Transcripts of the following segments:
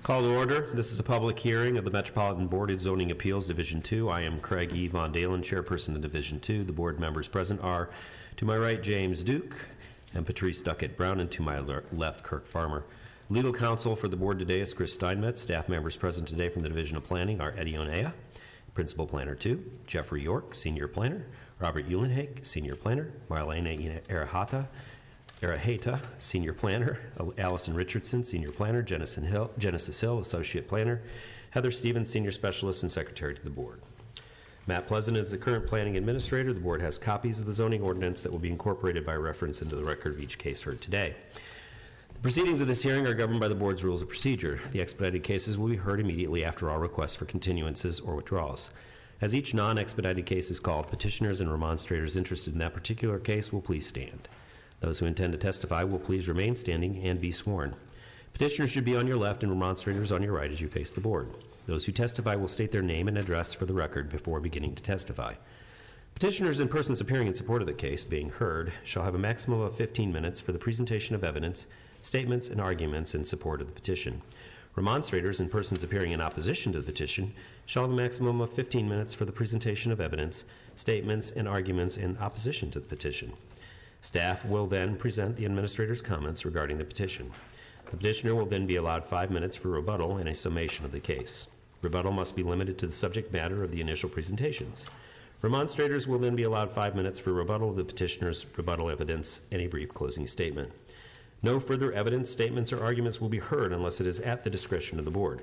Call to order. This is a public hearing of the Metropolitan Board of Zoning Appeals, Division 2. I am Craig E. Von Dalen, Chairperson of Division 2. The board members present are, to my right, James Duke and Patrice Duckett Brown, and to my left, Kirk Farmer. Legal counsel for the board today is Chris Steinmetz. Staff members present today from the Division of Planning are Eddie Onea, Principal Planner 2, Jeffrey York, Senior Planner, Robert Eulenhake, Senior Planner, Marlene Araheta, Senior Planner, Allison Richardson, Senior Planner, Genesis Hill, Associate Planner, Heather Stevens, Senior Specialist and Secretary to the Board. Matt Pleasant is the current Planning Administrator. The Board has copies of the zoning ordinance that will be incorporated by reference into the record of each case heard today. The proceedings of this hearing are governed by the Board's rules of procedure. The expedited cases will be heard immediately after all requests for continuances or withdrawals. As each non-expedited case is called, petitioners and remonstrators interested in that particular case will please stand. Those who intend to testify will please remain standing and be sworn. Petitioners should be on your left and remonstrators on your right as you face the board. Those who testify will state their name and address for the record before beginning to testify. Petitioners and persons appearing in support of the case being heard shall have a maximum of 15 minutes for the presentation of evidence, statements, and arguments in support of the petition. Remonstrators and persons appearing in opposition to the petition shall have a maximum of 15 minutes for the presentation of evidence, statements, and arguments in opposition to the petition. Staff will then present the administrator's comments regarding the petition. The petitioner will then be allowed 5 minutes for rebuttal and a summation of the case. Rebuttal must be limited to the subject matter of the initial presentations. Remonstrators will then be allowed 5 minutes for rebuttal of the petitioner's rebuttal evidence and a brief closing statement. No further evidence, statements, or arguments will be heard unless it is at the discretion of the board.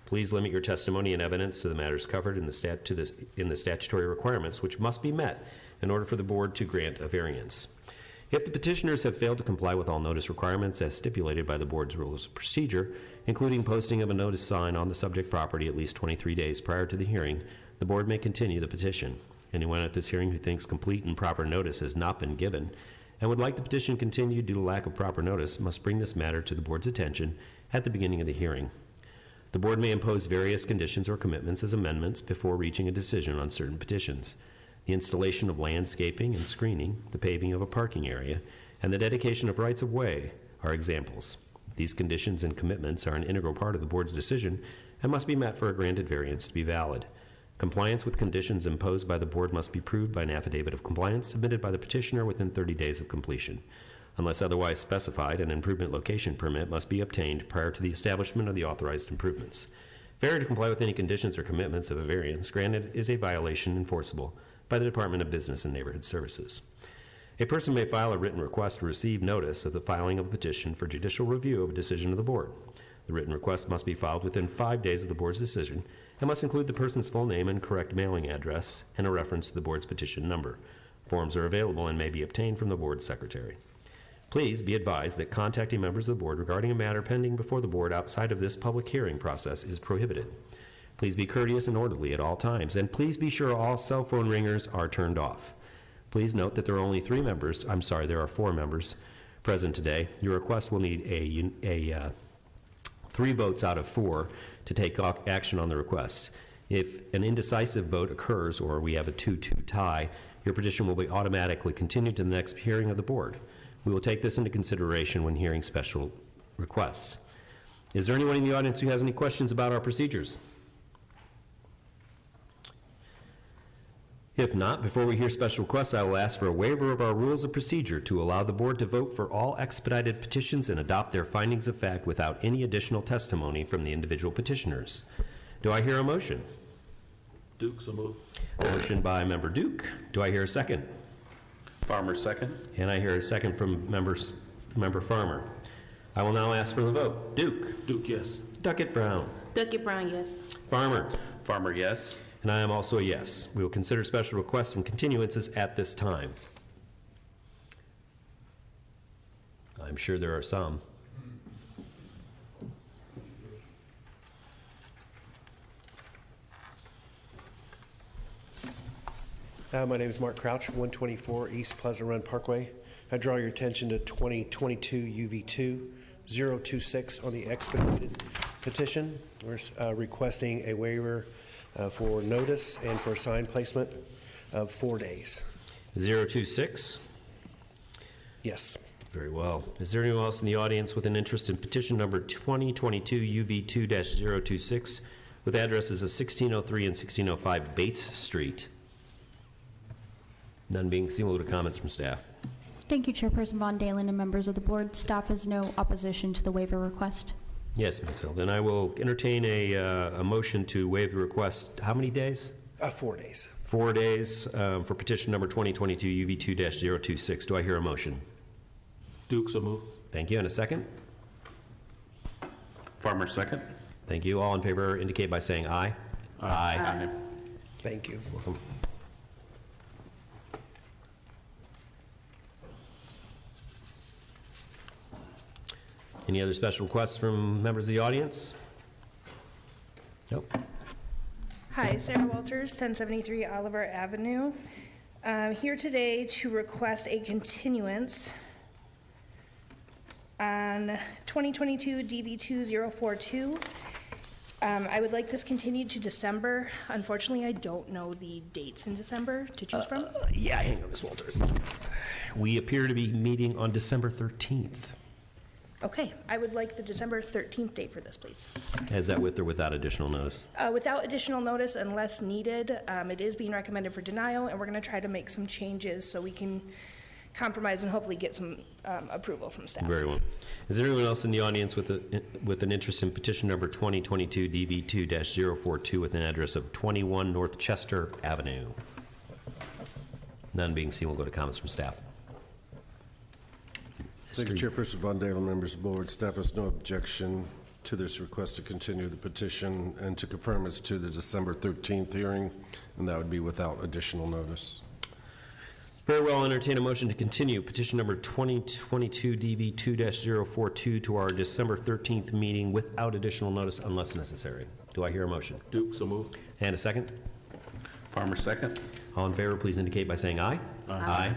Please limit your testimony and evidence to the matters covered in the statutory requirements, which must be met in order for the board to grant a variance. If the petitioners have failed to comply with all notice requirements as stipulated by the board's rules of procedure, including posting of a notice sign on the subject property at least 23 days prior to the hearing, the board may continue the petition. Anyone at this hearing who thinks complete and proper notice has not been given and would like the petition continued due to lack of proper notice must bring this matter to the board's attention at the beginning of the hearing. The board may impose various conditions or commitments as amendments before reaching a decision on certain petitions. The installation of landscaping and screening, the paving of a parking area, and the dedication of rights-of-way are examples. These conditions and commitments are an integral part of the board's decision and must be met for a granted variance to be valid. Compliance with conditions imposed by the board must be proved by an affidavit of compliance submitted by the petitioner within 30 days of completion. Unless otherwise specified, an improvement location permit must be obtained prior to the establishment of the authorized improvements. Failure to comply with any conditions or commitments of a variance granted is a violation enforceable by the Department of Business and Neighborhood Services. A person may file a written request to receive notice of the filing of a petition for judicial review of a decision of the board. The written request must be filed within 5 days of the board's decision and must include the person's full name and correct mailing address and a reference to the board's petition number. Forms are available and may be obtained from the board's secretary. Please be advised that contacting members of the board regarding a matter pending before the board outside of this public hearing process is prohibited. Please be courteous and orderly at all times, and please be sure all cell phone ringers are turned off. Please note that there are only there are 4 members present today. Your request will need a 3 votes out of 4 to take action on the requests. If an indecisive vote occurs or we have a 2-2 tie, your petition will be automatically continued to the next hearing of the board. We will take this into consideration when hearing special requests. Is there anyone in the audience who has any questions about our procedures? If not, before we hear special requests, I will ask for a waiver of our rules of procedure to allow the board to vote for all expedited petitions and adopt their findings of fact without any additional testimony from the individual petitioners. Do I hear a motion? Duke, so moved. Motion by Member Duke. Do I hear a second? Farmer, second. And I hear a second from Member Farmer. I will now ask for the vote. Duke. Duke, yes. Duckett Brown. Duckett Brown, yes. Farmer. Farmer, yes. And I am also a yes. We will consider special requests and continuances at this time. I'm sure there are some. My name is Mark Crouch, 124 East Pleasant Run Parkway. I draw your attention to 2022 UV2 026 on the expedited petition. We're requesting a waiver for notice and for sign placement of 4 days. 026. Yes. Very well. Is there anyone else in the audience with an interest in petition number 2022 UV2-026 with addresses of 1603 and 1605 Bates Street? None being seen, we'll go to comments from staff. Thank you, Chairperson Von Dalen and members of the board. Staff has no opposition to the waiver request. Yes, Ms. Hill. Then I will entertain a motion to waive the request. How many days? 4 days. 4 days for petition number 2022 UV2-026. Do I hear a motion? Duke, so move. Thank you. And a second? Farmer, second. Thank you. All in favor indicate by saying aye. Aye. Thank you. Welcome. Any other special requests from members of the audience? Nope. Hi, Sarah Walters, 1073 Oliver Avenue. Here today to request a continuance on 2022 DV2042. I would like this continued to December. Unfortunately, I don't know the dates in December to choose from. Yeah, hang on, Ms. Walters. We appear to be meeting on December 13th. Okay, I would like the December 13th date for this, please. Is that with or without additional notice? Without additional notice, unless needed, it is being recommended for denial, and we're going to try to make some changes so we can compromise and hopefully get some approval from staff. Very well. Is there anyone else in the audience with an interest in petition number 2022 DV2-042 with an address of 21 North Chester Avenue? None being seen, we'll go to comments from staff. Thank you, Chairperson Von Dalen, members of the board. Staff has no objection to this request to continue the petition and to confirm it's to the December 13th hearing, and that would be without additional notice. Very well. I'll entertain a motion to continue petition number 2022 DV2-042 to our December 13th meeting without additional notice unless necessary. Do I hear a motion? Duke, so move. And a second? Farmer, second. All in favor, please indicate by saying aye. Aye.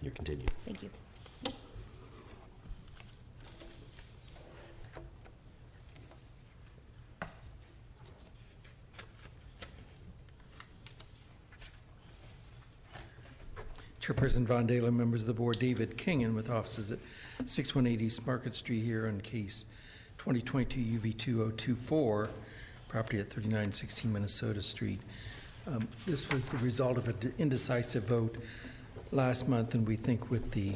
You're continued. Thank you. Chairperson Von Dalen, members of the board, David Kingen with offices at 6180 East Market Street here on case 2022 UV2024, property at 3916 Minnesota Street. This was the result of an indecisive vote last month, and we think with the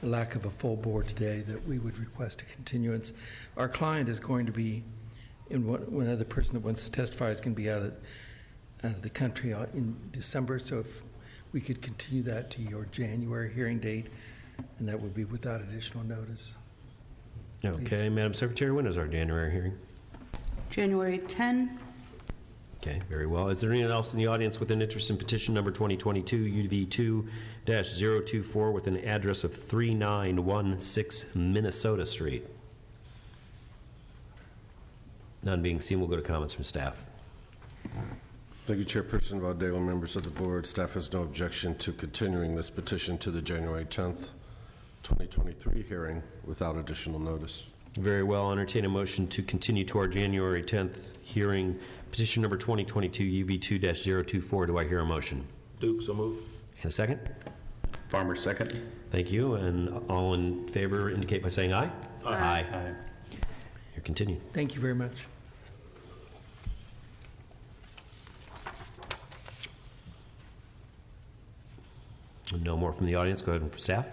lack of a full board today that we would request a continuance. Our client is going to be, one other person that wants to testify is going to be out of the country in December, so if we could continue that to your January hearing date, and that would be without additional notice. Okay, Madam Secretary, when is our January hearing? January 10. Okay, very well. Is there anyone else in the audience with an interest in petition number 2022 UV2-024 with an address of 3916 Minnesota Street? None being seen, we'll go to comments from staff. Thank you, Chairperson Von Dalen, members of the board. Staff has no objection to continuing this petition to the January 10th, 2023 hearing without additional notice. Very well. I'll entertain a motion to continue to our January 10th hearing, petition number 2022 UV2-024. Do I hear a motion? Duke, so move. And a second? Farmer, second. Thank you. And all in favor indicate by saying aye. Aye. You're continued. Thank you very much. No more from the audience. Go ahead, staff.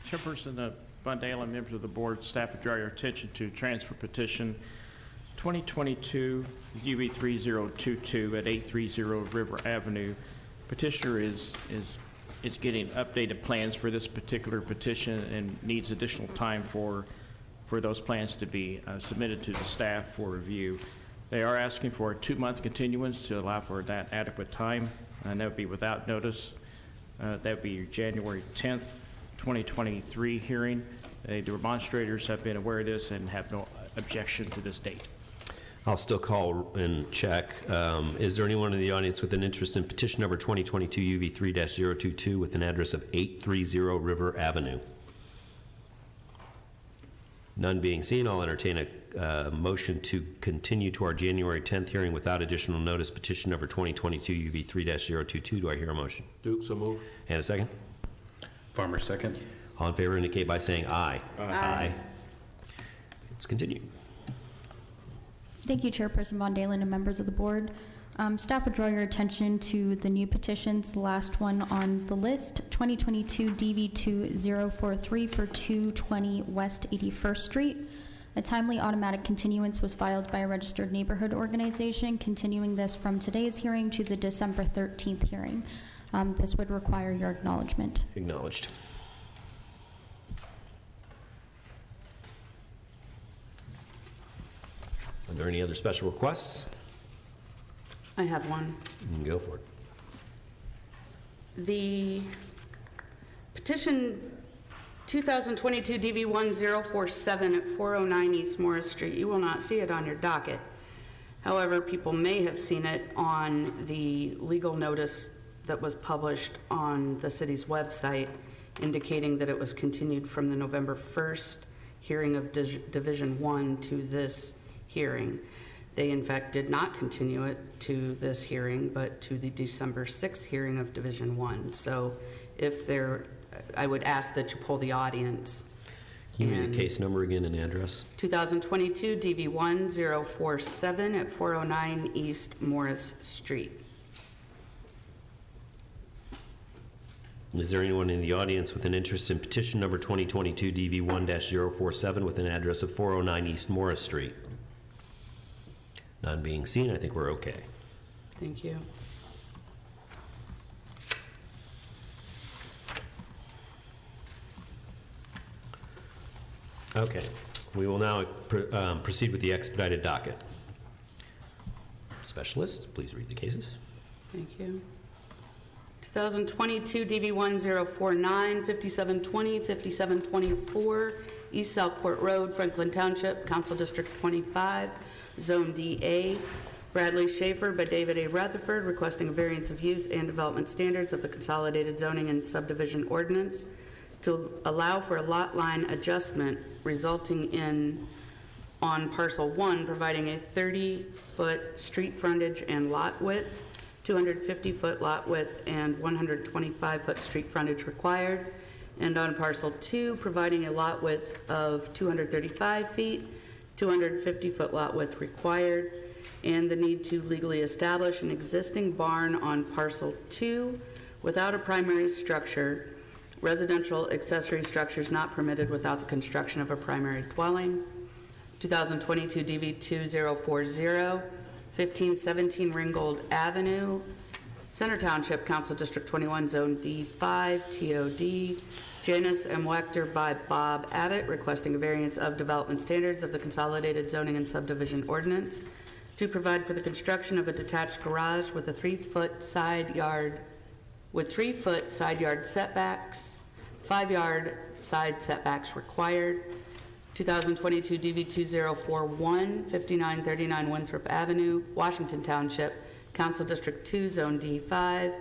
Chairperson Von Dalen, members of the board, staff would draw your attention to transfer petition 2022 UV3022 at 830 River Avenue. Petitioner is getting updated plans for this particular petition and needs additional time for those plans to be submitted to the staff for review. They are asking for a 2-month continuance to allow for that adequate time, and that would be without notice. That would be your January 10th, 2023 hearing. The demonstrators have been aware of this and have no objection to this date. I'll still call and check. Is there anyone in the audience with an interest in petition number 2022 UV3-022 with an address of 830 River Avenue? None being seen, I'll entertain a motion to continue to our January 10th hearing without additional notice, petition number 2022 UV3-022. Do I hear a motion? Duke, so moved. And a second? Farmer second. All in favor indicate by saying aye. Aye. Let's continue. Thank you, Chairperson Von Dalen and members of the board. Staff would draw your attention to the new petitions, the last one on the list, 2022 DV2043 for 220 West 81st Street. A timely automatic continuance was filed by a registered neighborhood organization, continuing this from today's hearing to the December 13th hearing. This would require your acknowledgement. Acknowledged. Are there any other special requests? I have one. You can go for it. The petition 2022 DV1047 at 409 East Morris Street, you will not see it on your docket. However, people may have seen it on the legal notice that was published on the city's website indicating that it was continued from the November 1st hearing of Division 1 to this hearing. They, in fact, did not continue it to this hearing, but to the December 6th hearing of Division 1. So if there, I would ask that you poll the audience. Can you read the case number again and address? 2022 DV1047 at 409 East Morris Street. Is there anyone in the audience with an interest in petition number 2022 DV1-047 with an address of 409 East Morris Street? None being seen, I think we're okay. Thank you. Okay, we will now proceed with the expedited docket. Specialist, please read the cases. Thank you. 2022 DV1049, 5720, 5724, East Southport Road, Franklin Township, Council District 25, Zone DA. Bradley Schaefer by David A. Rutherford, requesting a variance of use and development standards of the Consolidated Zoning and Subdivision Ordinance to allow for a lot line adjustment resulting in, on parcel 1, providing a 30-foot street frontage and lot width, 250-foot lot width, and 125-foot street frontage required, and on parcel 2, providing a lot width of 235 feet, 250-foot lot width required, and the need to legally establish an existing barn on parcel 2 without a primary structure. Residential accessory structures not permitted without the construction of a primary dwelling. 2022 DV2040, 1517 Ringgold Avenue, Center Township, Council District 21, Zone D5, TOD. Janice M. Wechter by Bob Abbott, requesting a variance of development standards of the Consolidated Zoning and Subdivision Ordinance to provide for the construction of a detached garage with a 3-foot side yard, with 3-foot side yard setbacks, 5-yard side setbacks required. 2022 DV2041, 5939 Winthrop Avenue, Washington Township, Council District 2, Zone D5.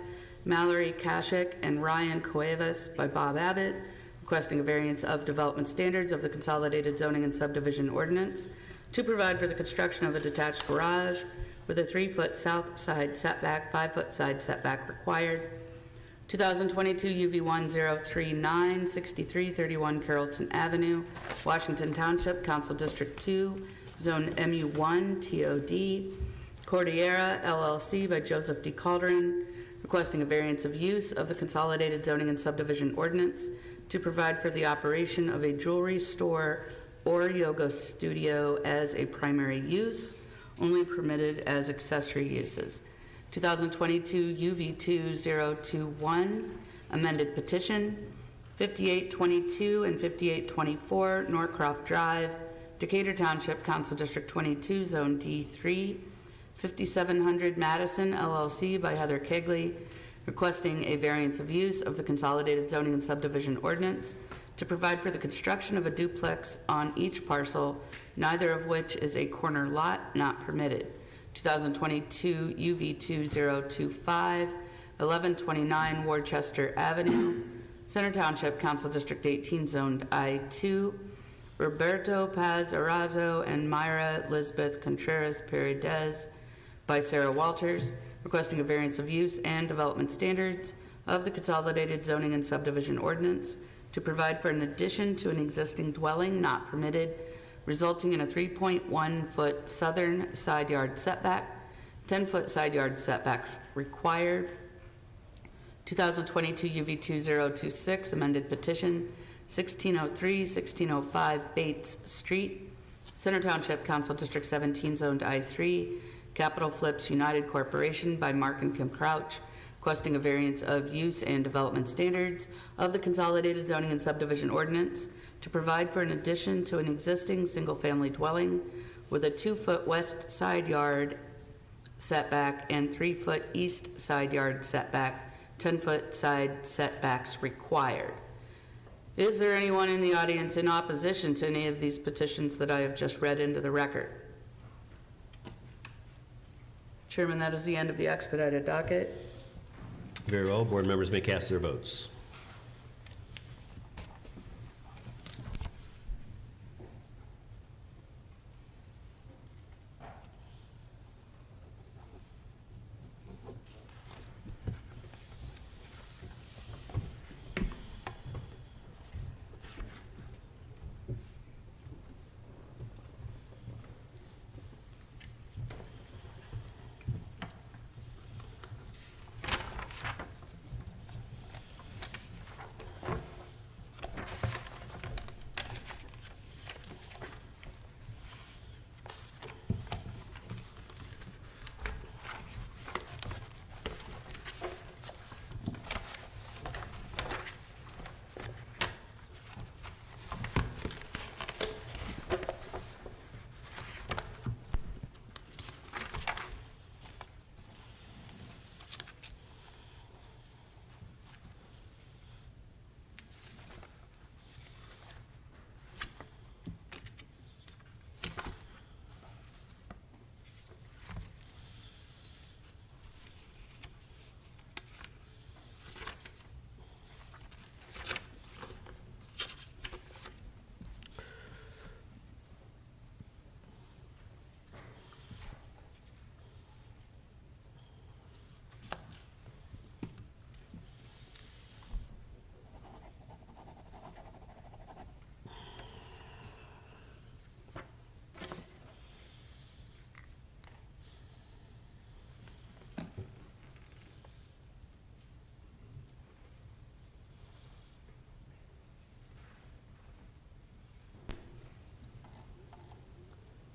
Mallory Kashik and Ryan Cuevas by Bob Abbott, requesting a variance of development standards of the Consolidated Zoning and Subdivision Ordinance to provide for the construction of a detached garage with a 3-foot south side setback, 5-foot side setback required. 2022 UV1039, 6331 Carrollton Avenue, Washington Township, Council District 2, Zone MU1, TOD. Cordillera LLC by Joseph D. Calderon, requesting a variance of use of the Consolidated Zoning and Subdivision Ordinance to provide for the operation of a jewelry store or yoga studio as a primary use, only permitted as accessory uses. 2022 UV2021, amended petition, 5822 and 5824 Norcroft Drive, Decatur Township, Council District 22, Zone D3. 5700 Madison LLC by Heather Kegley, requesting a variance of use of the Consolidated Zoning and Subdivision Ordinance to provide for the construction of a duplex on each parcel, neither of which is a corner lot not permitted. 2022 UV2025, 1129 Worcester Avenue, Center Township, Council District 18, Zoned I2. Roberto Paz Arazo and Myra Elizabeth Contreras Paredes by Sarah Walters, requesting a variance of use and development standards of the Consolidated Zoning and Subdivision Ordinance to provide for an addition to an existing dwelling not permitted, resulting in a 3.1-foot southern side yard setback, 10-foot side yard setback required. 2022 UV2026, amended petition, 1603, 1605 Bates Street, Center Township, Council District 17, zoned I3, Capital Flips United Corporation by Mark and Kim Crouch, requesting a variance of use and development standards of the Consolidated Zoning and Subdivision Ordinance to provide for an addition to an existing single-family dwelling with a 2-foot west side yard setback and 3-foot east side yard setback, 10-foot side setbacks required. Is there anyone in the audience in opposition to any of these petitions that I have just read into the record? Chairman, that is the end of the expedited docket. Very well. Board members may cast their votes.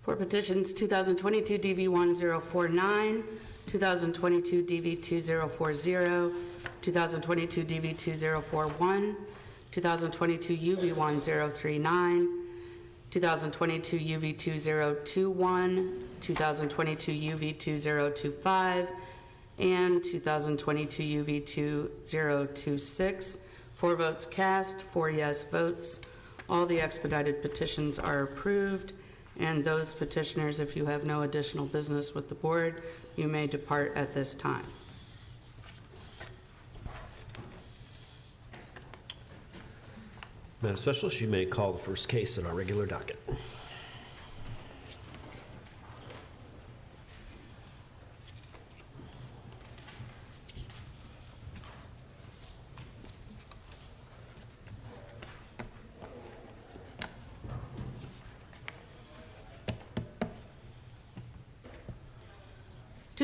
For petitions 2022 DV1049, 2022 DV2040, 2022 DV2041, 2022 UV1039, 2022 UV2021, 2022 UV2025, and 2022 UV2026. 4 votes cast, 4 yes votes. All the expedited petitions are approved. And those petitioners, if you have no additional business with the board, you may depart at this time. Madam Specialist, you may call the first case in our regular docket.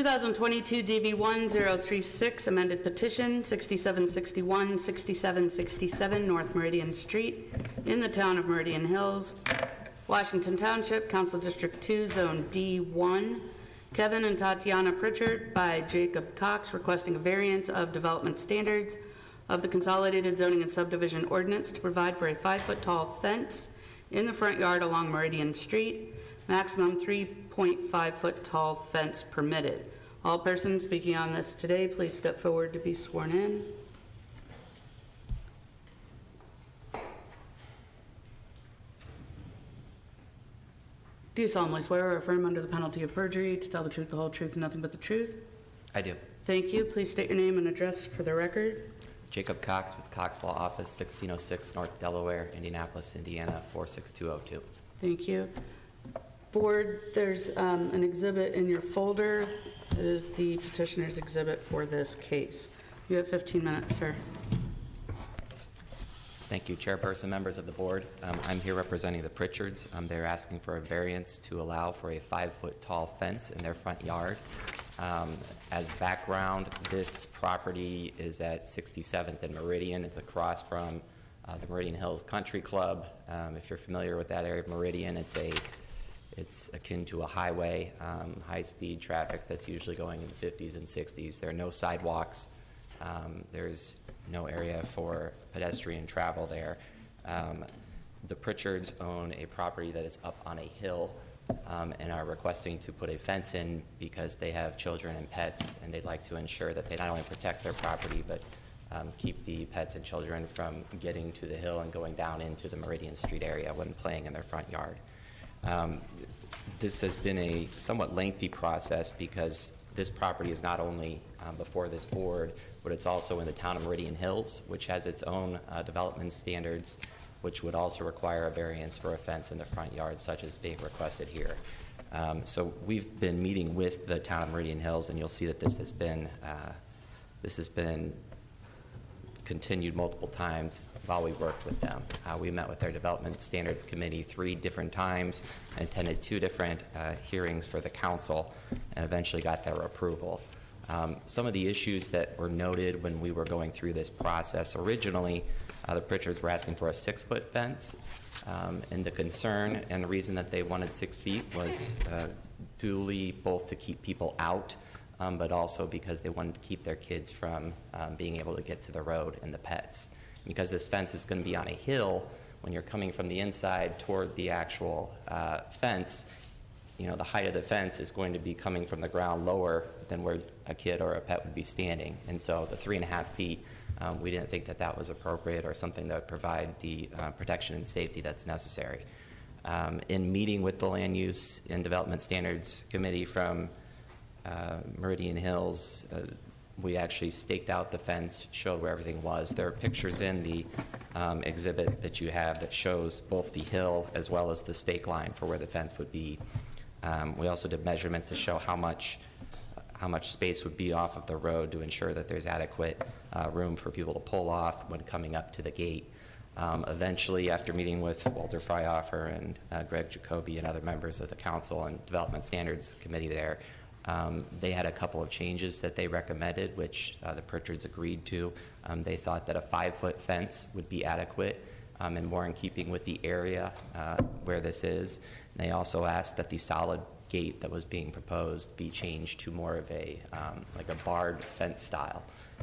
DV1036, amended petition 6761, 6767 North Meridian Street in the town of Meridian Hills, Washington Township, Council District 2, Zone D1. Kevin and Tatiana Pritchard by Jacob Cox, requesting a variance of development standards of the Consolidated Zoning and Subdivision Ordinance to provide for a 5-foot tall fence in the front yard along Meridian Street. Maximum 3.5-foot tall fence permitted. All persons speaking on this today, please step forward to be sworn in. Do you solemnly swear or affirm under the penalty of perjury to tell the truth, the whole truth, and nothing but the truth? I do. Thank you. Please state your name and address for the record. Jacob Cox with Cox Law Office, 1606 North Delaware, Indianapolis, Indiana, 46202. Thank you. Board, there's an exhibit in your folder. It is the petitioner's exhibit for this case. You have 15 minutes, sir. Thank you, Chairperson, members of the board. I'm here representing the Pritchards. They're asking for a variance to allow for a 5-foot-tall fence in their front yard. As background, this property is at 67th and Meridian. It's across from the Meridian Hills Country Club. If you're familiar with that area of Meridian, it's akin to a highway, high-speed traffic that's usually going in the 50s and 60s. There are no sidewalks. There's no area for pedestrian travel there. The Pritchards own a property that is up on a hill and are requesting to put a fence in because they have children and pets, and they'd like to ensure that they not only protect their property, but keep the pets and children from getting to the hill and going down into the Meridian Street area when playing in their front yard. This has been a somewhat lengthy process because this property is not only before this board, but it's also in the town of Meridian Hills, which has its own development standards, which would also require a variance for a fence in the front yard, such as being requested here. So we've been meeting with the town of Meridian Hills, and you'll see that this has been continued multiple times while we worked with them. We met with their Development Standards Committee 3 different times and attended 2 different hearings for the council and eventually got their approval. Some of the issues that were noted when we were going through this process, originally the Pritchards were asking for a 6-foot fence, and the concern and the reason that they wanted 6 feet was duly both to keep people out, but also because they wanted to keep their kids from being able to get to the road and the pets. Because this fence is going to be on a hill, when you're coming from the inside toward the actual fence, you know, the height of the fence is going to be coming from the ground lower than where a kid or a pet would be standing. And so the 3.5 feet, we didn't think that that was appropriate or something that would provide the protection and safety that's necessary. In meeting with the Land Use and Development Standards Committee from Meridian Hills, we actually staked out the fence, showed where everything was. There are pictures in the exhibit that you have that shows both the hill as well as the stake line for where the fence would be. We also did measurements to show how much space would be off of the road to ensure that there's adequate room for people to pull off when coming up to the gate. Eventually, after meeting with Walter Freihofer and Greg Jacoby and other members of the Council and Development Standards Committee there, they had a couple of changes that they recommended, which the Pritchards agreed to. They thought that a 5-foot fence would be adequate and more in keeping with the area where this is. And they also asked that the solid gate that was being proposed be changed to more of a like a barred fence style.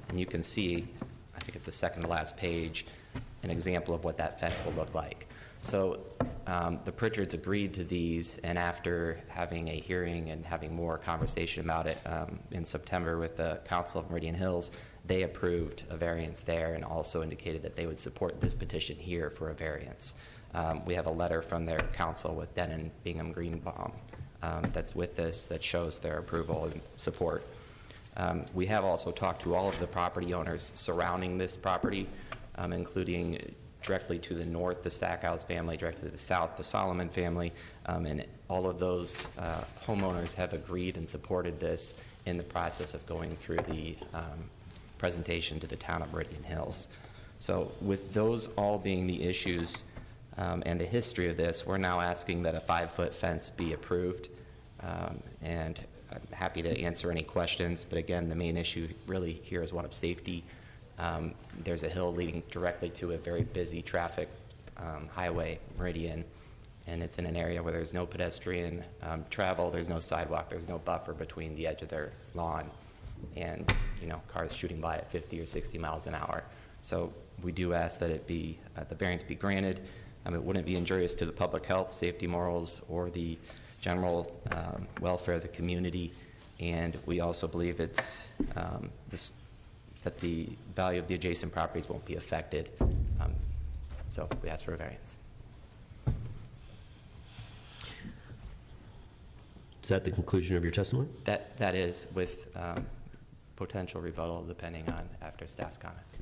And you can see, I think it's the second to last page, an example of what that fence will look like. So the Pritchards agreed to these, and after having a hearing and having more conversation about it in September with the Council of Meridian Hills, they approved a variance there and also indicated that they would support this petition here for a variance. We have a letter from their council with Denon Bingham Greenbaum that's with this that shows their approval and support. We have also talked to all of the property owners surrounding this property, including directly to the north, the Stackhouse family, directly to the south, the Solomon family, and all of those homeowners have agreed and supported this in the process of going through the presentation to the town of Meridian Hills. So with those all being the issues and the history of this, we're now asking that a 5-foot fence be approved, and I'm happy to answer any questions, but again, the main issue really here is one of safety. There's a hill leading directly to a very busy traffic highway, Meridian, and it's in an area where there's no pedestrian travel, there's no sidewalk, there's no buffer between the edge of their lawn and, you know, cars shooting by at 50 or 60 miles an hour. So we do ask that it be, the variance be granted. It wouldn't be injurious to the public health, safety, morals, or the general welfare of the community, and we also believe it's that the value of the adjacent properties won't be affected. So we ask for a variance. Is that the conclusion of your testimony? That is with potential rebuttal depending on after staff's comments.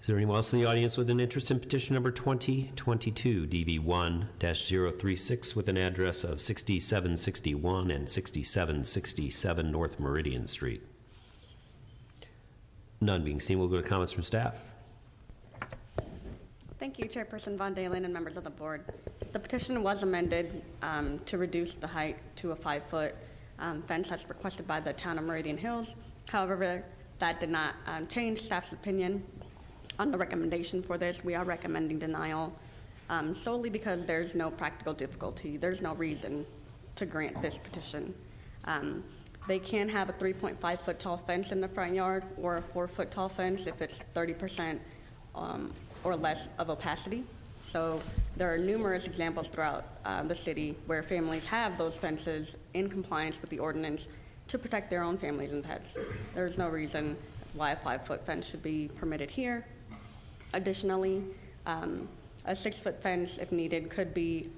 Is there anyone else in the audience with an interest in petition number 2022 DV1-036 with an address of 6761 and 6767 North Meridian Street? None being seen, we'll go to comments from staff. Thank you, Chairperson Von Dalen and members of the board. The petition was amended to reduce the height to a 5-foot fence as requested by the town of Meridian Hills. However, that did not change staff's opinion on the recommendation for this. We are recommending denial solely because there's no practical difficulty. There's no reason to grant this petition. They can have a 3.5-foot tall fence in the front yard or a 4-foot tall fence if it's 30% or less of opacity. So there are numerous examples throughout the city where families have those fences in compliance with the ordinance to protect their own families and pets. There's no reason why a 5-foot fence should be permitted here. Additionally, a 6-foot fence, if needed, could be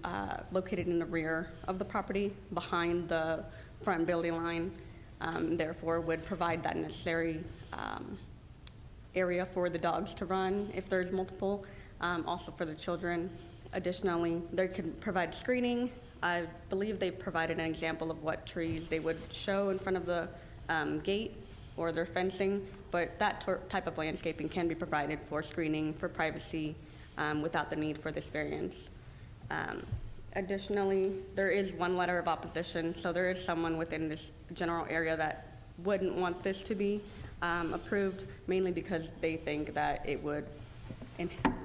located in the rear of the property behind the front building line, therefore would provide that necessary area for the dogs to run if there's multiple, also for the children. Additionally, they could provide screening. I believe they provided an example of what trees they would show in front of the gate or their fencing, but that type of landscaping can be provided for screening for privacy without the need for this variance. Additionally, there is one letter of opposition, so there is someone within this general area that wouldn't want this to be approved, mainly because they think that it would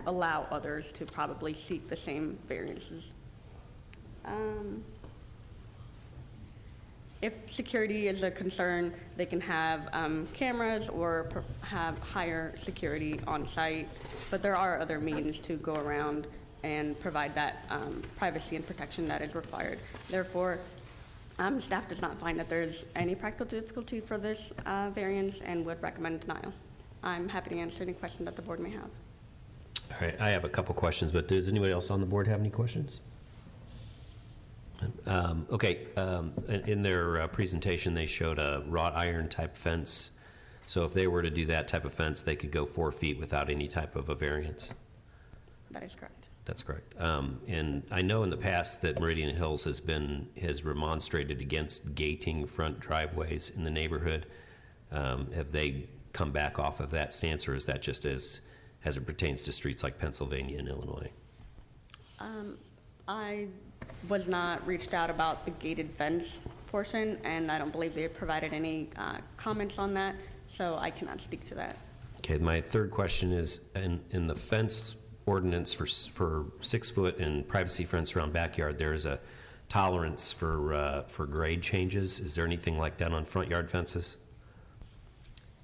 allow others to probably seek the same variances. If security is a concern, they can have cameras or have higher security on site, but there are other means to go around and provide that privacy and protection that is required. Therefore, staff does not find that there's any practical difficulty for this variance and would recommend denial. I'm happy to answer any questions that the board may have. All right, I have a couple questions, but does anybody else on the board have any questions? In their presentation, they showed a wrought iron type fence. So if they were to do that type of fence, they could go 4 feet without any type of a variance. That is correct. That's correct. And I know in the past that Meridian Hills has remonstrated against gating front driveways in the neighborhood. Have they come back off of that stance, or is that just as it pertains to streets like Pennsylvania and Illinois? I was not reached out about the gated fence portion, and I don't believe they provided any comments on that, so I cannot speak to that. Okay, my third question is, in the fence ordinance for 6-foot and privacy fence around backyard, there is a tolerance for grade changes. Is there anything like that on front yard fences?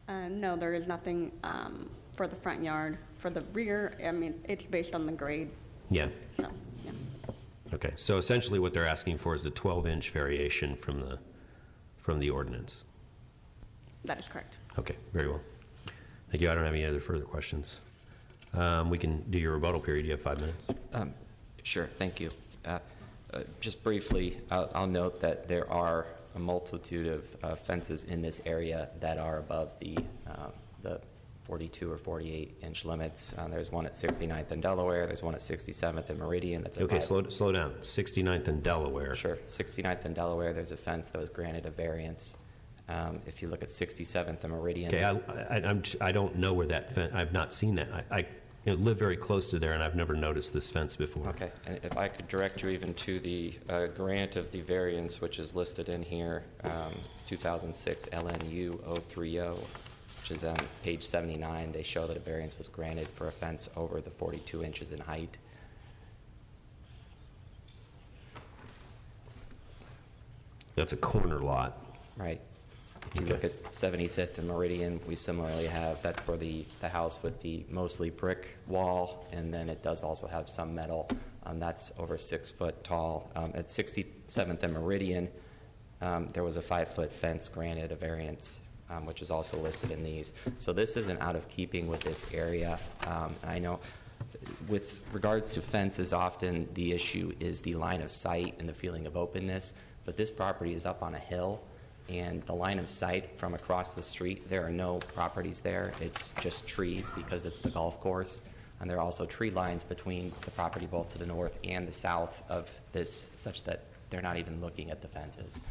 No, there is nothing for the front yard. For the rear, I mean, it's based on the grade. Yeah. So, yeah. Okay, so essentially what they're asking for is a 12-inch variation from the ordinance. That is correct. Okay, very well. Thank you. I don't have any other further questions. We can do your rebuttal period. You have 5 minutes. Sure, thank you. Just briefly, I'll note that there are a multitude of fences in this area that are above the 42 or 48-inch limits. There's one at 69th and Delaware. There's one at 67th and Meridian. That's okay. Slow down. 69th and Delaware. Sure. 69th and Delaware. There's a fence that was granted a variance. If you look at 67th and Meridian. Okay. I don't know where that fence. I've not seen that. I live very close to there, and I've never noticed this fence before. Okay. And if I could direct you even to the grant of the variance, which is listed in here, it's 2006 LNU 030, which is on page 79. They show that a variance was granted for a fence over the 42 inches in height. That's a corner lot. Right. If you look at 75th and Meridian, we similarly have, that's for the house with the mostly brick wall, and then it does also have some metal. That's over 6 foot tall. At 67th and Meridian, there was a 5-foot fence granted a variance, which is also listed in these. So this isn't out of keeping with this area. I know with regards to fences, often the issue is the line of sight and the feeling of openness, but this property is up on a hill. And the line of sight from across the street, there are no properties there. It's just trees because it's the golf course. And there are also tree lines between the property both to the north and the south of this, such that they're not even looking at the fences.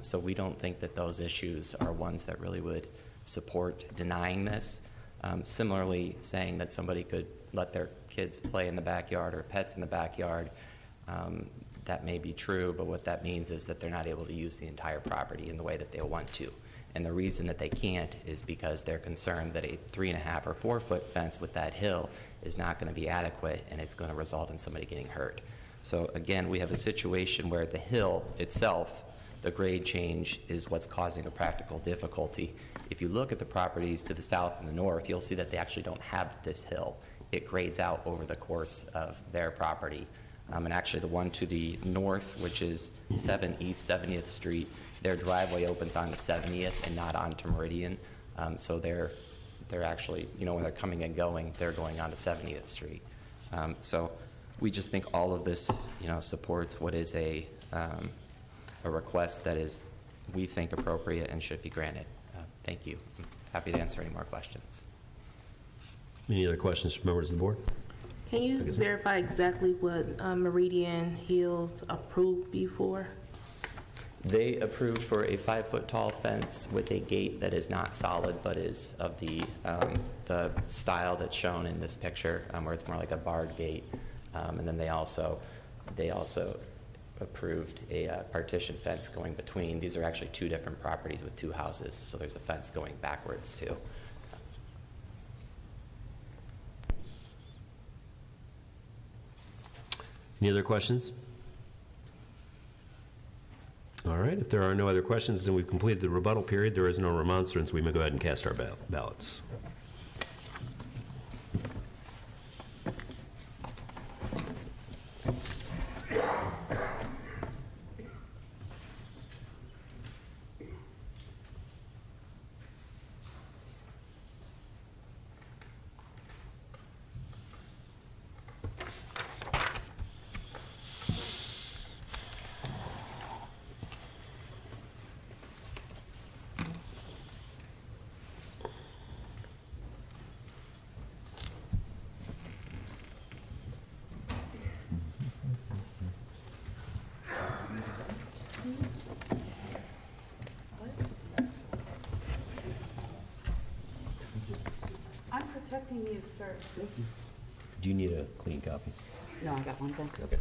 So we don't think that those issues are ones that really would support denying this. Similarly, saying that somebody could let their kids play in the backyard or pets in the backyard, that may be true, but what that means is that they're not able to use the entire property in the way that they want to. And the reason that they can't is because they're concerned that a 3.5 or 4 foot fence with that hill is not going to be adequate, and it's going to result in somebody getting hurt. So again, we have a situation where the hill itself, the grade change, is what's causing a practical difficulty. If you look at the properties to the south and the north, you'll see that they actually don't have this hill. It grades out over the course of their property. And actually the one to the north, which is 7 East 70th Street, their driveway opens onto 70th and not onto Meridian. So they're actually, you know, when they're coming and going, they're going onto 70th Street. So we just think all of this, you know, supports what is a request that is, we think, appropriate and should be granted. Thank you. I'm happy to answer any more questions. Any other questions from members of the board? Can you verify exactly what Meridian Hills approved before? They approved for a 5-foot tall fence with a gate that is not solid, but is of the style that's shown in this picture, where it's more like a barred gate. And then they also approved a partition fence going between. These are actually 2 different properties with 2 houses, so there's a fence going backwards too. Any other questions? All right, if there are no other questions, then we've completed the rebuttal period. There is no remonstrance. We may go ahead and cast our ballots. I'm protecting you, sir. Do you need a clean copy? No, I got one, thanks. Okay.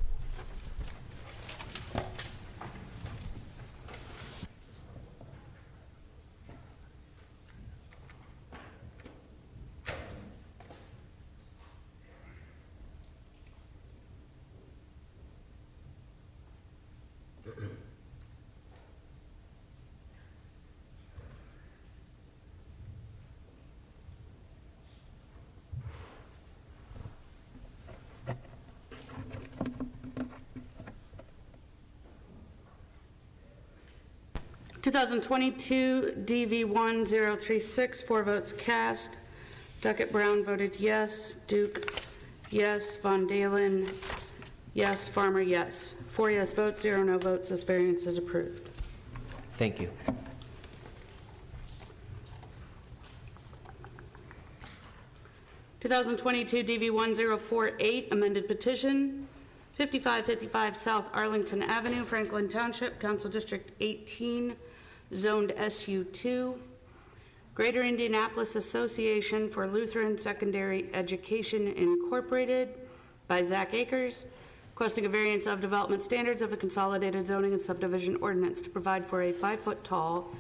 DV1036, 4 votes cast. Duckett Brown voted yes. Duke, yes. Von Dalen, yes. Farmer, yes. 4 yes votes, 0 no votes. This variance is approved. Thank you. DV1048, amended petition, 5555 South Arlington Avenue, Franklin Township, Council District 18, zoned SU2. Greater Indianapolis Association for Lutheran Secondary Education Incorporated by Zach Akers, requesting a variance of development standards of the Consolidated Zoning and Subdivision Ordinance to provide for a 5-foot tall,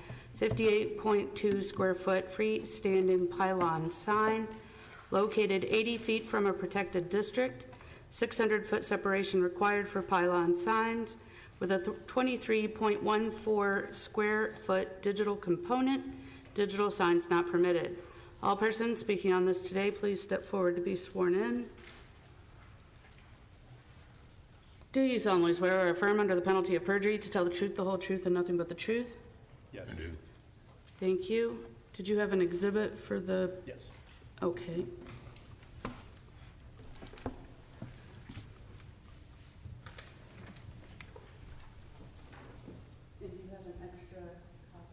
58.2 square foot freestanding pylon sign located 80 feet from a protected district, 600-foot separation required for pylon signs, with a 23.14 square foot digital component. Digital signs not permitted. All persons speaking on this today, please step forward to be sworn in. Do you solemnly swear or affirm under the penalty of perjury to tell the truth, the whole truth, and nothing but the truth? Yes. I do. Thank you. Did you have an exhibit for the? Yes. Okay. If you have an extra copy.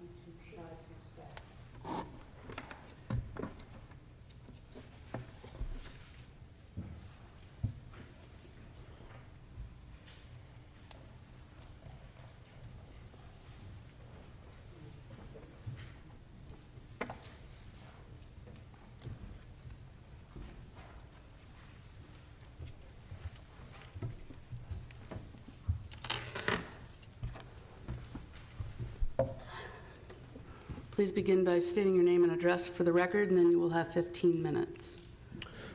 Please begin by stating your name and address for the record, and then you will have 15 minutes.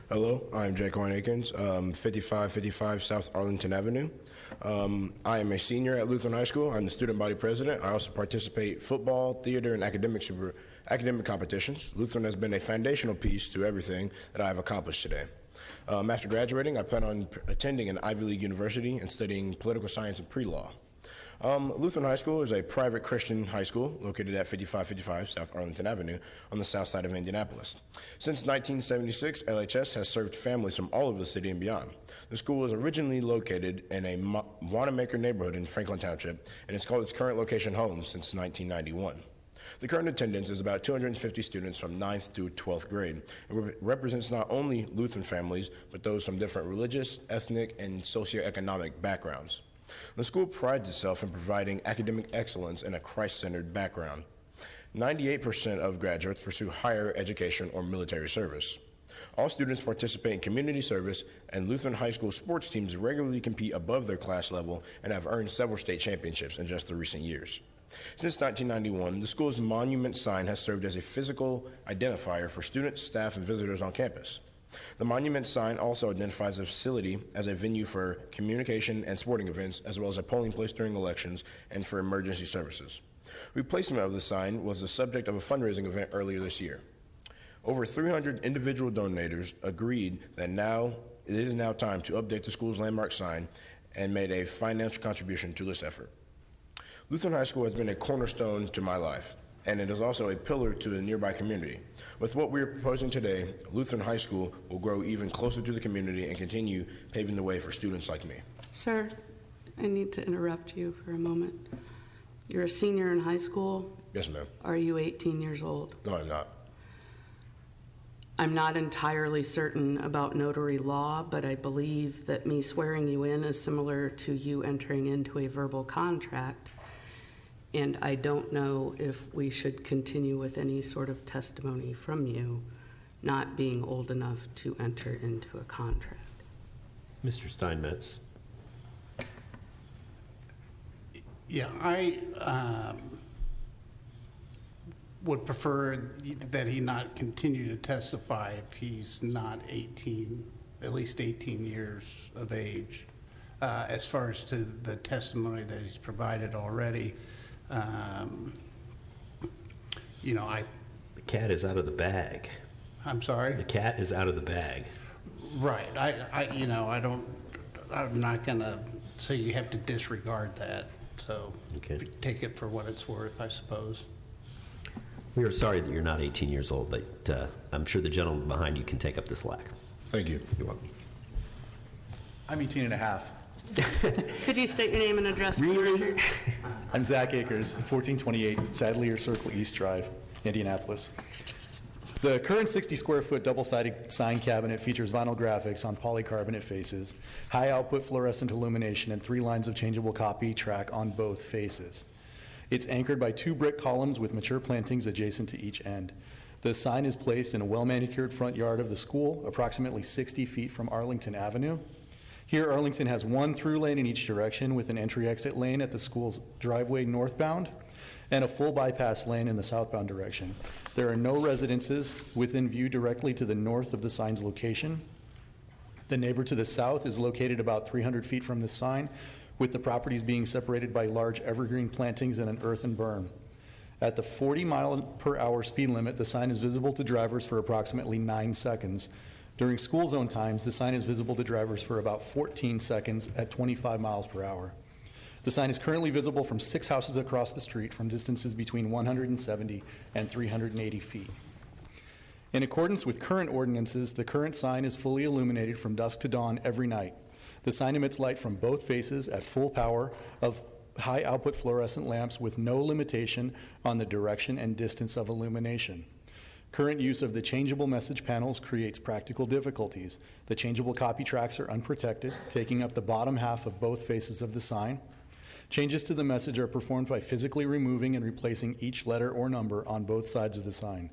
Hello, I'm Jake Akins, 5555 South Arlington Avenue. I am a senior at Lutheran High School. I'm the student body president. I also participate football, theater, and academic competitions. Lutheran has been a foundational piece to everything that I have accomplished today. After graduating, I plan on attending an Ivy League university and studying political science and pre-law. Lutheran High School is a private Christian high school located at 5555 South Arlington Avenue on the south side of Indianapolis. Since 1976, LHS has served families from all over the city and beyond. The school was originally located in a Wanamaker neighborhood in Franklin Township, and it's called its current location home since 1991. The current attendance is about 250 students from 9th through 12th grade. It represents not only Lutheran families, but those from different religious, ethnic, and socioeconomic backgrounds. The school prides itself in providing academic excellence and a Christ-centered background. 98% of graduates pursue higher education or military service. All students participate in community service, and Lutheran High School sports teams regularly compete above their class level and have earned several state championships in just the recent years. Since 1991, the school's monument sign has served as a physical identifier for students, staff, and visitors on campus. The monument sign also identifies the facility as a venue for communication and sporting events, as well as a polling place during elections and for emergency services. Replacement of the sign was the subject of a fundraising event earlier this year. Over 300 individual donors agreed that it is now time to update the school's landmark sign and made a financial contribution to this effort. Lutheran High School has been a cornerstone to my life, and it is also a pillar to the nearby community. With what we are proposing today, Lutheran High School will grow even closer to the community and continue paving the way for students like me. Sir, I need to interrupt you for a moment. You're a senior in high school? Yes, ma'am. Are you 18 years old? No, I'm not. I'm not entirely certain about notary law, but I believe that me swearing you in is similar to you entering into a verbal contract. And I don't know if we should continue with any sort of testimony from you, not being old enough to enter into a contract. Mr. Steinmetz. Yeah, I would prefer that he not continue to testify if he's not 18, at least 18 years of age. As far as to the testimony that he's provided already, The cat is out of the bag. I'm sorry? The cat is out of the bag. Right. I'm not going to say you have to disregard that. So take it for what it's worth, I suppose. We are sorry that you're not 18 years old, but I'm sure the gentleman behind you can take up the slack. Thank you. You're welcome. I'm 18 and a half. Could you state your name and address for the record? I'm Zach Akers, 1428 Sadlier Circle East Drive, Indianapolis. The current 60-square-foot double-sided sign cabinet features vinyl graphics on polycarbonate faces, high-output fluorescent illumination, and 3 lines of changeable copy track on both faces. It's anchored by 2 brick columns with mature plantings adjacent to each end. The sign is placed in a well-manicured front yard of the school, approximately 60 feet from Arlington Avenue. Here, Arlington has 1 through lane in each direction with an entry-exit lane at the school's driveway northbound and a full bypass lane in the southbound direction. There are no residences within view directly to the north of the sign's location. The neighbor to the south is located about 300 feet from the sign, with the properties being separated by large evergreen plantings and an earthen berm. At the 40-mile-per-hour speed limit, the sign is visible to drivers for approximately 9 seconds. During school zone times, the sign is visible to drivers for about 14 seconds at 25 miles per hour. The sign is currently visible from 6 houses across the street from distances between 170 and 380 feet. In accordance with current ordinances, the current sign is fully illuminated from dusk to dawn every night. The sign emits light from both faces at full power of high-output fluorescent lamps with no limitation on the direction and distance of illumination. Current use of the changeable message panels creates practical difficulties. The changeable copy tracks are unprotected, taking up the bottom half of both faces of the sign. Changes to the message are performed by physically removing and replacing each letter or number on both sides of the sign.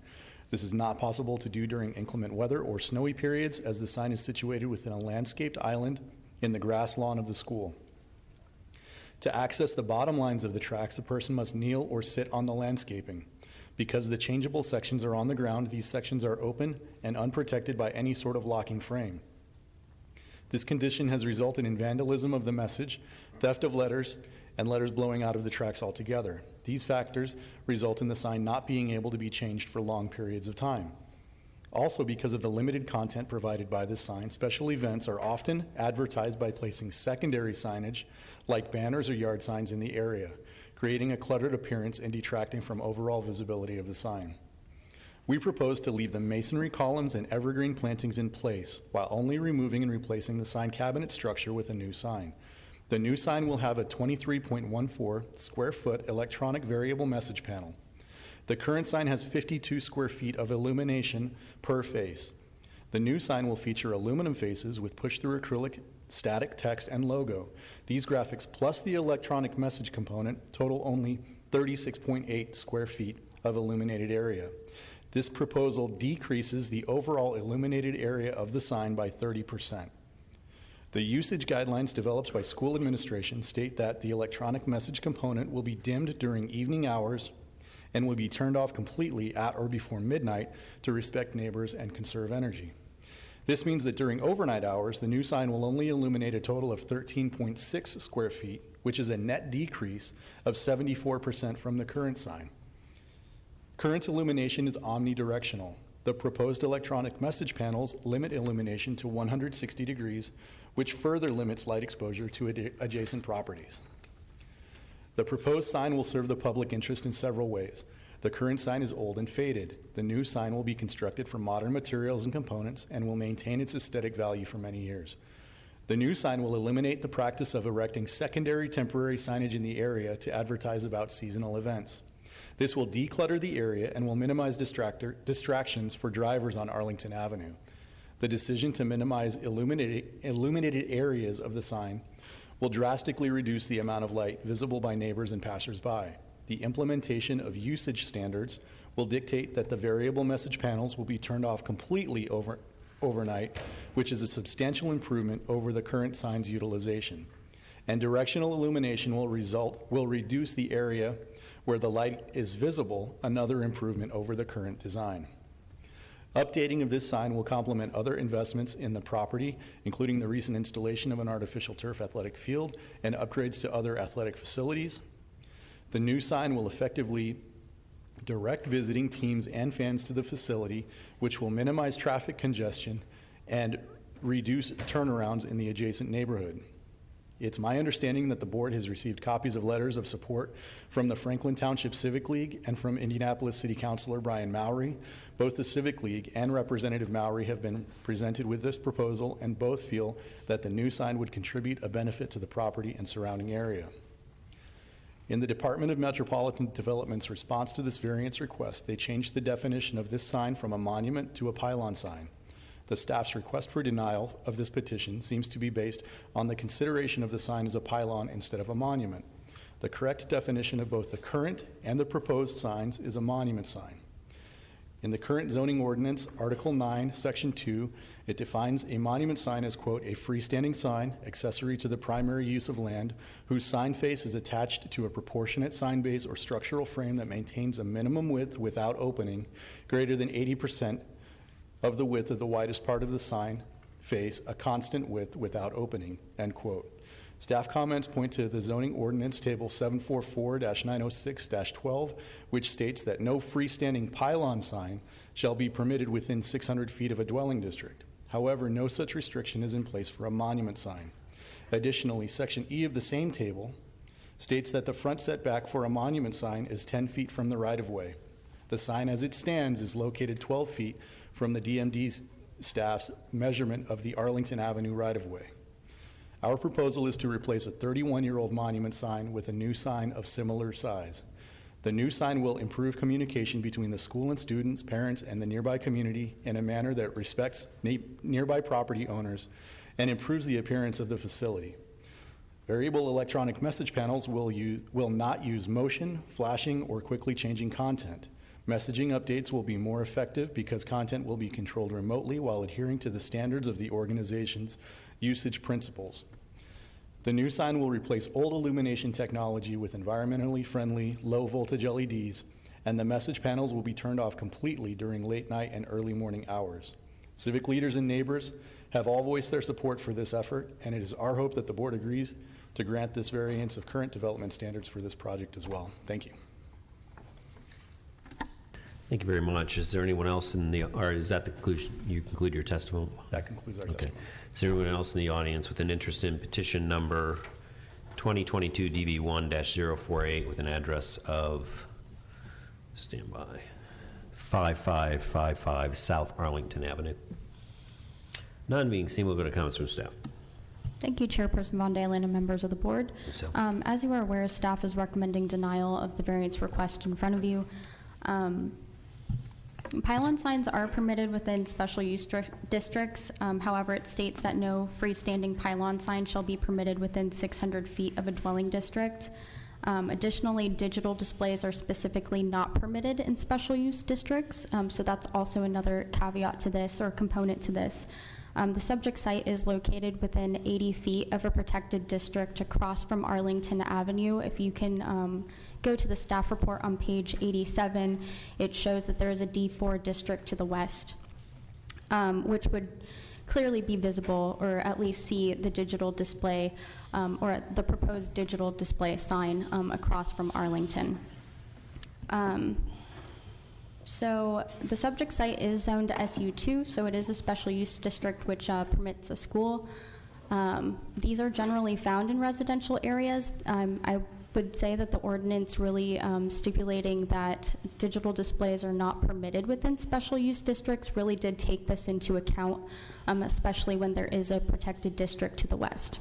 This is not possible to do during inclement weather or snowy periods, as the sign is situated within a landscaped island in the grass lawn of the school. To access the bottom lines of the tracks, a person must kneel or sit on the landscaping. Because the changeable sections are on the ground, these sections are open and unprotected by any sort of locking frame. This condition has resulted in vandalism of the message, theft of letters, and letters blowing out of the tracks altogether. These factors result in the sign not being able to be changed for long periods of time. Also, because of the limited content provided by this sign, special events are often advertised by placing secondary signage like banners or yard signs in the area, creating a cluttered appearance and detracting from overall visibility of the sign. We propose to leave the masonry columns and evergreen plantings in place while only removing and replacing the sign cabinet structure with a new sign. The new sign will have a 23.14 square foot electronic variable message panel. The current sign has 52 square feet of illumination per face. The new sign will feature aluminum faces with push-through acrylic, static text, and logo. These graphics plus the electronic message component total only 36.8 square feet of illuminated area. This proposal decreases the overall illuminated area of the sign by 30%. The usage guidelines developed by school administration state that the electronic message component will be dimmed during evening hours and will be turned off completely at or before midnight to respect neighbors and conserve energy. This means that during overnight hours, the new sign will only illuminate a total of 13.6 square feet, which is a net decrease of 74% from the current sign. Current illumination is omnidirectional. The proposed electronic message panels limit illumination to 160 degrees, which further limits light exposure to adjacent properties. The proposed sign will serve the public interest in several ways. The current sign is old and faded. The new sign will be constructed from modern materials and components and will maintain its aesthetic value for many years. The new sign will eliminate the practice of erecting secondary temporary signage in the area to advertise about seasonal events. This will declutter the area and will minimize distractions for drivers on Arlington Avenue. The decision to minimize illuminated areas of the sign will drastically reduce the amount of light visible by neighbors and passersby. The implementation of usage standards will dictate that the variable message panels will be turned off completely overnight, which is a substantial improvement over the current sign's utilization. And directional illumination will reduce the area where the light is visible, another improvement over the current design. Updating of this sign will complement other investments in the property, including the recent installation of an artificial turf athletic field and upgrades to other athletic facilities. The new sign will effectively direct visiting teams and fans to the facility, which will minimize traffic congestion and reduce turnarounds in the adjacent neighborhood. It's my understanding that the board has received copies of letters of support from the Franklin Township Civic League and from Indianapolis City Councilor Brian Mowry. Both the Civic League and Representative Mowry have been presented with this proposal, and both feel that the new sign would contribute a benefit to the property and surrounding area. In the Department of Metropolitan Development's response to this variance request, they changed the definition of this sign from a monument to a pylon sign. The staff's request for denial of this petition seems to be based on the consideration of the sign as a pylon instead of a monument. The correct definition of both the current and the proposed signs is a monument sign. In the current zoning ordinance, Article 9, Section 2, it defines a monument sign as, quote, a freestanding sign accessory to the primary use of land whose sign face is attached to a proportionate sign base or structural frame that maintains a minimum width without opening greater than 80% of the width of the widest part of the sign face, a constant width without opening, end quote. Staff comments point to the zoning ordinance table 744-906-12, which states that no freestanding pylon sign shall be permitted within 600 feet of a dwelling district. However, no such restriction is in place for a monument sign. Additionally, Section E of the same table states that the front setback for a monument sign is 10 feet from the right-of-way. The sign as it stands is located 12 feet from the DMD staff's measurement of the Arlington Avenue right-of-way. Our proposal is to replace a 31-year-old monument sign with a new sign of similar size. The new sign will improve communication between the school and students, parents, and the nearby community in a manner that respects nearby property owners and improves the appearance of the facility. Variable electronic message panels will not use motion, flashing, or quickly changing content. Messaging updates will be more effective because content will be controlled remotely while adhering to the standards of the organization's usage principles. The new sign will replace old illumination technology with environmentally friendly, low-voltage LEDs and the message panels will be turned off completely during late night and early morning hours. Civic leaders and neighbors have all voiced their support for this effort, and it is our hope that the board agrees to grant this variance of current development standards for this project as well. Thank you. Thank you very much. Is there anyone else in the, or is that the conclusion? You conclude your testimony? That concludes our testimony. Is there anyone else in the audience with an interest in petition number 2022 DV1-048 with an address of, stand by, 5555 South Arlington Avenue? None being seen, we'll go to comments from staff. Thank you, Chairperson Von Dalen and members of the board. As you are aware, staff is recommending denial of the variance request in front of you. Pylon signs are permitted within special use districts. However, it states that no freestanding pylon sign shall be permitted within 600 feet of a dwelling district. Additionally, digital displays are specifically not permitted in special use districts, so that's also another caveat to this or component to this. The subject site is located within 80 feet of a protected district across from Arlington Avenue. If you can go to the staff report on page 87, it shows that there is a D4 district to the west, which would clearly be visible or at least see the digital display or the proposed digital display sign across from Arlington. So the subject site is zoned SU2, so it is a special use district which permits a school. These are generally found in residential areas. I would say that the ordinance really stipulating that digital displays are not permitted within special use districts really did take this into account, especially when there is a protected district to the west.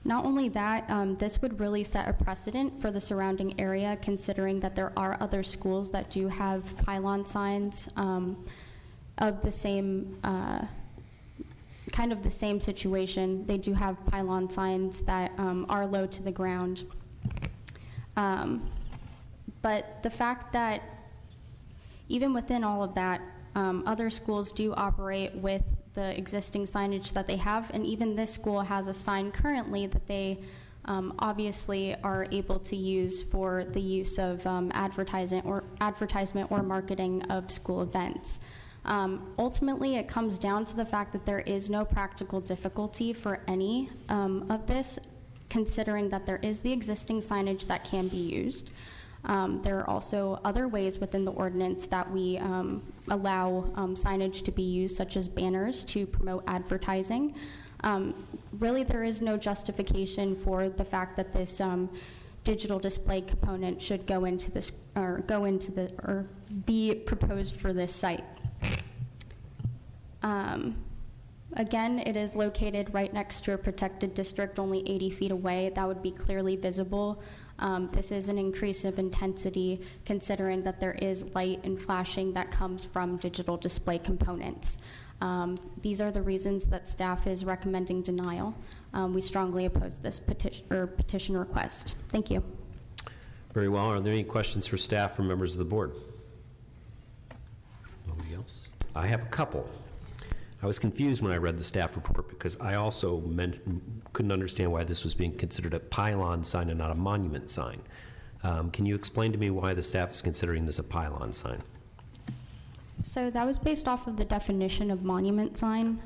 Not only that, this would really set a precedent for the surrounding area, considering that there are other schools that do have pylon signs of the same, kind of the same situation. They do have pylon signs that are low to the ground. But the fact that even within all of that, other schools do operate with the existing signage that they have, and even this school has a sign currently that they obviously are able to use for the use of advertisement or marketing of school events. Ultimately, it comes down to the fact that there is no practical difficulty for any of this, considering that there is the existing signage that can be used. There are also other ways within the ordinance that we allow signage to be used, such as banners to promote advertising. Really, there is no justification for the fact that this digital display component should go into this, or be proposed for this site. Again, it is located right next to a protected district, only 80 feet away. That would be clearly visible. This is an increase of intensity, considering that there is light and flashing that comes from digital display components. These are the reasons that staff is recommending denial. We strongly oppose this petition request. Thank you. Very well. Are there any questions for staff or members of the board? Nobody else? I have a couple. I was confused when I read the staff report because I also couldn't understand why this was being considered a pylon sign and not a monument sign. Can you explain to me why the staff is considering this a pylon sign? So that was based off of the definition of monument sign.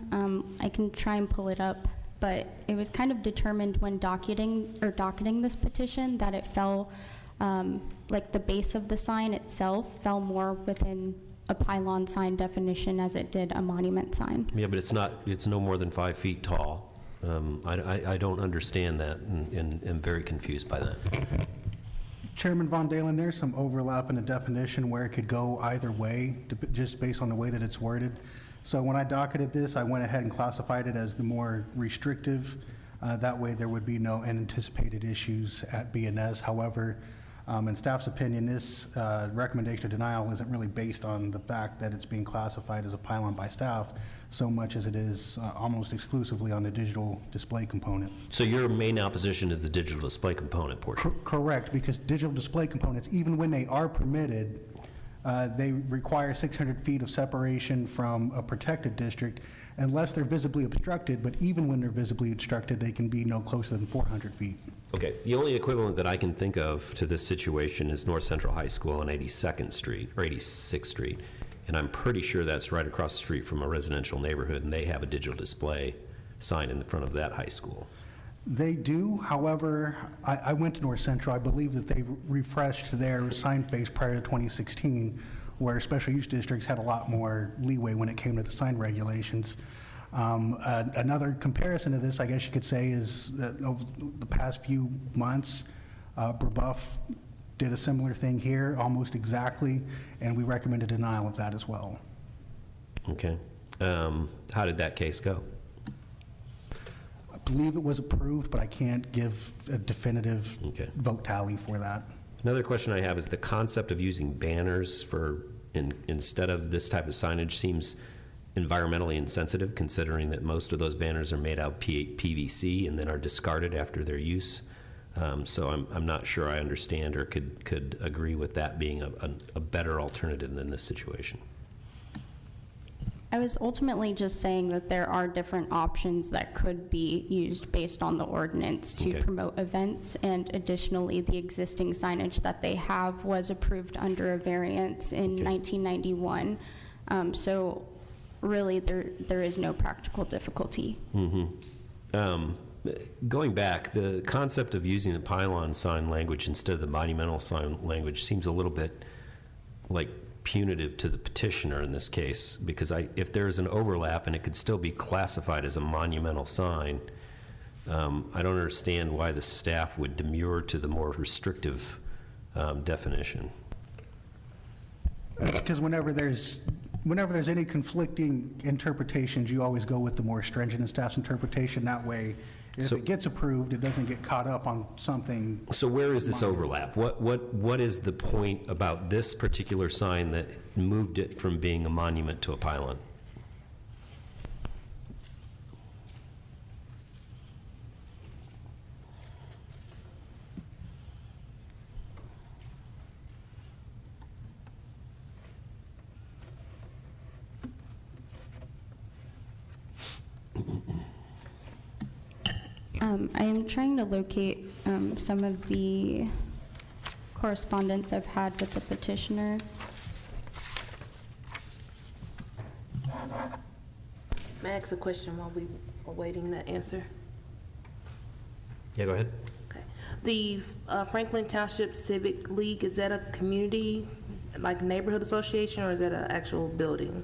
I can try and pull it up, but it was kind of determined when docketing this petition that it fell, like the base of the sign itself fell more within a pylon sign definition as it did a monument sign. Yeah, but it's no more than 5 feet tall. I don't understand that and am very confused by that. Chairman Von Dalen, there's some overlap in the definition where it could go either way, just based on the way that it's worded. So when I docketed this, I went ahead and classified it as the more restrictive. That way there would be no unanticipated issues at B&S. However, in staff's opinion, this recommendation of denial isn't really based on the fact that it's being classified as a pylon by staff so much as it is almost exclusively on the digital display component. So your main opposition is the digital display component portion? Correct, because digital display components, even when they are permitted, They require 600 feet of separation from a protected district unless they're visibly obstructed, but even when they're visibly obstructed, they can be no closer than 400 feet. Okay, the only equivalent that I can think of to this situation is North Central High School on 82nd Street, or 86th Street, and I'm pretty sure that's right across the street from a residential neighborhood, and they have a digital display sign in the front of that high school. They do, however, I went to North Central. I believe that they refreshed their sign face prior to 2016, where special use districts had a lot more leeway when it came to the sign regulations. Another comparison to this, I guess you could say, is that over the past few months, Brebeuf did a similar thing here, almost exactly, and we recommend a denial of that as well. Okay. How did that case go? I believe it was approved, but I can't give a definitive vote tally for that. Another question I have is the concept of using banners instead of this type of signage seems environmentally insensitive, considering that most of those banners are made out of PVC and then are discarded after their use. So I'm not sure I understand or could agree with that being a better alternative than this situation. I was ultimately just saying that there are different options that could be used based on the ordinance to promote events, and additionally, the existing signage that they have was approved under a variance in 1991. So really, there is no practical difficulty. Going back, the concept of using the pylon sign language instead of the monumental sign language seems a little bit like punitive to the petitioner in this case, because if there's an overlap and it could still be classified as a monumental sign, I don't understand why the staff would demur to the more restrictive definition. Because whenever there's any conflicting interpretations, you always go with the more stringent in staff's interpretation. That way, if it gets approved, it doesn't get caught up on something. So where is this overlap? What is the point about this particular sign that moved it from being a monument to a pylon? I am trying to locate some of the correspondence I've had with the petitioner. May I ask a question while we are waiting that answer? Yeah, go ahead. Okay. The Franklin Township Civic League, is that a community, like neighborhood association, or is that an actual building?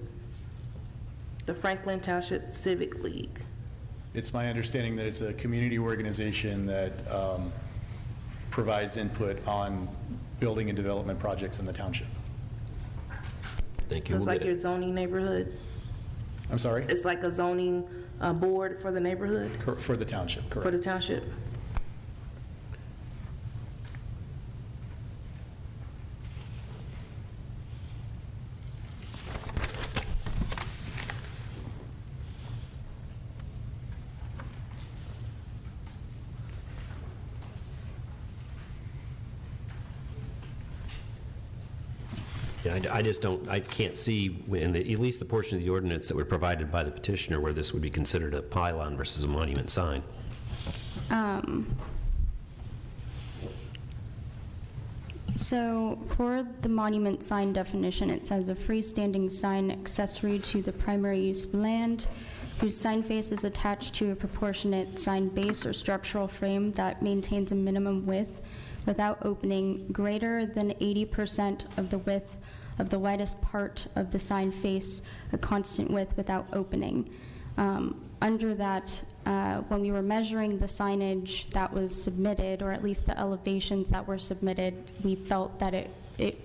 The Franklin Township Civic League. It's my understanding that it's a community organization that provides input on building and development projects in the township. Thank you. So it's like your zoning neighborhood? I'm sorry? It's like a zoning board for the neighborhood? For the township, correct. For the township? Yeah, I just don't, I can't see, at least the portion of the ordinance that were provided by the petitioner, where this would be considered a pylon versus a monument sign. So for the monument sign definition, it says a freestanding sign accessory to the primary use of land, whose sign face is attached to a proportionate sign base or structural frame that maintains a minimum width without opening greater than 80% of the width of the widest part of the sign face, a constant width without opening. Under that, when we were measuring the signage that was submitted, or at least the elevations that were submitted, we felt that it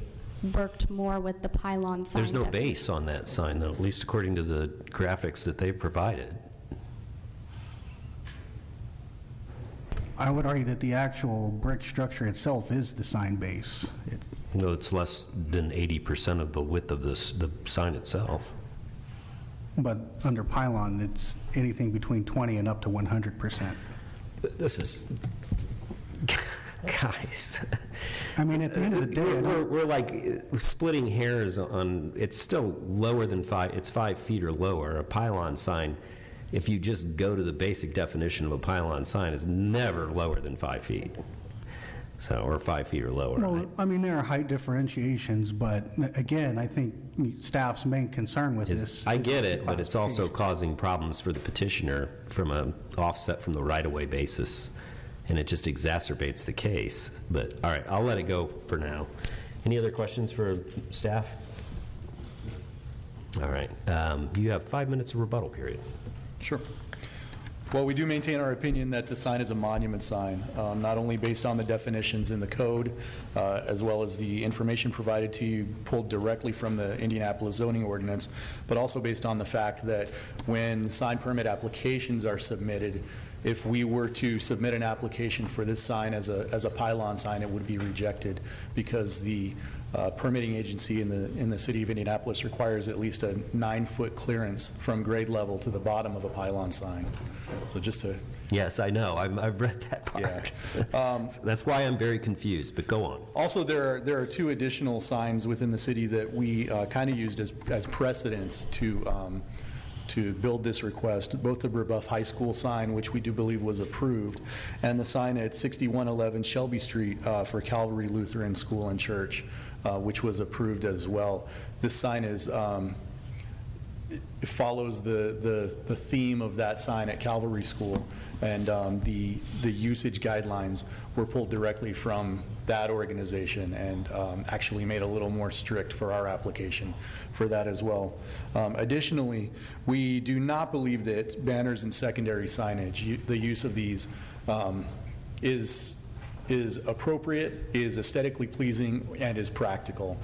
worked more with the pylon sign. There's no base on that sign, though, at least according to the graphics that they've provided. I would argue that the actual brick structure itself is the sign base. No, it's less than 80% of the width of the sign itself. But under pylon, it's anything between 20 and up to 100%. This is... Guys. I mean, at the end of the day, I don't- we're like splitting hairs on, it's still lower than it's 5 feet or lower. A pylon sign, if you just go to the basic definition of a pylon sign, is never lower than 5 feet. So, or 5 feet or lower. well, I mean, there are height differentiations, but again, I think staff's main concern with this. I is get the it, but it's also causing problems for the petitioner from an offset from the right-of-way basis, and it just exacerbates the case. But, all right, I'll let it go for now. Any other questions for staff? All right. You have 5 minutes of rebuttal period. Sure. Well, we do maintain our opinion that the sign is a monument sign, not only based on the definitions in the code, as well as the information provided to you pulled directly from the Indianapolis zoning ordinance, but also based on the fact that when sign permit applications are submitted, if we were to submit an application for this sign as a pylon sign, it would be rejected because the permitting agency in the city of Indianapolis requires at least a 9-foot clearance from grade level to the bottom of a pylon sign. So just to... Yes, I know. I've read that part. Yeah. That's why I'm very confused, but go on. Also, there are 2 additional signs within the city that we kind of used as precedents to build this request, both the Brebeuf High School sign, which we do believe was approved, and the sign at 6111 Shelby Street for Calvary Lutheran School and Church, which was approved as well. This sign is it follows the theme of that sign at Calvary School, and the usage guidelines were pulled directly from that organization and actually made a little more strict for our application for that as well. Additionally, we do not believe that banners and secondary signage, the use of these is appropriate, is aesthetically pleasing, and is practical.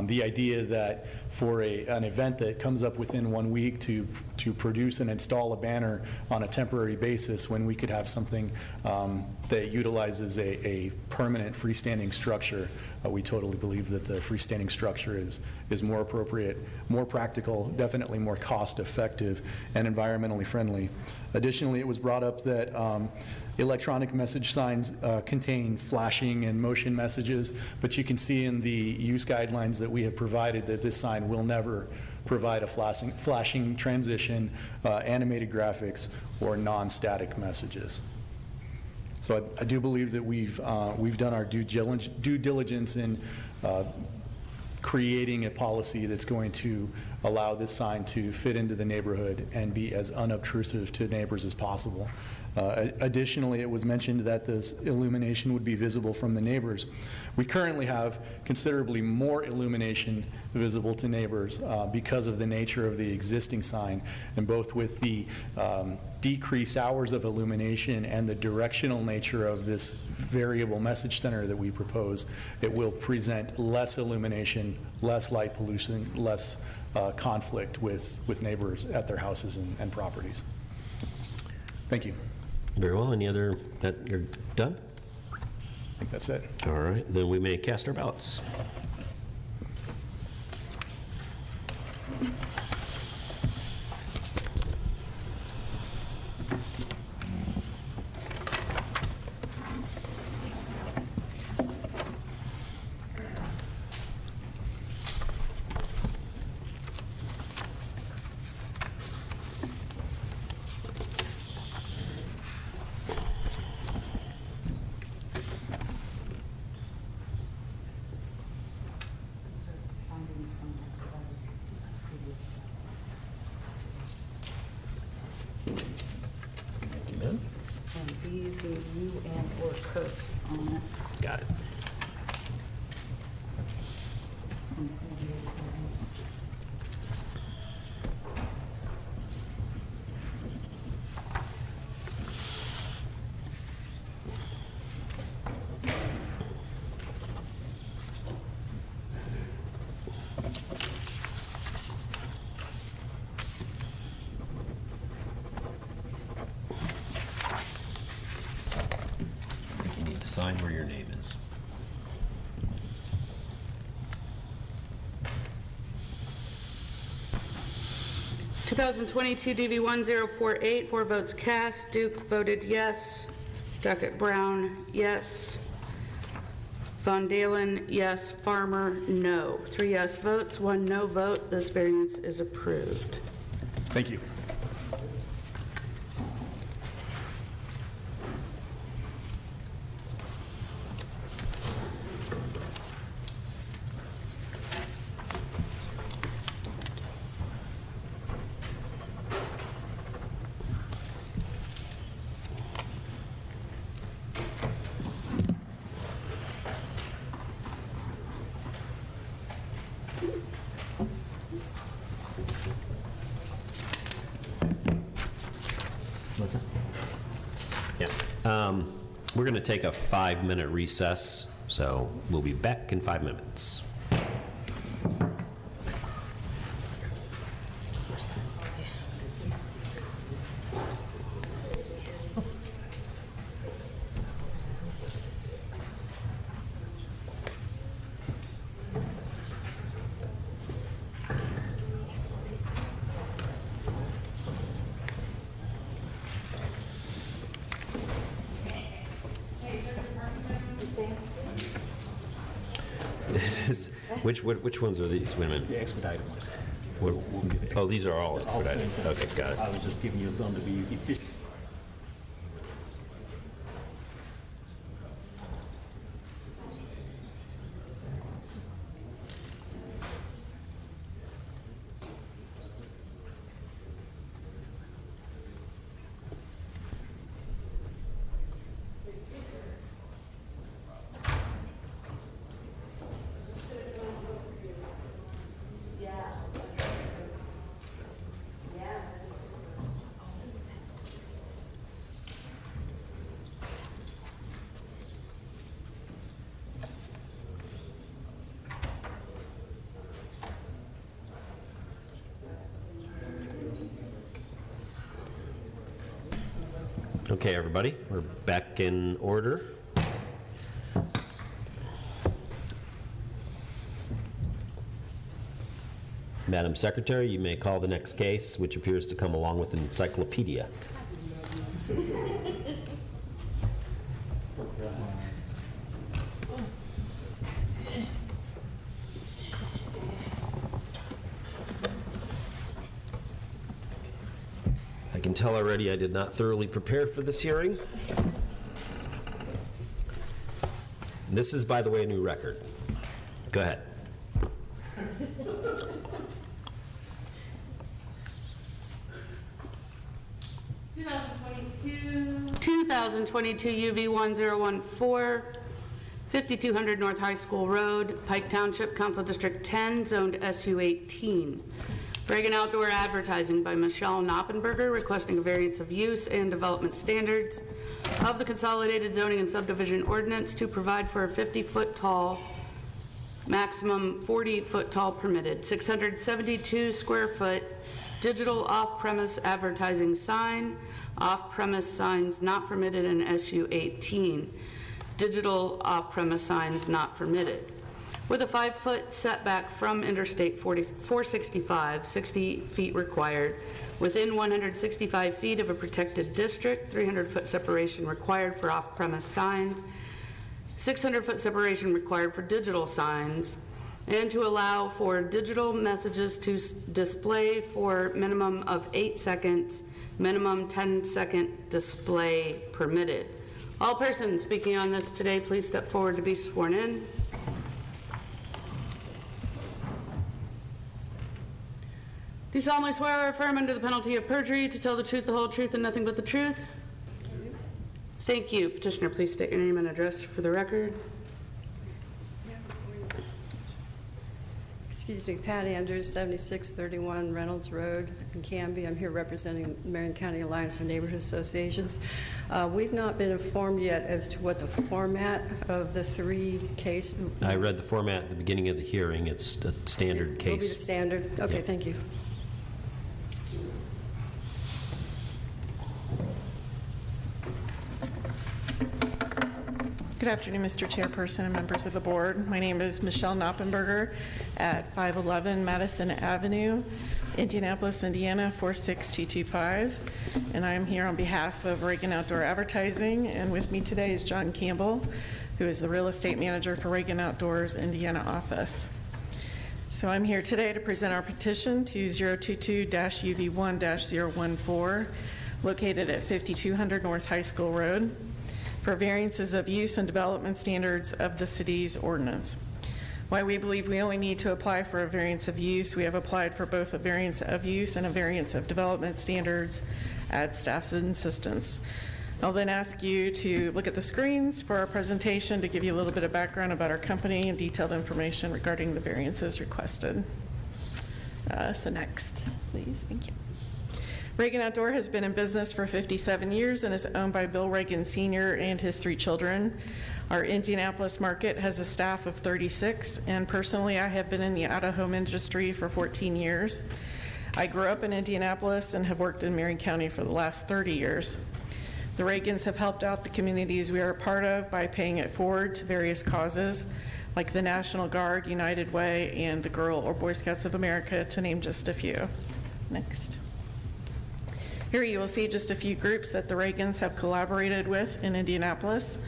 The idea that for an event that comes up within 1 week to produce and install a banner on a temporary basis when we could have something that utilizes a permanent freestanding structure, we totally believe that the freestanding structure is more appropriate, more practical, definitely more cost-effective, and environmentally friendly. Additionally, it was brought up that electronic message signs contain flashing and motion messages, but you can see in the use guidelines that we have provided that this sign will never provide a flashing transition, animated graphics, or non-static messages. So I do believe that we've done our due diligence in creating a policy that's going to allow this sign to fit into the neighborhood and be as unobtrusive to neighbors as possible. Additionally, it was mentioned that this illumination would be visible from the neighbors. We currently have considerably more illumination visible to neighbors because of the nature of the existing sign, and both with the decreased hours of illumination and the directional nature of this variable message center that we propose, it will present less illumination, less light pollution, less conflict with neighbors at their houses and properties. Thank you. Very well. Any other, you're done? I think that's it. All right. Then we may cast our ballots. And these are you and or Kirk on it. Got it. You need to sign where your name is. (2022) DV 10484, 4 votes cast. Duke voted yes. Duckett Brown, yes. Von Dalen, yes. Farmer, no. 3 yes votes, 1 no vote. This variance is approved. Thank you. What's that? Yeah. We're going to take a 5-minute recess, so we'll be back in 5 minutes. Which ones are these? Wait a minute. The expedited ones. Oh, these are all expedited. Okay, got it. I was just giving you some to be efficient. Okay, everybody, we're back in order. Madam Secretary, you may call the next case, which appears to come along with an encyclopedia. I can tell already I did not thoroughly prepare for this hearing. This is, by the way, a new record. Go ahead. 2022 UV1014, 5200 North High School Road, Pike Township, Council District 10, zoned SU18. Reagan Outdoor Advertising by Michelle Knoppenberger, requesting a variance of use and development standards of the Consolidated Zoning and Subdivision Ordinance to provide for a 50-foot tall, maximum 40-foot tall permitted, 672 square foot digital off-premise advertising sign, off-premise signs not permitted in SU 18, digital off-premise signs not permitted, with a 5-foot setback from Interstate 465, 60 feet required, within 165 feet of a protected district, 300-foot separation required for off-premise signs, 600-foot separation required for digital signs, and to allow for digital messages to display for minimum of 8 seconds, minimum 10-second display permitted. All persons speaking on this today, please step forward to be sworn in. Do you solemnly swear or affirm under the penalty of perjury to tell the truth, the whole truth, and nothing but the truth? Thank you. Petitioner, please state your name and address for the record. Excuse me, Pat Andrews, 7631 Reynolds Road in Canby. I'm here representing Marion County Alliance of Neighborhood Associations. We've not been informed yet as to what the format of the 3 cases. I read the format at the beginning of the hearing. It's a standard case. It will be the standard. Okay, Yeah. Thank you. Good afternoon, Mr. Chairperson and members of the board. My name is Michelle Knoppenberger at 511 Madison Avenue. Indianapolis, Indiana 46225. And I am here on behalf of Reagan Outdoor Advertising. And with me today is John Campbell, who is the real estate manager for Reagan Outdoors Indiana office. So I'm here today to present our petition to 022-UV1-014, located at 5200 North High School Road, for variances of use and development standards of the city's ordinance. Why we believe we only need to apply for a variance of use, we have applied for both a variance of use and a variance of development standards at staff's insistence. I'll then ask you to look at the screens for our presentation to give you a little bit of background about our company and detailed information regarding the variances requested. So next, please. Thank you. Reagan Outdoor has been in business for 57 years and is owned by Bill Reagan Sr. and his 3 children. Our Indianapolis market has a staff of 36, and personally I have been in the out-of-home industry for 14 years. I grew up in Indianapolis and have worked in Marion County for the last 30 years. The Reagans have helped out the communities we are a part of by paying it forward to various causes, like the National Guard, United Way, and the Girl or Boy Scouts of America, to name just a few. Next. Here you will see just a few groups that the Reagans have collaborated with in Indianapolis.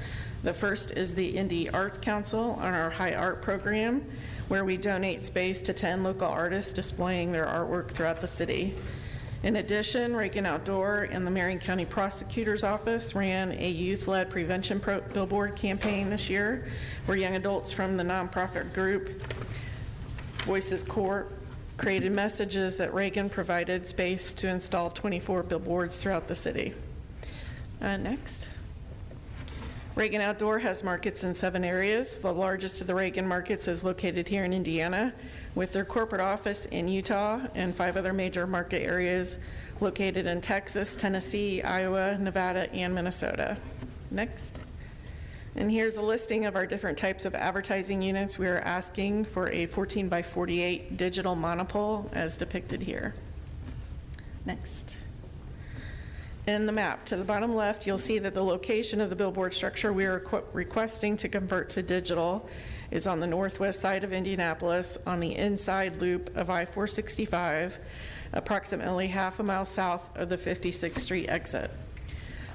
The first is the Indy Arts Council on our High Art program, where we donate space to 10 local artists displaying their artwork throughout the city. In addition, Reagan Outdoor and the Marion County Prosecutor's Office ran a youth-led prevention billboard campaign this year, where young adults from the nonprofit group Voices Corp created messages that Reagan provided space to install 24 billboards throughout the city. Next. Reagan Outdoor has markets in 7 areas. The largest of the Reagan markets is located here in Indiana, with their corporate office in Utah and 5 other major market areas located in Texas, Tennessee, Iowa, Nevada, and Minnesota. Next. And here's a listing of our different types of advertising units. We are asking for a 14 by 48 digital monopole as depicted here. Next. In the map to the bottom left, you'll see that the location of the billboard structure we are requesting to convert to digital is on the northwest side of Indianapolis on the inside loop of I-465, approximately half a mile south of the 56th Street exit.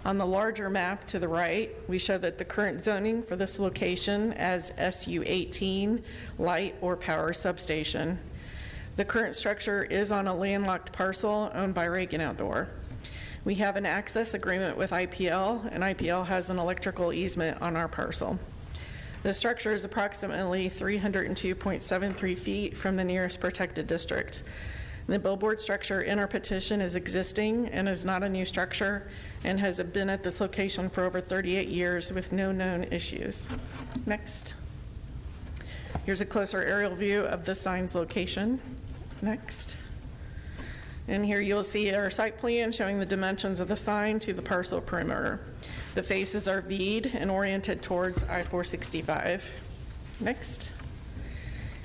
On the larger map to the right, we show that the current zoning for this location as SU-18 light or power substation. The current structure is on a landlocked parcel owned by Reagan Outdoor. We have an access agreement with IPL, and IPL has an electrical easement on our parcel. The structure is approximately 302.73 feet from the nearest protected district. The billboard structure in our petition is existing and is not a new structure and has been at this location for over 38 years with no known issues. Next. Here's a closer aerial view of the sign's location. Next. And here you'll see our site plan showing the dimensions of the sign to the parcel perimeter. The faces are V'd and oriented towards I-465. Next.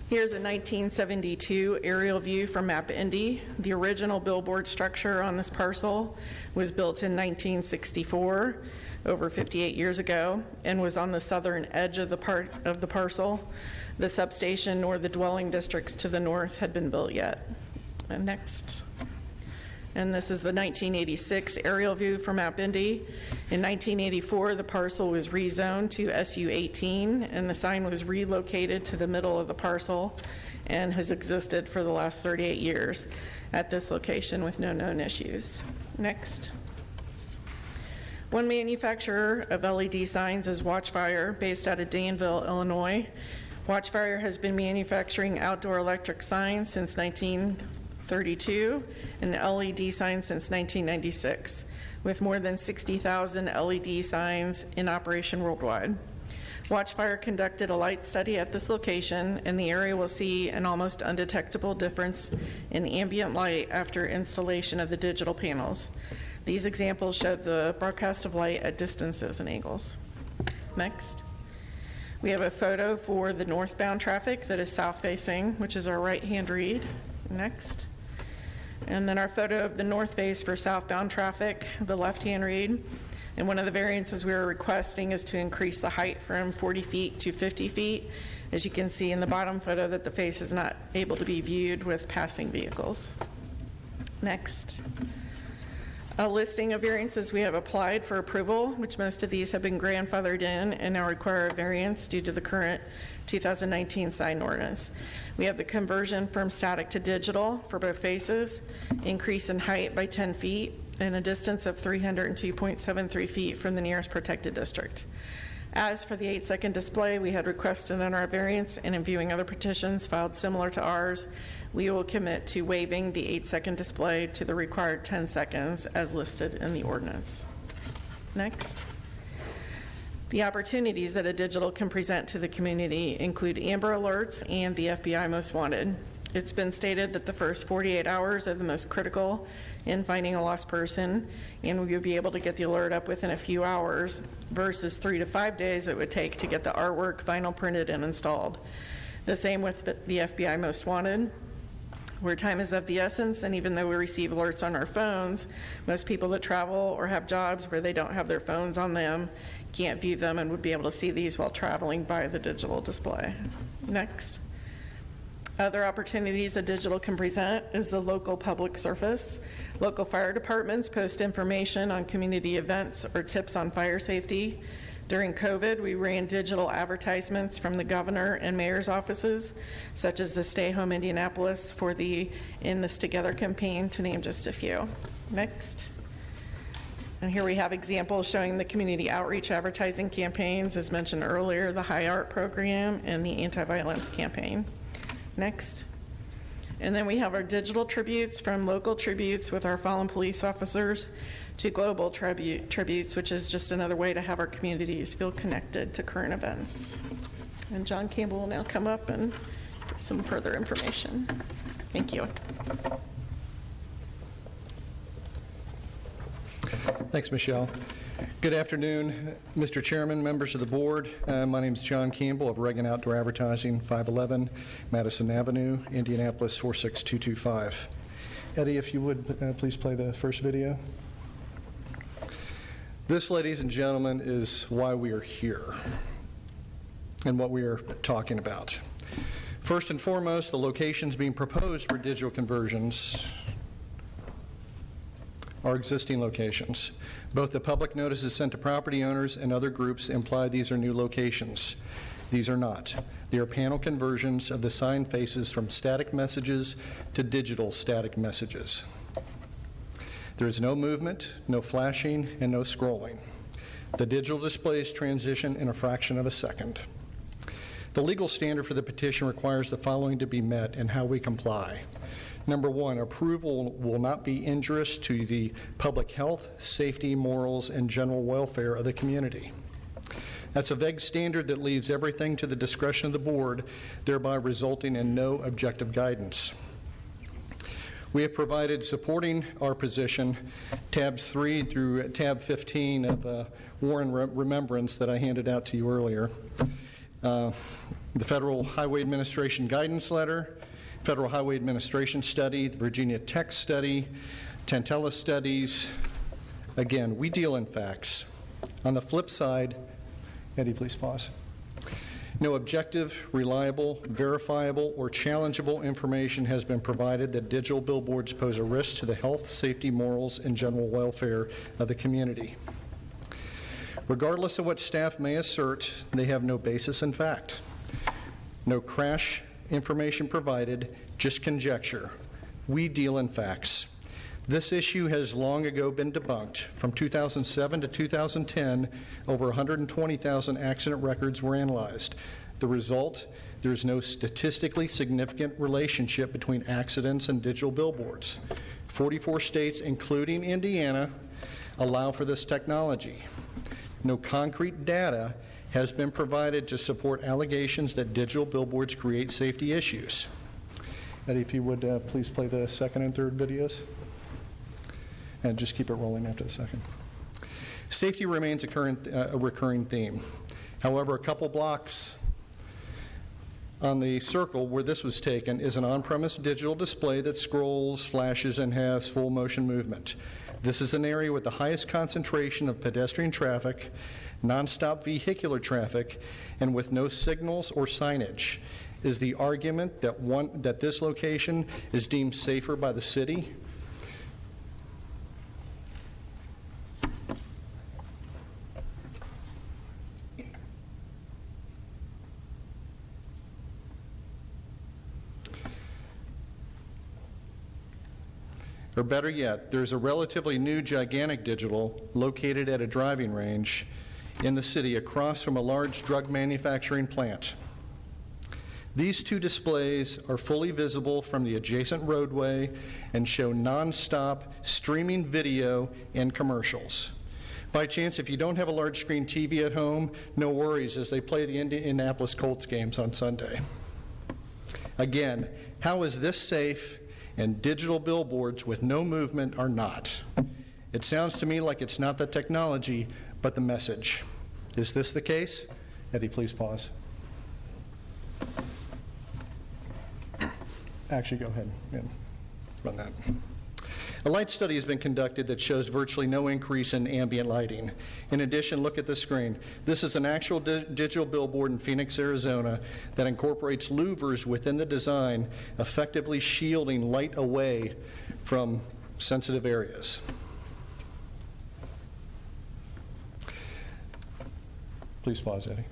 Here's a 1972 aerial view from Map Indy. The original billboard structure on this parcel was built in 1964, over 58 years ago, and was on the southern edge of the parcel. The substation nor the dwelling districts to the north had been built yet. And next. And this is the 1986 aerial view from Map Indy. In 1984, the parcel was rezoned to SU-18, and the sign was relocated to the middle of the parcel and has existed for the last 38 years at this location with no known issues. Next. One manufacturer of LED signs is Watchfire, based out of Danville, Illinois. Watchfire has been manufacturing outdoor electric signs since 1932 and LED signs since 1996, with more than 60,000 LED signs in operation worldwide. Watchfire conducted a light study at this location, and the area will see an almost undetectable difference in ambient light after installation of the digital panels. These examples show the broadcast of light at distances and angles. Next. We have a photo for the northbound traffic that is south-facing, which is our right-hand read. Next. And then our photo of the north face for southbound traffic, the left-hand read. And one of the variances we are requesting is to increase the height from 40 feet to 50 feet. As you can see in the bottom photo, that the face is not able to be viewed with passing vehicles. Next. A listing of variances we have applied for approval, which most of these have been grandfathered in and now require a variance due to the current 2019 sign ordinance. We have the conversion from static to digital for both faces, increase in height by 10 feet, and a distance of 302.73 feet from the nearest protected district. As for the 8-second display, we had requested on our variance, and in viewing other petitions filed similar to ours, we will commit to waiving the 8-second display to the required 10 seconds as listed in the ordinance. Next. The opportunities that a digital can present to the community include Amber Alerts and the FBI Most Wanted. It's been stated that the first 48 hours are the most critical in finding a lost person, and we would be able to get the alert up within a few hours versus 3 to 5 days it would take to get the artwork vinyl printed and installed. The same with the FBI Most Wanted, where time is of the essence, and even though we receive alerts on our phones, most people that travel or have jobs where they don't have their phones on them can't view them and would be able to see these while traveling by the digital display. Next. Other opportunities a digital can present is the local public service. Local fire departments post information on community events or tips on fire safety. During COVID, we ran digital advertisements from the governor and mayor's offices, such as the Stay Home Indianapolis for the In This Together campaign, to name just a few. Next. And here we have examples showing the community outreach advertising campaigns, as mentioned earlier, the High Art program and the anti-violence campaign. Next. And then we have our digital tributes, from local tributes with our fallen police officers to global tributes, which is just another way to have our communities feel connected to current events. And John Campbell will now come up and give some further information. Thank you. Thanks, Michelle. Good afternoon, Mr. Chairman, members of the board. My name is John Campbell of Reagan Outdoor Advertising, 511 Madison Avenue, Indianapolis 46225. Eddie, if you would please play the first video. This, ladies and gentlemen, is why we are here and what we are talking about. First and foremost, the locations being proposed for digital conversions are existing locations. Both the public notices sent to property owners and other groups imply these are new locations. These are not. They are panel conversions of the sign faces from static messages to digital static messages. There is no movement, no flashing, and no scrolling. The digital displays transition in a fraction of a second. The legal standard for the petition requires the following to be met and how we comply. Number one, approval will not be injurious to the public health, safety, morals, and general welfare of the community. That's a vague standard that leaves everything to the discretion of the board, thereby resulting in no objective guidance. We have provided, supporting our position, tabs 3 through tab 15 of Warren Remembrance that I handed out to you earlier. The Federal Highway Administration Guidance Letter, Federal Highway Administration Study, the Virginia Tech Study, Tantella Studies. Again, we deal in facts. On the flip side, Eddie, please pause. No objective, reliable, verifiable, or challengeable information has been provided that digital billboards pose a risk to the health, safety, morals, and general welfare of the community. Regardless of what staff may assert, they have no basis in fact. No crash information provided, just conjecture. We deal in facts. This issue has long ago been debunked. From 2007 to 2010, over 120,000 accident records were analyzed. The result, there is no statistically significant relationship between accidents and digital billboards. 44 states, including Indiana, allow for this technology. No concrete data has been provided to support allegations that digital billboards create safety issues. Eddie, if you would please play the second and third videos. And just keep it rolling after the second. Safety remains a recurring theme. However, a couple blocks on the circle where this was taken is an on-premise digital display that scrolls, flashes, and has full motion movement. This is an area with the highest concentration of pedestrian traffic, nonstop vehicular traffic, and with no signals or signage. Is the argument that this location is deemed safer by the city? Or better yet, there's a relatively new gigantic digital located at a driving range in the city across from a large drug manufacturing plant. These two displays are fully visible from the adjacent roadway and show nonstop streaming video and commercials. By chance, if you don't have a large screen TV at home, no worries as they play the Indianapolis Colts games on Sunday. Again, how is this safe and digital billboards with no movement are not? It sounds to me like it's not the technology, but the message. Is this the case? Eddie, please pause. Actually, go ahead and run that. A light study has been conducted that shows virtually no increase in ambient lighting. In addition, look at the screen. This is an actual digital billboard in Phoenix, Arizona that incorporates louvers within the design, effectively shielding light away from sensitive areas. Please pause, Eddie.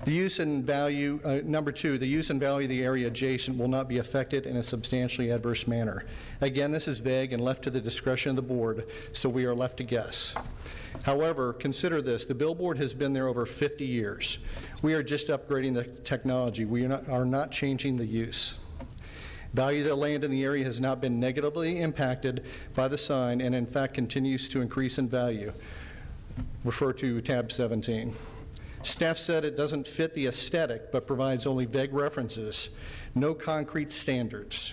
The use and value, number two, the use and value of the area adjacent will not be affected in a substantially adverse manner. Again, this is vague and left to the discretion of the board, so we are left to guess. However, consider this, the billboard has been there over 50 years. We are just upgrading the technology. We are not changing the use. Value of the land in the area has not been negatively impacted by the sign and in fact continues to increase in value. Refer to tab 17. Staff said it doesn't fit the aesthetic, but provides only vague references, no concrete standards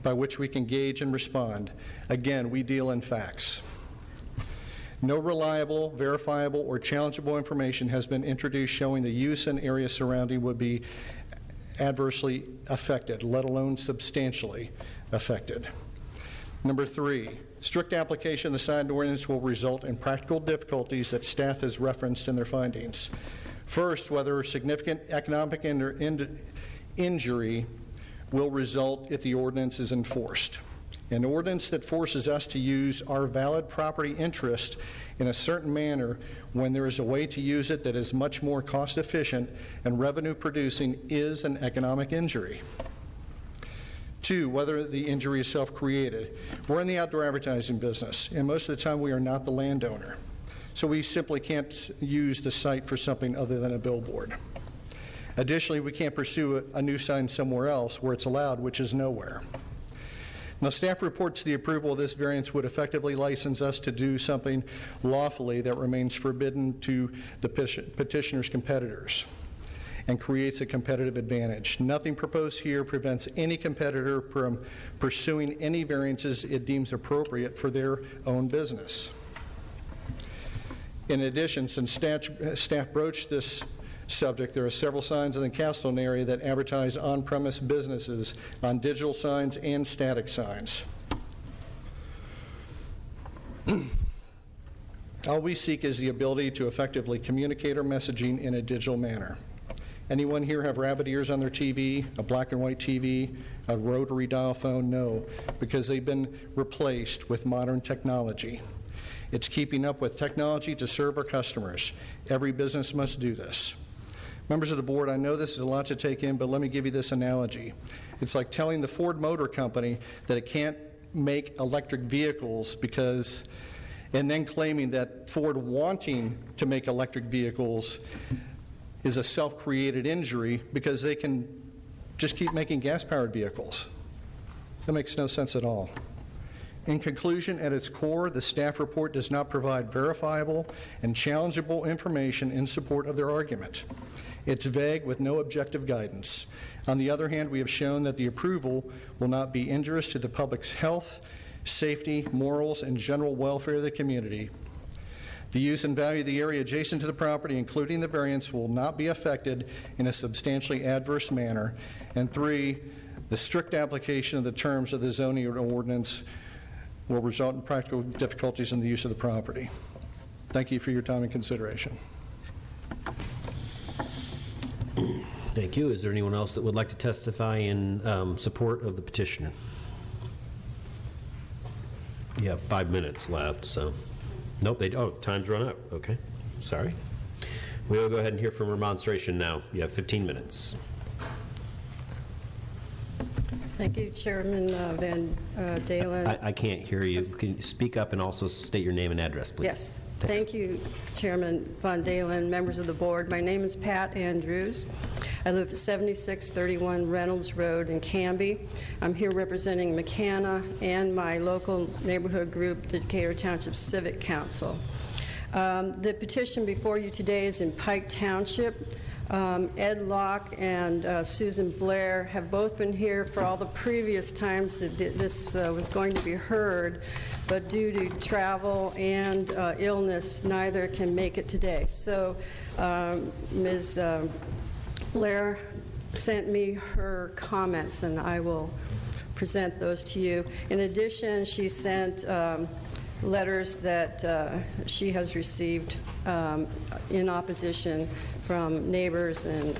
by which we can gauge and respond. Again, we deal in facts. No reliable, verifiable, or challengeable information has been introduced showing the use and area surrounding would be adversely affected, let alone substantially affected. Number three, strict application of the sign ordinance will result in practical difficulties that staff has referenced in their findings. First, whether significant economic injury will result if the ordinance is enforced. An ordinance that forces us to use our valid property interest in a certain manner when there is a way to use it that is much more cost efficient and revenue producing is an economic injury. Two, whether the injury is self-created. We're in the outdoor advertising business, and most of the time we are not the landowner. So we simply can't use the site for something other than a billboard. Additionally, we can't pursue a new sign somewhere else where it's allowed, which is nowhere. Now, staff reports the approval of this variance would effectively license us to do something lawfully that remains forbidden to the petitioner's competitors and creates a competitive advantage. Nothing proposed here prevents any competitor from pursuing any variances it deems appropriate for their own business. In addition, since staff broached this subject, there are several signs in the Castleton area that advertise on-premise businesses on digital signs and static signs. All we seek is the ability to effectively communicate our messaging in a digital manner. Anyone here have rabbit ears on their TV, a black and white TV, a rotary dial phone? No, because they've been replaced with modern technology. It's keeping up with technology to serve our customers. Every business must do this. Members of the board, I know this is a lot to take in, but let me give you this analogy. It's like telling the Ford Motor Company that it can't make electric vehicles and then claiming that Ford wanting to make electric vehicles is a self-created injury because they can just keep making gas-powered vehicles. That makes no sense at all. In conclusion, at its core, the staff report does not provide verifiable and challengeable information in support of their argument. It's vague with no objective guidance. On the other hand, we have shown that the approval will not be injurious to the public's health, safety, morals, and general welfare of the community. The use and value of the area adjacent to the property, including the variance, will not be affected in a substantially adverse manner. And three, the strict application of the terms of the zoning ordinance will result in practical difficulties in the use of the property. Thank you for your time and consideration. Thank you. Is there anyone else that would like to testify in support of the petitioner? You have 5 minutes left, so. Nope, time's run out. Okay, sorry. We will go ahead and hear from remonstration now. You have 15 minutes. Thank you, Chairman Van Dalen. I can't hear you. Can you speak up and also state your name and address, please? Yes. Thank you, Chairman Von Dalen, members of the board. My name is Pat Andrews. I live at 7631 Reynolds Road in Canby. I'm here representing McCanna and my local neighborhood group, the Decatur Township Civic Council. The petition before you today is in Pike Township. Ed Locke and Susan Blair have both been here for all the previous times that this was going to be heard, but due to travel and illness, neither can make it today. So Ms. Blair sent me her comments, and I will present those to you. In addition, she sent letters that she has received in opposition from neighbors and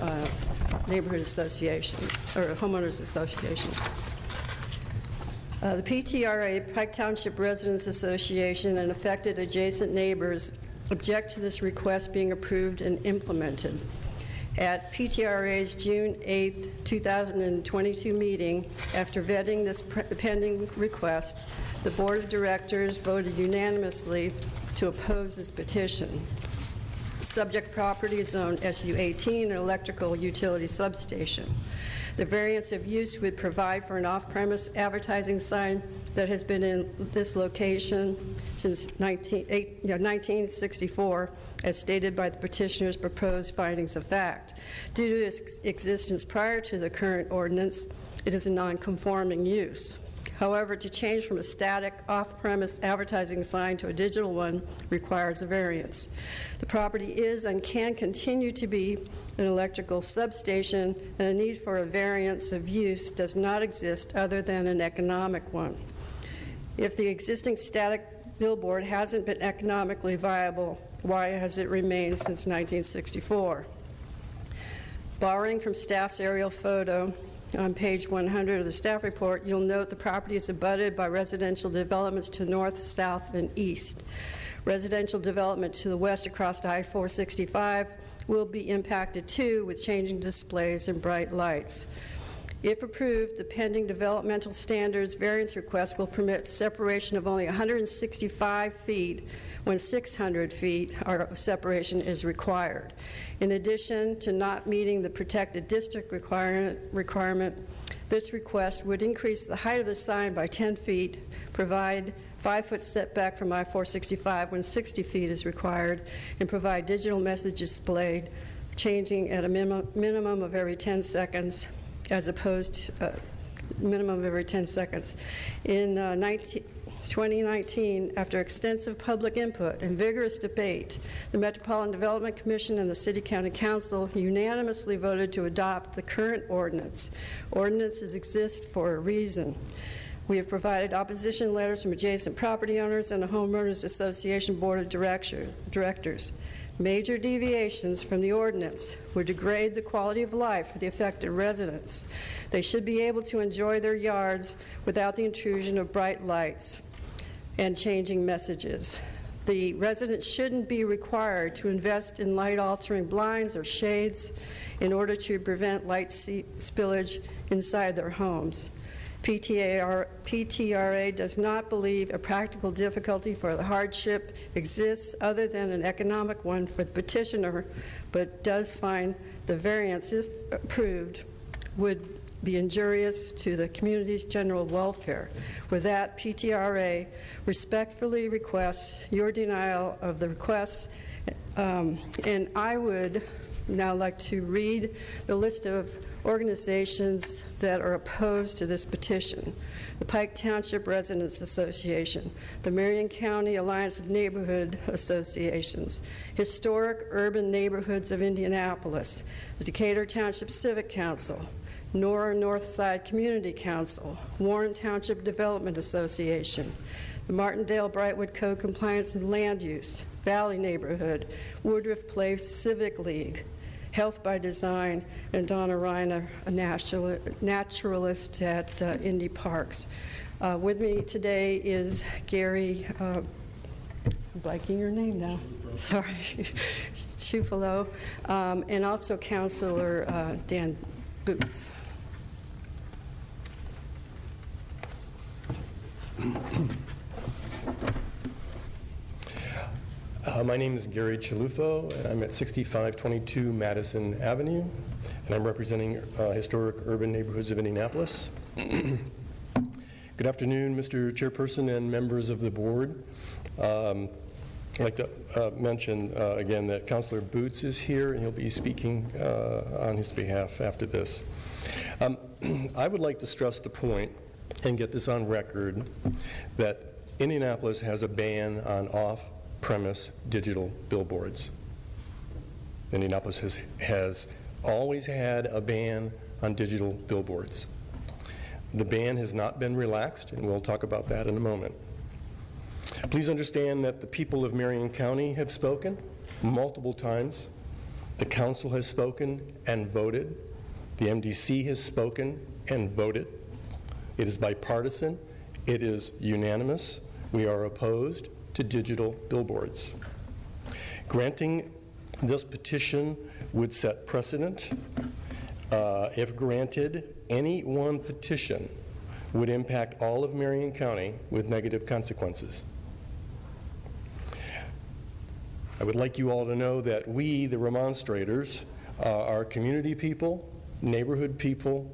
neighborhood association, or homeowners association. The PTRA, Pike Township Residents Association, and affected adjacent neighbors object to this request being approved and implemented. At PTRA's June 8, 2022 meeting, after vetting this pending request, the Board of Directors voted unanimously to oppose this petition. Subject property is zoned SU-18, an electrical utility substation. The variance of use would provide for an off-premise advertising sign that has been in this location since 1964, as stated by the petitioner's proposed findings of fact. Due to its existence prior to the current ordinance, it is a non-conforming use. However, to change from a static off-premise advertising sign to a digital one requires a variance. The property is and can continue to be an electrical substation, and a need for a variance of use does not exist other than an economic one. If the existing static billboard hasn't been economically viable, why has it remained since 1964? Borrowing from staff's aerial photo, on page 100 of the staff report, you'll note the property is abutted by residential developments to north, south, and east. Residential development to the west across I-465 will be impacted too, with changing displays and bright lights. If approved, the pending developmental standards variance request will permit separation of only 165 feet when 600 feet of separation is required. In addition to not meeting the protected district requirement, this request would increase the height of the sign by 10 feet, provide 5-foot setback from I-465 when 60 feet is required, and provide digital message displayed, changing at a minimum of every 10 seconds, as opposed to minimum of every 10 seconds. In 2019, after extensive public input and vigorous debate, the Metropolitan Development Commission and the City County Council unanimously voted to adopt the current ordinance. Ordinances exist for a reason. We have provided opposition letters from adjacent property owners and the Homeowners Association Board of Directors. Major deviations from the ordinance would degrade the quality of life for the affected residents. They should be able to enjoy their yards without the intrusion of bright lights and changing messages. The residents shouldn't be required to invest in light-altering blinds or shades in order to prevent light spillage inside their homes. PTRA does not believe a practical difficulty for the hardship exists other than an economic one for the petitioner, but does find the variance, if approved, would be injurious to the community's general welfare. With that, PTRA respectfully requests your denial of the requests, and I would now like to read the list of organizations that are opposed to this petition: the Pike Township Residents Association, the Marion County Alliance of Neighborhood Associations, Historic Urban Neighborhoods of Indianapolis, the Decatur Township Civic Council, Nora Northside Community Council, Warren Township Development Association, the Martindale Brightwood Code Compliance and Land Use, Valley Neighborhood, Woodruff Place Civic League, Health by Design, and Donna Reiner, a naturalist at Indy Parks. With me today is Gary, I'm blanking your name now, sorry, Schufalo, and also Councilor Dan Boots. My name is Gary Chalufo, and I'm at 6522 Madison Avenue, and I'm representing Historic Urban Neighborhoods of Indianapolis. Good afternoon, Mr. Chairperson and members of the board. I'd like to mention again that Councilor Boots is here, and he'll be speaking on his behalf after this. I would like to stress the point and get this on record that Indianapolis has a ban on off-premise digital billboards. Indianapolis has always had a ban on digital billboards. The ban has not been relaxed, and we'll talk about that in a moment. Please understand that the people of Marion County have spoken multiple times. The council has spoken and voted. The MDC has spoken and voted. It is bipartisan. It is unanimous. We are opposed to digital billboards. Granting this petition would set precedent. If granted, any one petition would impact all of Marion County with negative consequences. I would like you all to know that we, the remonstrators, are community people, neighborhood people,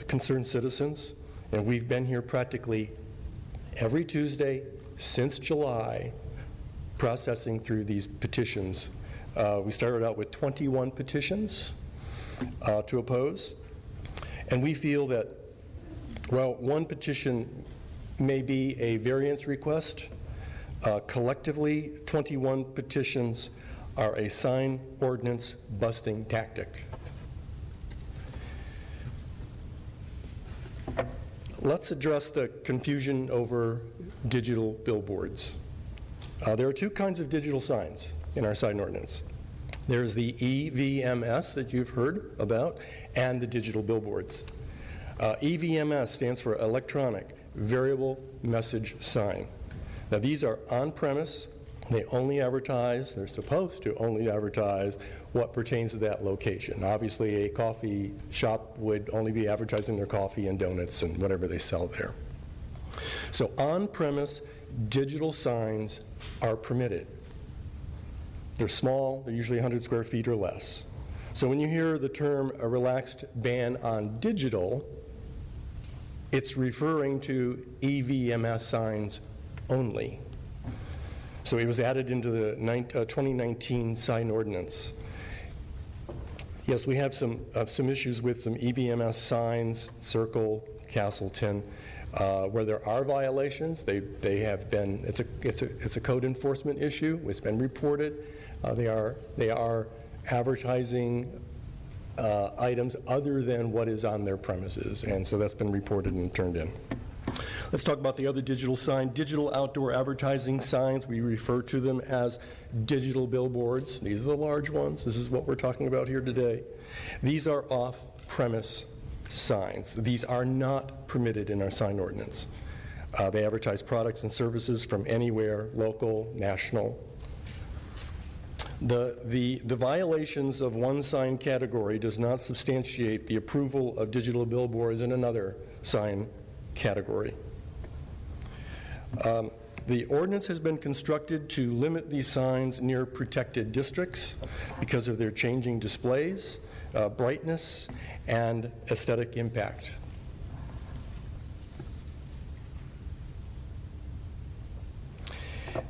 concerned citizens, and we've been here practically every Tuesday since July processing through these petitions. We started out with 21 petitions to oppose, and we feel that, well, one petition may be a variance request. Collectively, 21 petitions are a sign ordinance busting tactic. Let's address the confusion over digital billboards. There are two kinds of digital signs in our sign ordinance. There's the EVMS that you've heard about and the digital billboards. EVMS stands for Electronic Variable Message Sign. Now, these are on-premise. They only advertise, they're supposed to only advertise what pertains to that location. Obviously, a coffee shop would only be advertising their coffee and donuts and whatever they sell there. So on-premise digital signs are permitted. They're small, they're usually 100 square feet or less. So when you hear the term a relaxed ban on digital, it's referring to EVMS signs only. So it was added into the 2019 sign ordinance. Yes, we have some issues with some EVMS signs, Circle, Castleton, where there are violations. They have been. It's a code enforcement issue. It's been reported. They are advertising items other than what is on their premises, and so that's been reported and turned in. Let's talk about the other digital sign, digital outdoor advertising signs. We refer to them as digital billboards. These are the large ones. This is what we're talking about here today. These are off-premise signs. These are not permitted in our sign ordinance. They advertise products and services from anywhere, local, national. The violations of one sign category does not substantiate the approval of digital billboards in another sign category. The ordinance has been constructed to limit these signs near protected districts because of their changing displays, brightness, and aesthetic impact.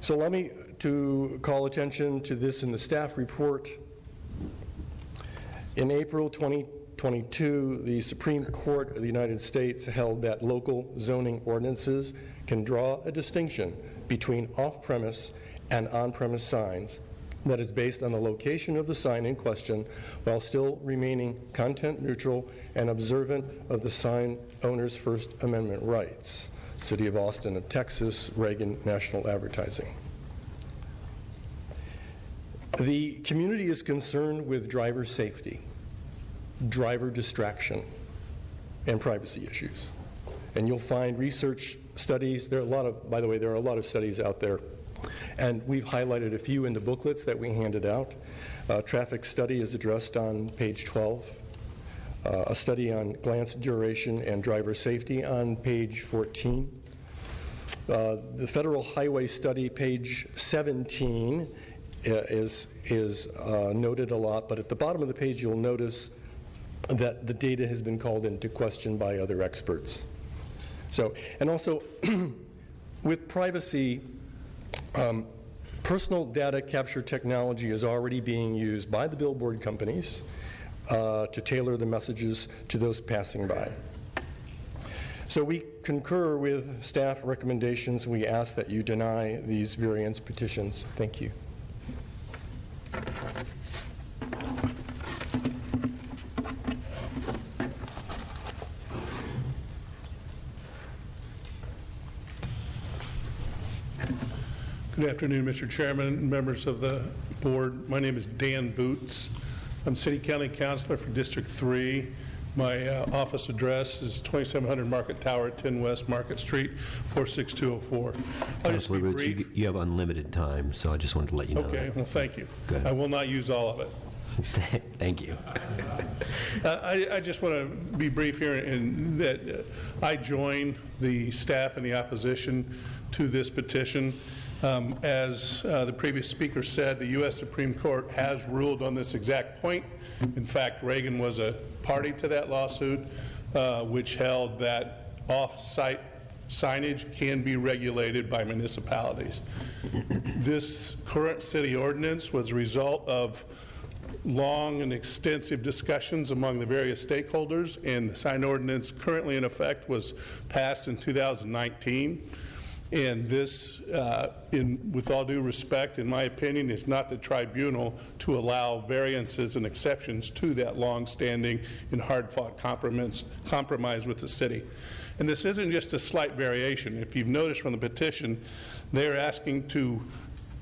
So allow me to call attention to this in the staff report. In April 2022, the Supreme Court of the United States held that local zoning ordinances can draw a distinction between off-premise and on-premise signs that is based on the location of the sign in question while still remaining content neutral and observant of the sign owner's First Amendment rights. City of Austin, Texas, Reagan National Advertising. The community is concerned with driver safety, driver distraction, and privacy issues. And you'll find research studies. There are a lot of, by the way, there are a lot of studies out there. And we've highlighted a few in the booklets that we handed out. Traffic study is addressed on page 12. A study on glance duration and driver safety on page 14. The Federal Highway Study, page 17, is noted a lot, but at the bottom of the page you'll notice that the data has been called into question by other experts. So, and also with privacy, personal data capture technology is already being used by the billboard companies to tailor the messages to those passing by. So we concur with staff recommendations. We ask that you deny these variance petitions. Thank you. Good afternoon, Mr. Chairman, members of the board. My name is Dan Boots. I'm City County Councilor for District 3. My office address is 2700 Market Tower, 10 West Market Street, 46204. I'll just be Councilor Boots, brief. you have unlimited time, so I just wanted to let you know Okay, that. well, thank you. Go ahead. I will not use all of it. Thank you. I just want to be brief here in that I join the staff and the opposition to this petition. As the previous speaker said, the U.S. Supreme Court has ruled on this exact point. In fact, Reagan was a party to that lawsuit, which held that off-site signage can be regulated by municipalities. This current city ordinance was a result of long and extensive discussions among the various stakeholders, and the sign ordinance currently in effect was passed in 2019. And this, with all due respect, in my opinion, is not the tribunal to allow variances and exceptions to that long-standing and hard-fought compromise with the city. And this isn't just a slight variation. If you've noticed from the petition, they're asking to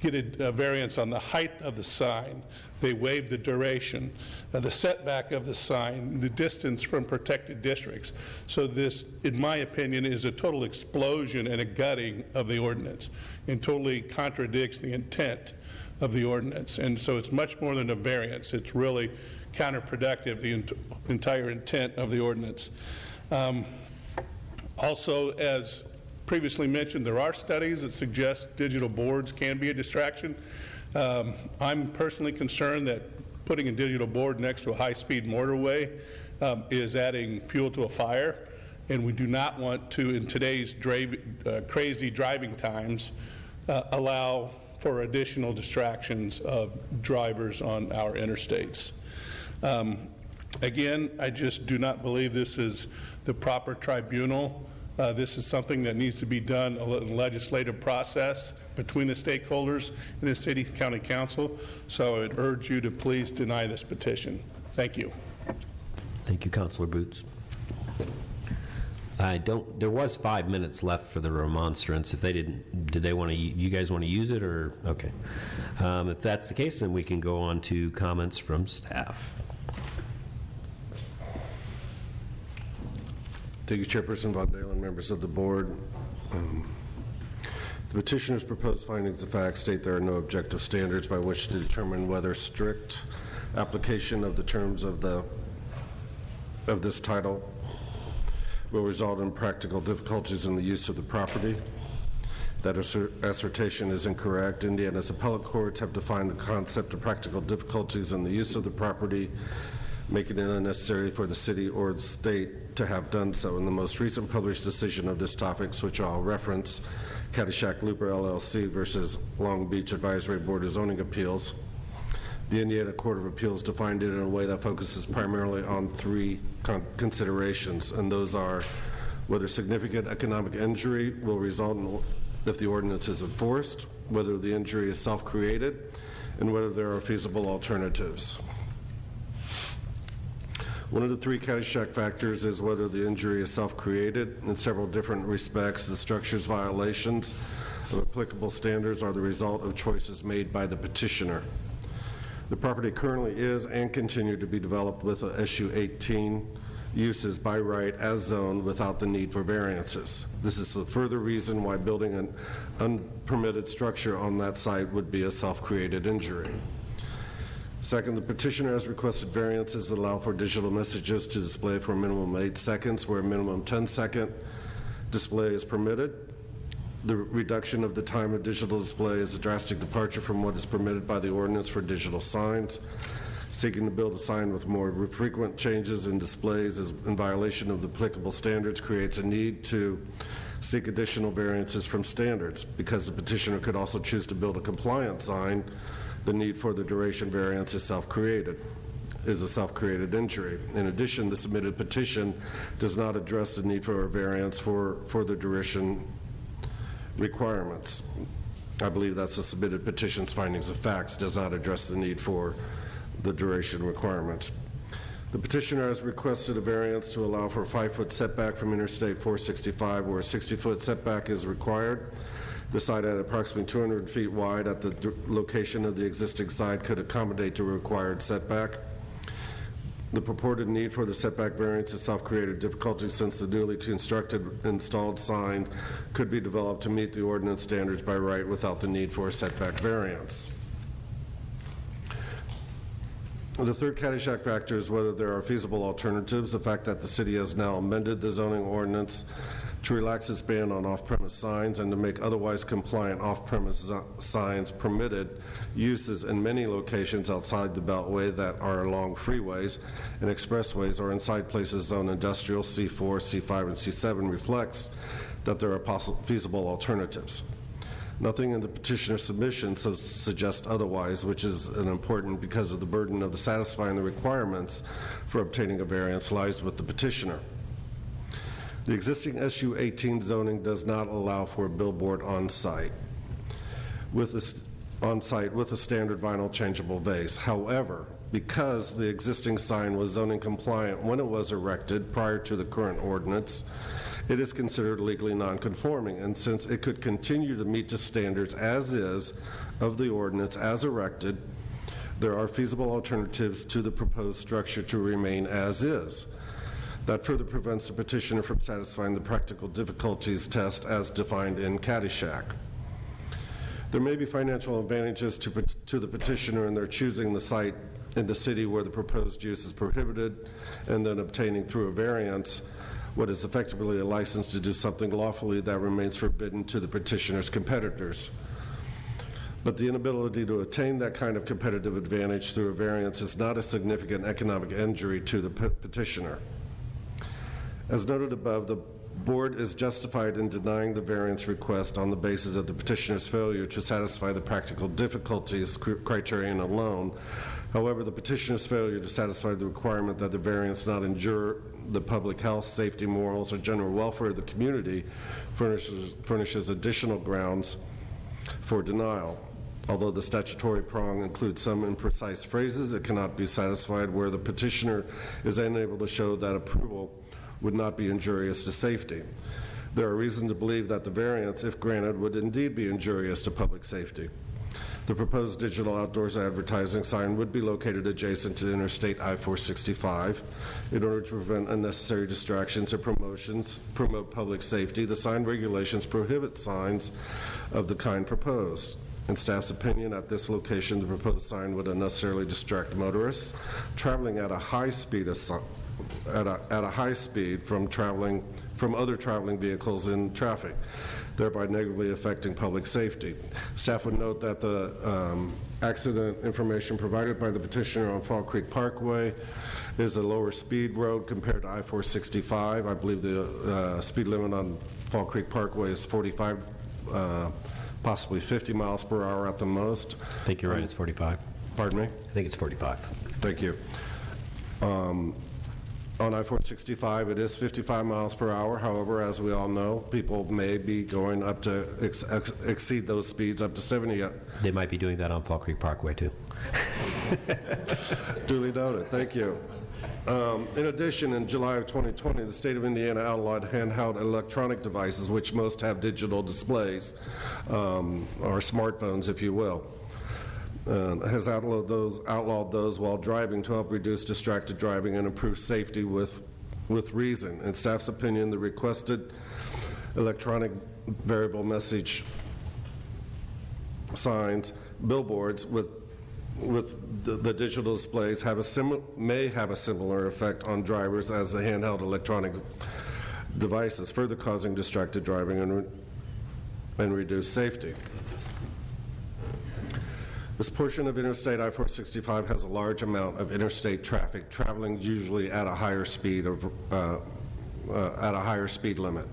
get a variance on the height of the sign. They waived the duration, the setback of the sign, the distance from protected districts. So this, in my opinion, is a total explosion and a gutting of the ordinance and totally contradicts the intent of the ordinance. And so it's much more than a variance. It's really counterproductive, the entire intent of the ordinance. Also, as previously mentioned, there are studies that suggest digital boards can be a distraction. I'm personally concerned that putting a digital board next to a high-speed motorway is adding fuel to a fire, and we do not want to, in today's crazy driving times, allow for additional distractions of drivers on our interstates. Again, I just do not believe this is the proper tribunal. This is something that needs to be done in a legislative process between the stakeholders and the City County Council. So I would urge you to please deny this petition. Thank you. Thank you, Councilor Boots. There was 5 minutes left for the remonstrance. If they didn't, did they want to, you guys want to use it or, okay. If that's the case, then we can go on to comments from staff. Thank you, Chairperson Von Dalen, members of the board. The petitioner's proposed findings of fact state there are no objective standards by which to determine whether strict application of the terms of this title will result in practical difficulties in the use of the property. That assertion is incorrect. Indiana's appellate courts have defined the concept of practical difficulties in the use of the property, making it unnecessary for the city or the state to have done so. In the most recent published decision of this topic, which I'll reference, Caddyshack Looper LLC versus Long Beach Advisory Board of Zoning Appeals, the Indiana Court of Appeals defined it in a way that focuses primarily on three considerations, and those are whether significant economic injury will result if the ordinance is enforced, whether the injury is self-created, and whether there are feasible alternatives. One of the three Caddyshack factors is whether the injury is self-created. In several different respects, the structure's violations of applicable standards are the result of choices made by the petitioner. The property currently is and continue to be developed with a SU 18 uses by right as zoned without the need for variances. This is a further reason why building an unpermitted structure on that site would be a self-created injury. Second, the petitioner has requested variances that allow for digital messages to display for a minimum of 8 seconds, where a minimum 10-second display is permitted. The reduction of the time of digital display is a drastic departure from what is permitted by the ordinance for digital signs. Seeking to build a sign with more frequent changes in displays is in violation of the applicable standards, creates a need to seek additional variances from standards. Because the petitioner could also choose to build a compliant sign, the need for the duration variance is a self-created injury. In addition, the submitted petition does not address the need for a variance for the duration requirements. I believe that's the submitted petition's findings of facts, does not address the need for the duration requirements. The petitioner has requested a variance to allow for a 5-foot setback from Interstate 465 where a 60-foot setback is required. The site at approximately 200 feet wide at the location of the existing site could accommodate the required setback. The purported need for the setback variance is self-created difficulty since the newly constructed installed sign could be developed to meet the ordinance standards by right without the need for a setback variance. The third Caddyshack factor is whether there are feasible alternatives. The fact that the city has now amended the zoning ordinance to relax its ban on off-premise signs and to make otherwise compliant off-premise signs permitted uses in many locations outside the Beltway that are along freeways and expressways or inside places zoned industrial, C4, C5, and C7 reflects that there are feasible alternatives. Nothing in the petitioner's submission suggests otherwise, which is important because of the burden of satisfying the requirements for obtaining a variance lies with the petitioner. The existing SU 18 zoning does not allow for a billboard on-site with a standard vinyl changeable vase. However, because the existing sign was zoning compliant when it was erected prior to the current ordinance, it is considered legally nonconforming, and since it could continue to meet the standards as is of the ordinance as erected, there are feasible alternatives to the proposed structure to remain as is. That further prevents the petitioner from satisfying the practical difficulties test as defined in Caddyshack. There may be financial advantages to the petitioner in their choosing the site in the city where the proposed use is prohibited and then obtaining through a variance what is effectively a license to do something lawfully that remains forbidden to the petitioner's competitors. But the inability to attain that kind of competitive advantage through a variance is not a significant economic injury to the petitioner. As noted above, the board is justified in denying the variance request on the basis of the petitioner's failure to satisfy the practical difficulties criterion alone. However, the petitioner's failure to satisfy the requirement that the variance not injure the public health, safety, morals, or general welfare of the community furnishes additional grounds for denial. Although the statutory prong includes some imprecise phrases, it cannot be satisfied where the petitioner is unable to show that approval would not be injurious to safety. There are reasons to believe that the variance, if granted, would indeed be injurious to public safety. The proposed digital outdoors advertising sign would be located adjacent to Interstate I-465. In order to prevent unnecessary distractions or promote public safety, the sign regulations prohibit signs of the kind proposed. In staff's opinion, at this location, the proposed sign would unnecessarily distract motorists traveling at a high speed from other traveling vehicles in traffic, thereby negatively affecting public safety. Staff would note that the accident information provided by the petitioner on Fall Creek Parkway is a lower speed road compared to I-465. I believe the speed limit on Fall Creek Parkway is 45, possibly 50 miles per hour at the most. I think you're right, it's 45. Pardon me? I think it's 45. Thank you. On I-465, it is 55 miles per hour. However, as we all know, people may be going up to exceed those speeds up to 70. They might be doing that on Fall Creek Parkway, too. Duly noted. Thank you. In addition, in July of 2020, the state of Indiana outlawed handheld electronic devices, which most have digital displays, or smartphones, if you will. Has outlawed those while driving to help reduce distracted driving and improve safety with reason. In staff's opinion, the requested electronic variable message signs, billboards with the digital displays may have a similar effect on drivers as the handheld electronic devices, further causing distracted driving and reduce safety. This portion of Interstate I-465 has a large amount of interstate traffic traveling usually at a higher speed limit.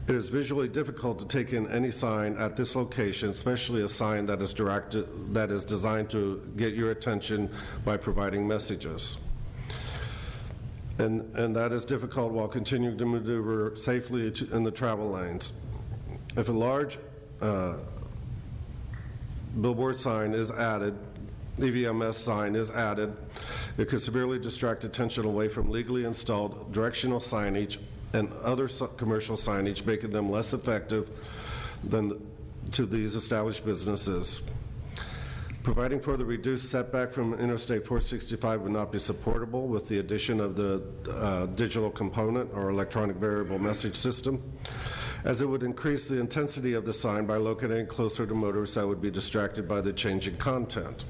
It is visually difficult to take in any sign at this location, especially a sign that is designed to get your attention by providing messages. And that is difficult while continuing to maneuver safely in the travel lanes. If a large billboard sign is added, EVMS sign is added, it could severely distract attention away from legally installed directional signage and other commercial signage, making them less effective to these established businesses. Providing for the reduced setback from Interstate 465 would not be supportable with the addition of the digital component or electronic variable message system, as it would increase the intensity of the sign by locating closer to motorists that would be distracted by the changing content.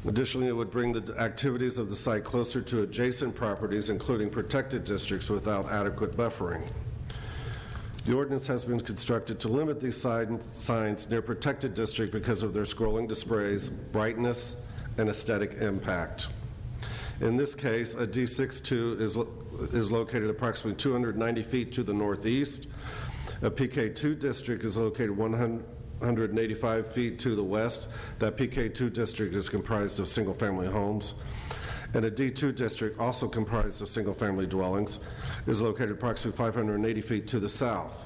Additionally, it would bring the activities of the site closer to adjacent properties, including protected districts, without adequate buffering. The ordinance has been constructed to limit these signs near protected district because of their scrolling displays, brightness, and aesthetic impact. In this case, a D62 is located approximately 290 feet to the northeast. A PK2 district is located 185 feet to the west. That PK2 district is comprised of single-family homes. And a D2 district, also comprised of single-family dwellings, is located approximately 580 feet to the south.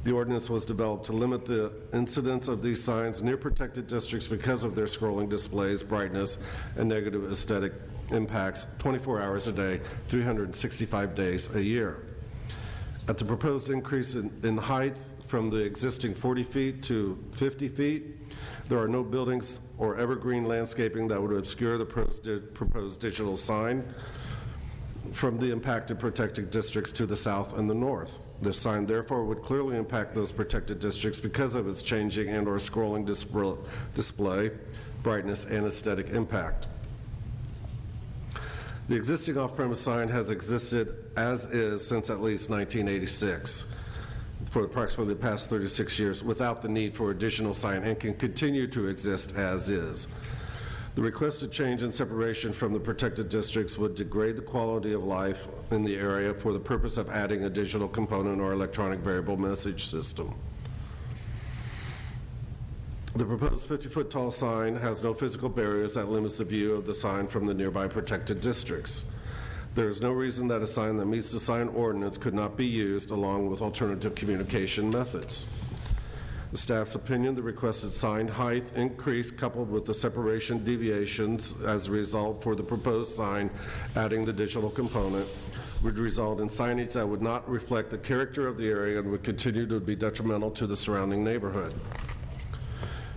The ordinance was developed to limit the incidence of these signs near protected districts because of their scrolling displays, brightness, and negative aesthetic impacts 24 hours a day, 365 days a year. At the proposed increase in height from the existing 40 feet to 50 feet, there are no buildings or evergreen landscaping that would obscure the proposed digital sign from the impacted protected districts to the south and the north. This sign, therefore, would clearly impact those protected districts because of its changing and or scrolling display, brightness, and aesthetic impact. The existing off-premise sign has existed as is since at least 1986. For approximately the past 36 years without the need for additional sign and can continue to exist as is. The requested change in separation from the protected districts would degrade the quality of life in the area for the purpose of adding a digital component or electronic variable message system. The proposed 50-foot tall sign has no physical barriers that limits the view of the sign from the nearby protected districts. There is no reason that a sign that meets the sign ordinance could not be used along with alternative communication methods. The staff's opinion, the requested sign height increase coupled with the separation deviations as a result for the proposed sign adding the digital component would result in signage that would not reflect the character of the area and would continue to be detrimental to the surrounding neighborhood.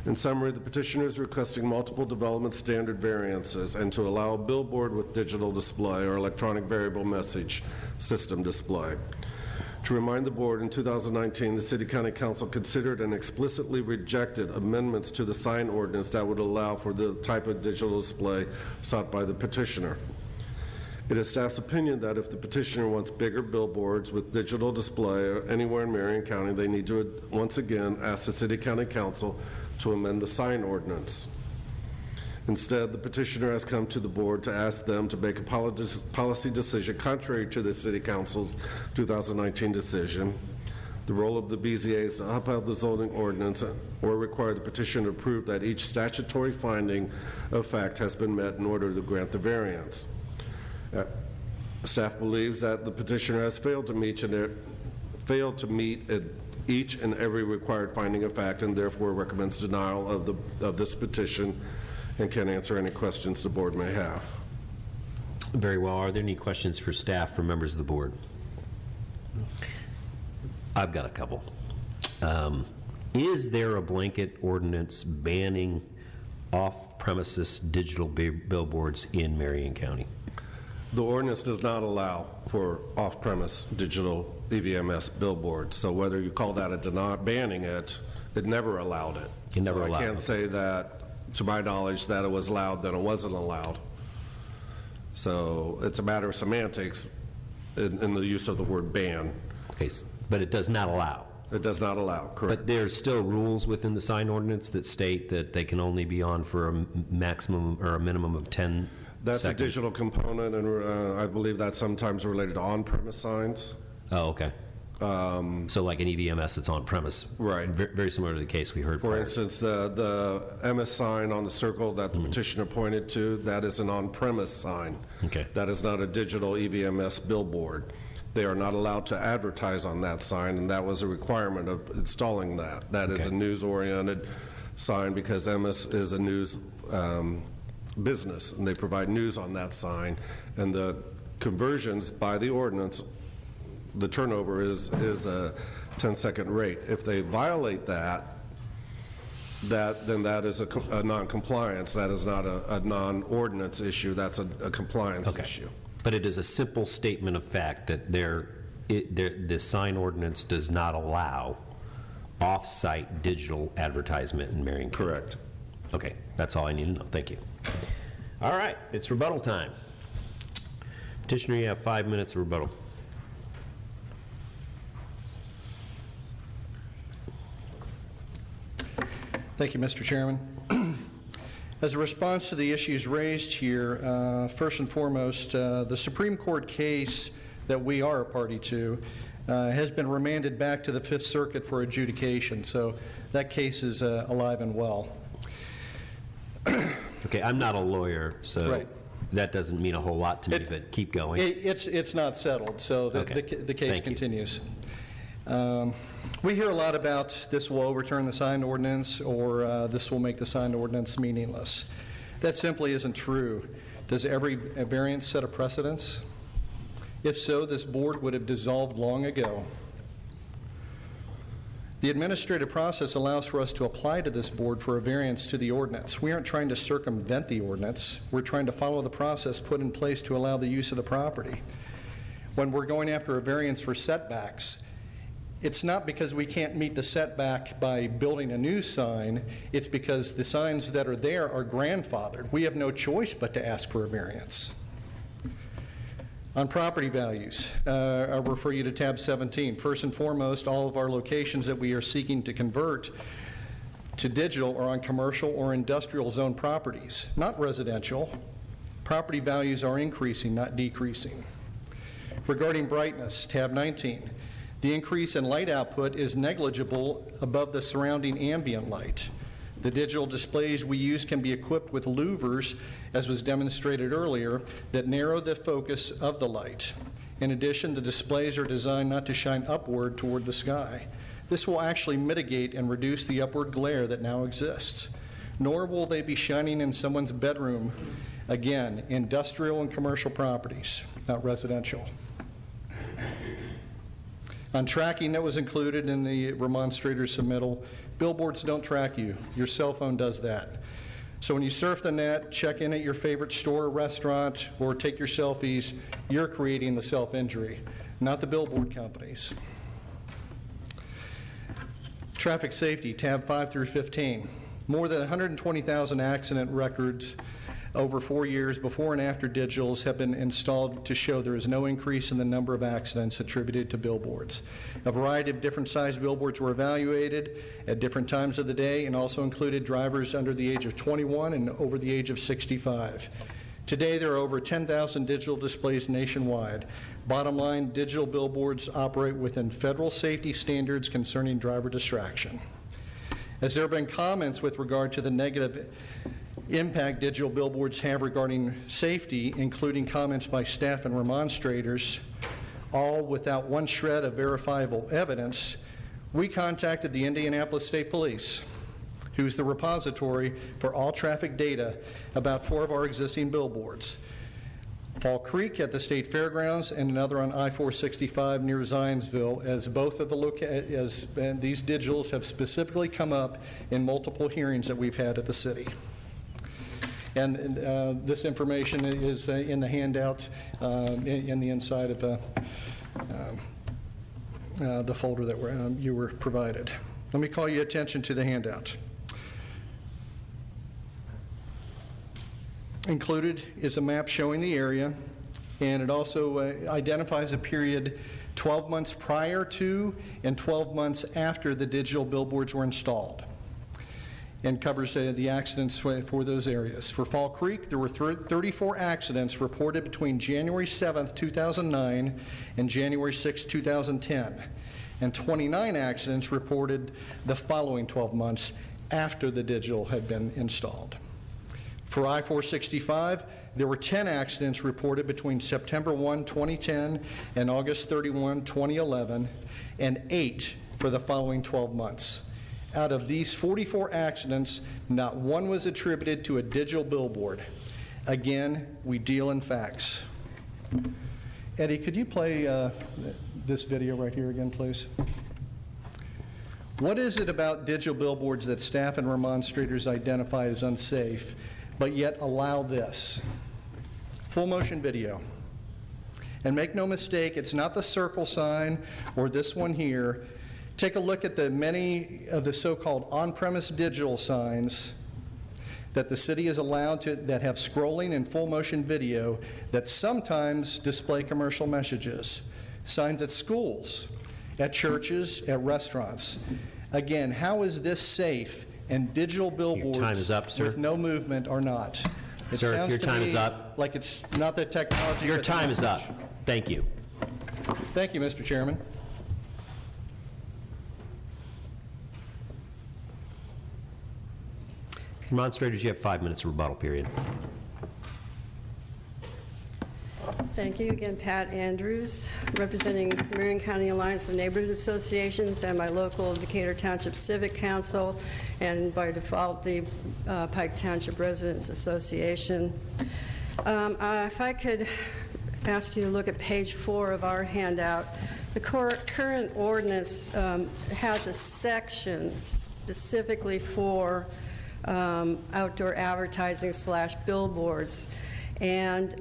In summary, the petitioner is requesting multiple development standard variances and to allow a billboard with digital display or electronic variable message system display. To remind the board, in 2019, the City County Council considered and explicitly rejected amendments to the sign ordinance that would allow for the type of digital display sought by the petitioner. It is staff's opinion that if the petitioner wants bigger billboards with digital display anywhere in Marion County, they need to once again ask the City County Council to amend the sign ordinance. Instead, the petitioner has come to the board to ask them to make a policy decision contrary to the City Council's 2019 decision. The role of the BZA is to uphold the zoning ordinance or require the petitioner to prove that each statutory finding of fact has been met in order to grant the variance. Staff believes that the petitioner has failed to meet each and every required finding of fact and therefore recommends denial of this petition and can answer any questions the board may have. Very well. Are there any questions for staff from members of the board? I've got a couple. Is there a blanket ordinance banning off-premises digital billboards in Marion County? The ordinance does not allow for off-premise digital EVMS billboards. So whether you call that banning it, it never allowed it. It never allowed I can't say that, to my knowledge, that it was allowed, that it wasn't allowed. So it's a matter of semantics in the use of the word ban. Okay, but it does not allow. It does not allow, correct. But there's still rules within the sign ordinance that state that they can only be on for a maximum or a minimum of 10 That's seconds. a digital component, and I believe that's sometimes related to on-premise signs. Oh, okay. So like an EVMS that's on premise. Right. Very similar to the case we heard For prior. instance, the MS sign on the circle that the petitioner pointed to, that is an on-premise sign. Okay. That is not a digital EVMS billboard. They are not allowed to advertise on that sign, and that was a requirement of installing that. That is a news-oriented sign because MS is a news business, and they provide news on that sign. And the conversions by the ordinance, the turnover is a 10-second rate. If they violate that, then that is a non-compliance. That is not a non-ordinance issue. That's a compliance issue. But it is a simple statement of fact that the sign ordinance does not allow off-site digital advertisement in Marion County. Correct. Okay, that's all I need to know. Thank you. All right, it's rebuttal time. Petitioner, you have 5 minutes of rebuttal. Thank you, Mr. Chairman. As a response to the issues raised here, first and foremost, the Supreme Court case that we are a party to has been remanded back to the Fifth Circuit for adjudication, so that case is alive and well. Okay, I'm not a lawyer, so that doesn't mean a whole lot to me, but keep going. It's not settled, so the case Thank continues. We hear a lot about this will overturn the sign ordinance or this will make the sign ordinance meaningless. That simply isn't true. Does every variance set a precedence? If so, this board would have dissolved long ago. The administrative process allows for us to apply to this board for a variance to the ordinance. We aren't trying to circumvent the ordinance. We're trying to follow the process put in place to allow the use of the property. When we're going after a variance for setbacks, it's not because we can't meet the setback by building a new sign. It's because the signs that are there are grandfathered. We have no choice but to ask for a variance. On property values, I'll refer you to tab 17. First and foremost, all of our locations that we are seeking to convert to digital are on commercial or industrial zone properties, not residential. Property values are increasing, not decreasing. Regarding brightness, tab 19. The increase in light output is negligible above the surrounding ambient light. The digital displays we use can be equipped with louvers, as was demonstrated earlier, that narrow the focus of the light. In addition, the displays are designed not to shine upward toward the sky. This will actually mitigate and reduce the upward glare that now exists. Nor will they be shining in someone's bedroom. Again, industrial and commercial properties, not residential. On tracking that was included in the remonstrator's submittal, billboards don't track you. Your cell phone does that. So when you surf the net, check in at your favorite store or restaurant, or take your selfies, you're creating the self-injury, not the billboard companies. Traffic safety, tab 5 through 15. More than 120,000 accident records over 4 years before and after digitals have been installed to show there is no increase in the number of accidents attributed to billboards. A variety of different sized billboards were evaluated at different times of the day and also included drivers under the age of 21 and over the age of 65. Today, there are over 10,000 digital displays nationwide. Bottom line, digital billboards operate within federal safety standards concerning driver distraction. As there have been comments with regard to the negative impact digital billboards have regarding safety, including comments by staff and remonstrators, all without one shred of verifiable evidence, we contacted the Indianapolis State Police, who's the repository for all traffic data about 4 of our existing billboards. Fall Creek at the State Fairgrounds and another on I-465 near Zionsville, as both of the these digitals have specifically come up in multiple hearings that we've had at the city. And this information is in the handout in the inside of the folder that you were provided. Let me call your attention to the handout. Included is a map showing the area, and it also identifies a period 12 months prior to and 12 months after the digital billboards were installed, and covers the accidents for those areas. For Fall Creek, there were 34 accidents reported between January 7th, 2009 and January 6th, 2010, and 29 accidents reported the following 12 months after the digital had been installed. For I-465, there were 10 accidents reported between September 1, 2010 and August 31, 2011, and 8 for the following 12 months. Out of these 44 accidents, not one was attributed to a digital billboard. Again, we deal in facts. Eddie, could you play this video right here again, please? What is it about digital billboards that staff and remonstrators identify as unsafe, but yet allow this? Full motion video. And make no mistake, it's not the circle sign or this one here. Take a look at the many of the so-called on-premise digital signs that the city is allowed to, that have scrolling and full motion video that sometimes display commercial messages. Signs at schools, at churches, at restaurants. Again, how is this safe and digital billboards Your time is up, sir. with no movement are not? It Sir, sounds your to time me is up. like it's not the technology. Your but the time is up. message. Thank you. Thank you, Mr. Chairman. Demonstrators, you have 5 minutes of rebuttal period. Thank you again, Pat Andrews, representing Marion County Alliance of Neighborhood Associations and my local Decatur Township Civic Council, and by default, the Pike Township Residents Association. If I could ask you to look at page 4 of our handout, the current ordinance has a section specifically for outdoor advertising / billboards. And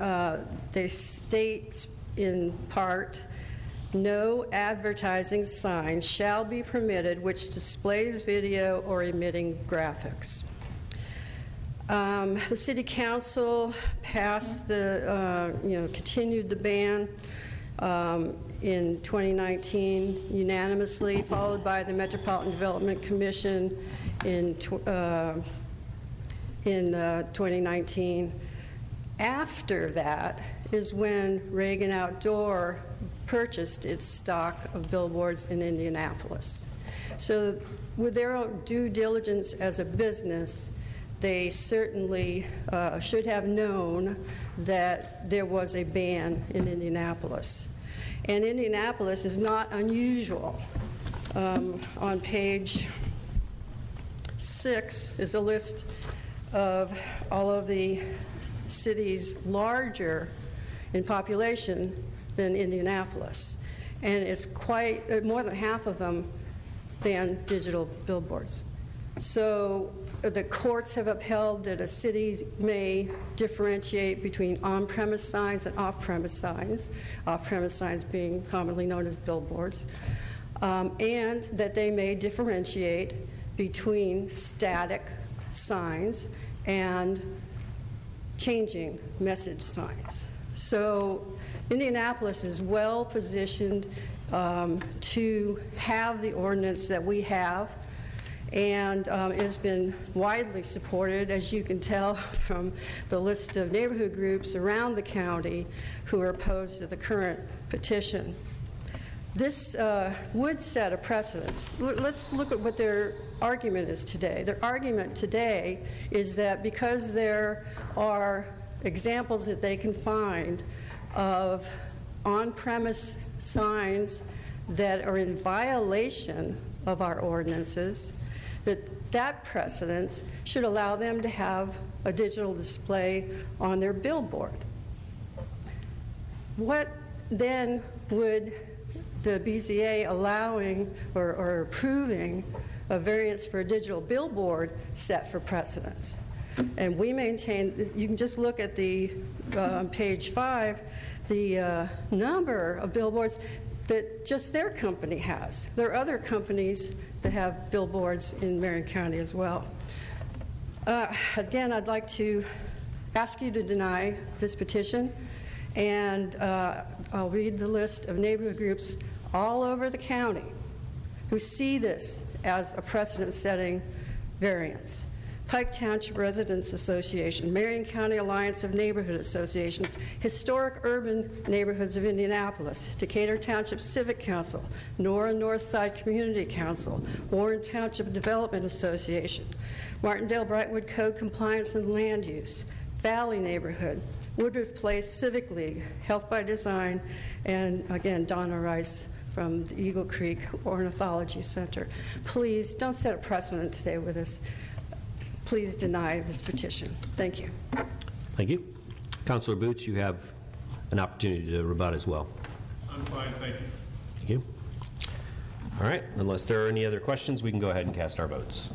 they state in part, no advertising sign shall be permitted which displays video or emitting graphics. The City Council passed the, continued the ban in 2019 unanimously, followed by the Metropolitan Development Commission in 2019. After that is when Reagan Outdoor purchased its stock of billboards in Indianapolis. So with their own due diligence as a business, they certainly should have known that there was a ban in Indianapolis. And Indianapolis is not unusual. On page 6 is a list of all of the cities larger in population than Indianapolis. And it's quite, more than half of them ban digital billboards. So the courts have upheld that a city may differentiate between on-premise signs and off-premise signs being commonly known as billboards, and that they may differentiate between static signs and changing message signs. So Indianapolis is well positioned to have the ordinance that we have, and it has been widely supported, as you can tell from the list of neighborhood groups around the county who are opposed to the current petition. This would set a precedent. Let's look at what their argument is today. Their argument today is that because there are examples that they can find of on-premise signs that are in violation of our ordinances, that precedence should allow them to have a digital display on their billboard. What then would the BZA allowing or approving a variance for a digital billboard set for precedence? And we maintain, you can just look at the on page 5, the number of billboards that just their company has. There are other companies that have billboards in Marion County as well. Again, I'd like to ask you to deny this petition And I'll read the list of neighborhood groups all over the county who see this as a precedent-setting variance. Pike Township Residents Association, Marion County Alliance of Neighborhood Associations, Historic Urban Neighborhoods of Indianapolis, Decatur Township Civic Council, Nora Northside Community Council, Warren Township Development Association, Martindale Brightwood Code Compliance and Land Use, Valley Neighborhood, Woodruff Place Civic League, Health by Design, and again, Donna Rice from the Eagle Creek Ornithology Center. Please don't set a precedent today with this. Please deny this petition. Thank you. Thank you. Councilor Boots, you have an opportunity to rebut as well. I'm fine, thank you. Thank you. All right, unless there are any other questions, we can go ahead and cast our votes.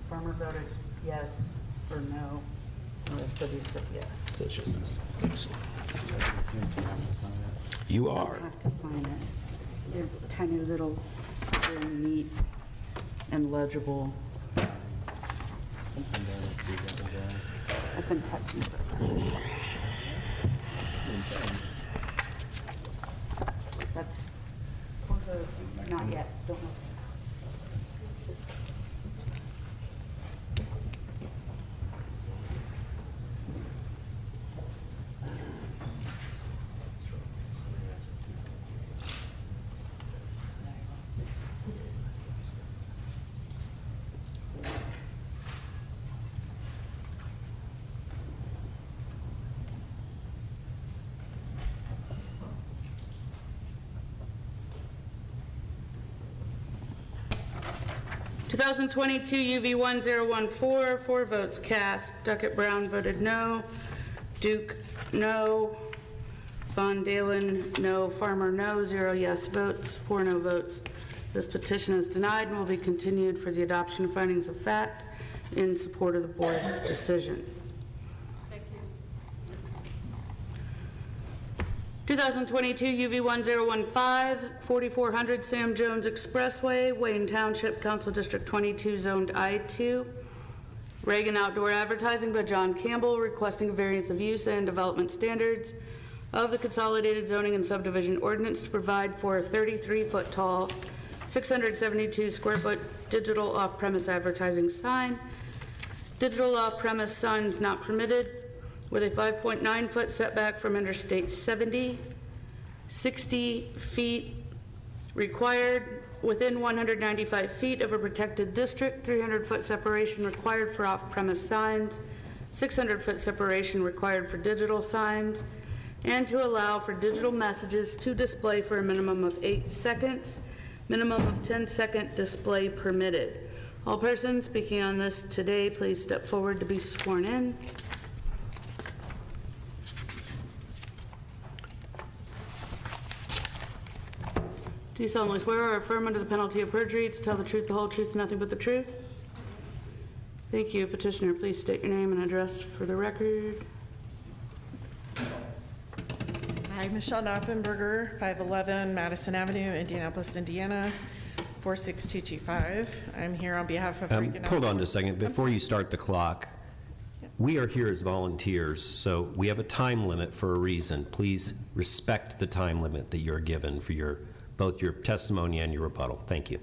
Farmer voted yes or no, so the city said yes. It's just us. Thanks. You are. You have to sign it. They're tiny little, very neat and legible. I've been touching it. That's, not yet, don't look. 2022 UV1014, 4 votes cast. Duckett Brown voted no. Duke, no. Von Dalen, no. Farmer, no. 0 yes votes, 4 no votes. This petition is denied and will be continued for the adoption of findings of fact in support of the board's decision. 2022 UV1015, 4400 Sam Jones Expressway, Wayne Township, Council District 22, Zoned I2. Reagan Outdoor Advertising by John Campbell, requesting a variance of use and development standards of the Consolidated Zoning and Subdivision Ordinance to provide for a 33-foot tall, 672 square foot digital off-premise advertising sign. Digital off-premise signs not permitted, with a 5.9-foot setback from Interstate 70, 60 feet required within 195 feet of a protected district, 300-foot separation required for off-premise signs, 600-foot separation required for digital signs, and to allow for digital messages to display for a minimum of 8 seconds, minimum of 10-second display permitted. All persons speaking on this today, please step forward to be sworn in. Do you solemnly swear or affirm under the penalty of perjury to tell the truth, the whole truth, and nothing but the truth? Thank you. Petitioner, please state your name and address for the record. Hi, Michelle Knoppenberger, 511 Madison Avenue, Indianapolis, Indiana, 46225. I'm here on behalf of Reagan. Hold on just a second. Before you start the clock, we are here as volunteers, so we have a time limit for a reason. Please respect the time limit that you're given for both your testimony and your rebuttal. Thank you.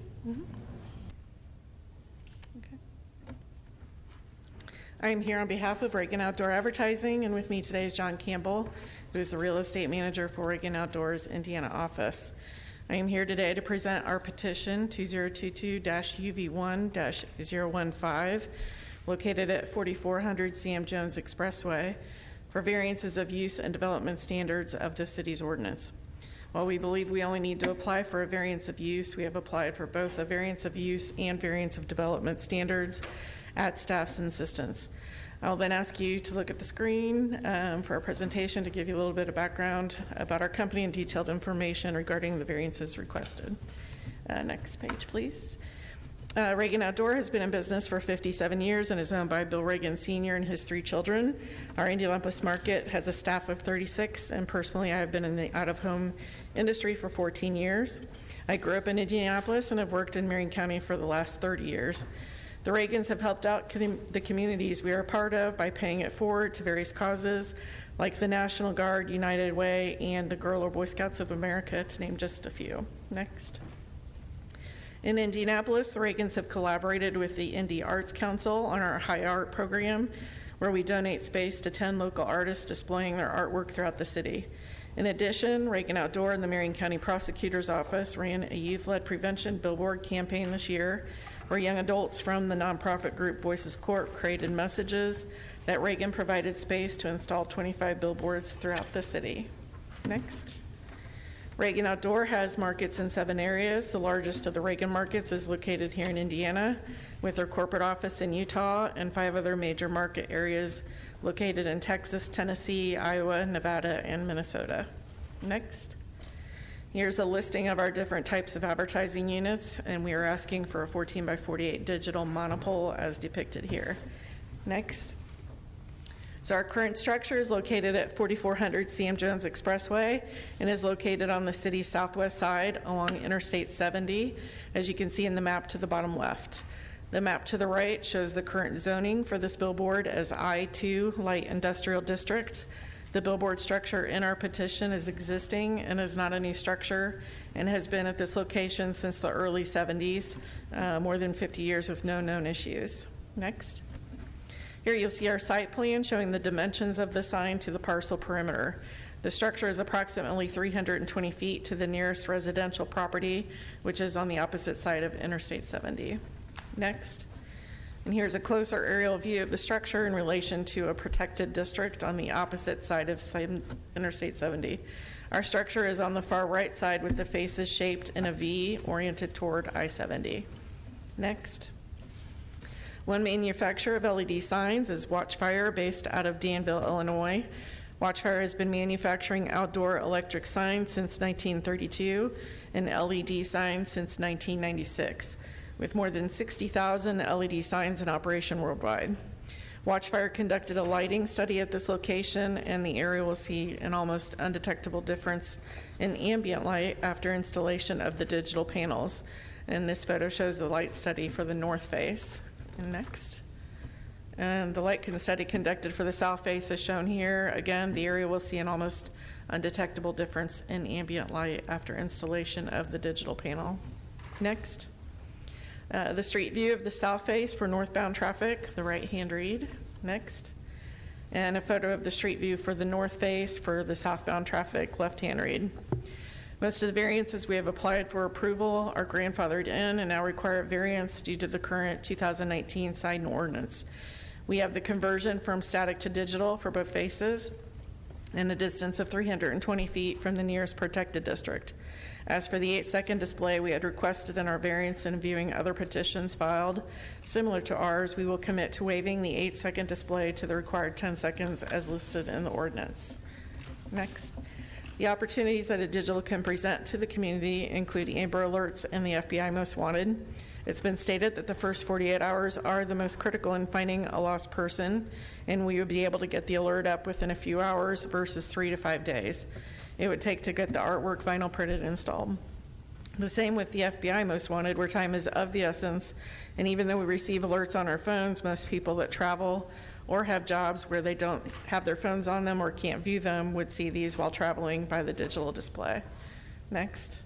Okay. I am here on behalf of Reagan Outdoor Advertising, and with me today is John Campbell, who is the real estate manager for Reagan Outdoors Indiana office. I am here today to present our petition 2022-UV1-015, located at 4400 CM Jones Expressway, for variances of use and development standards of the city's ordinance. While we believe we only need to apply for a variance of use, we have applied for both a variance of use and variance of development standards at staff's insistence. I'll then ask you to look at the screen for a presentation to give you a little bit of background about our company and detailed information regarding the variances requested. Next page, please. Reagan Outdoor has been in business for 57 years and is owned by Bill Reagan Sr. and his 3 children. Our Indianapolis market has a staff of 36, and personally I have been in the out-of-home industry for 14 years. I grew up in Indianapolis and have worked in Marion County for the last 30 years. The Reagans have helped out the communities we are a part of by paying it forward to various causes like the National Guard, United Way, and the Girl or Boy Scouts of America, to name just a few. Next. In Indianapolis, the Reagans have collaborated with the Indy Arts Council on our High Art program, where we donate space to 10 local artists displaying their artwork throughout the city. In addition, Reagan Outdoor and the Marion County Prosecutor's Office ran a youth-led prevention billboard campaign this year, where young adults from the nonprofit group Voices Corp created messages that Reagan provided space to install 25 billboards throughout the city. Next. Reagan Outdoor has markets in 7 areas. The largest of the Reagan markets is located here in Indiana, with their corporate office in Utah and 5 other major market areas located in Texas, Tennessee, Iowa, Nevada, and Minnesota. Next. Here's a listing of our different types of advertising units, and we are asking for a 14 by 48 digital monopole as depicted here. Next. So our current structure is located at 4400 CM Jones Expressway and is located on the city's southwest side along Interstate 70, as you can see in the map to the bottom left. The map to the right shows the current zoning for this billboard as I-2 Light Industrial District. The billboard structure in our petition is existing and is not a new structure and has been at this location since the early 70s, more than 50 years with no known issues. Next. Here you'll see our site plan showing the dimensions of the sign to the parcel perimeter. The structure is approximately 320 feet to the nearest residential property, which is on the opposite side of Interstate 70. Next. And here's a closer aerial view of the structure in relation to a protected district on the opposite side of Interstate 70. Our structure is on the far right side with the faces shaped in a V oriented toward I-70. Next. One manufacturer of LED signs is Watchfire, based out of Danville, Illinois. Watchfire has been manufacturing outdoor electric signs since 1932 and LED signs since 1996. With more than 60,000 LED signs in operation worldwide. Watchfire conducted a lighting study at this location, and the area will see an almost undetectable difference in ambient light after installation of the digital panels. And this photo shows the light study for the north face. And next. And the light study conducted for the south face is shown here. Again, the area will see an almost undetectable difference in ambient light after installation of the digital panel. Next. The street view of the south face for northbound traffic, the right-hand read. Next. And a photo of the street view for the north face for the southbound traffic, left-hand read. Most of the variances we have applied for approval are grandfathered in and now require variance due to the current 2019 sign ordinance. We have the conversion from static to digital for both faces and a distance of 320 feet from the nearest protected district. As for the 8-second display we had requested in our variance and viewing other petitions filed similar to ours, we will commit to waiving the 8-second display to the required 10 seconds as listed in the ordinance. Next. The opportunities that a digital can present to the community include Amber Alerts and the FBI Most Wanted. It's been stated that the first 48 hours are the most critical in finding a lost person, and we would be able to get the alert up within a few hours versus 3 to 5 days. It would take to get the artwork vinyl printed and installed. The same with the FBI Most Wanted, where time is of the essence, and even though we receive alerts on our phones, most people that travel or have jobs where they don't have their phones on them or can't view them would see these while traveling by the digital display. Next.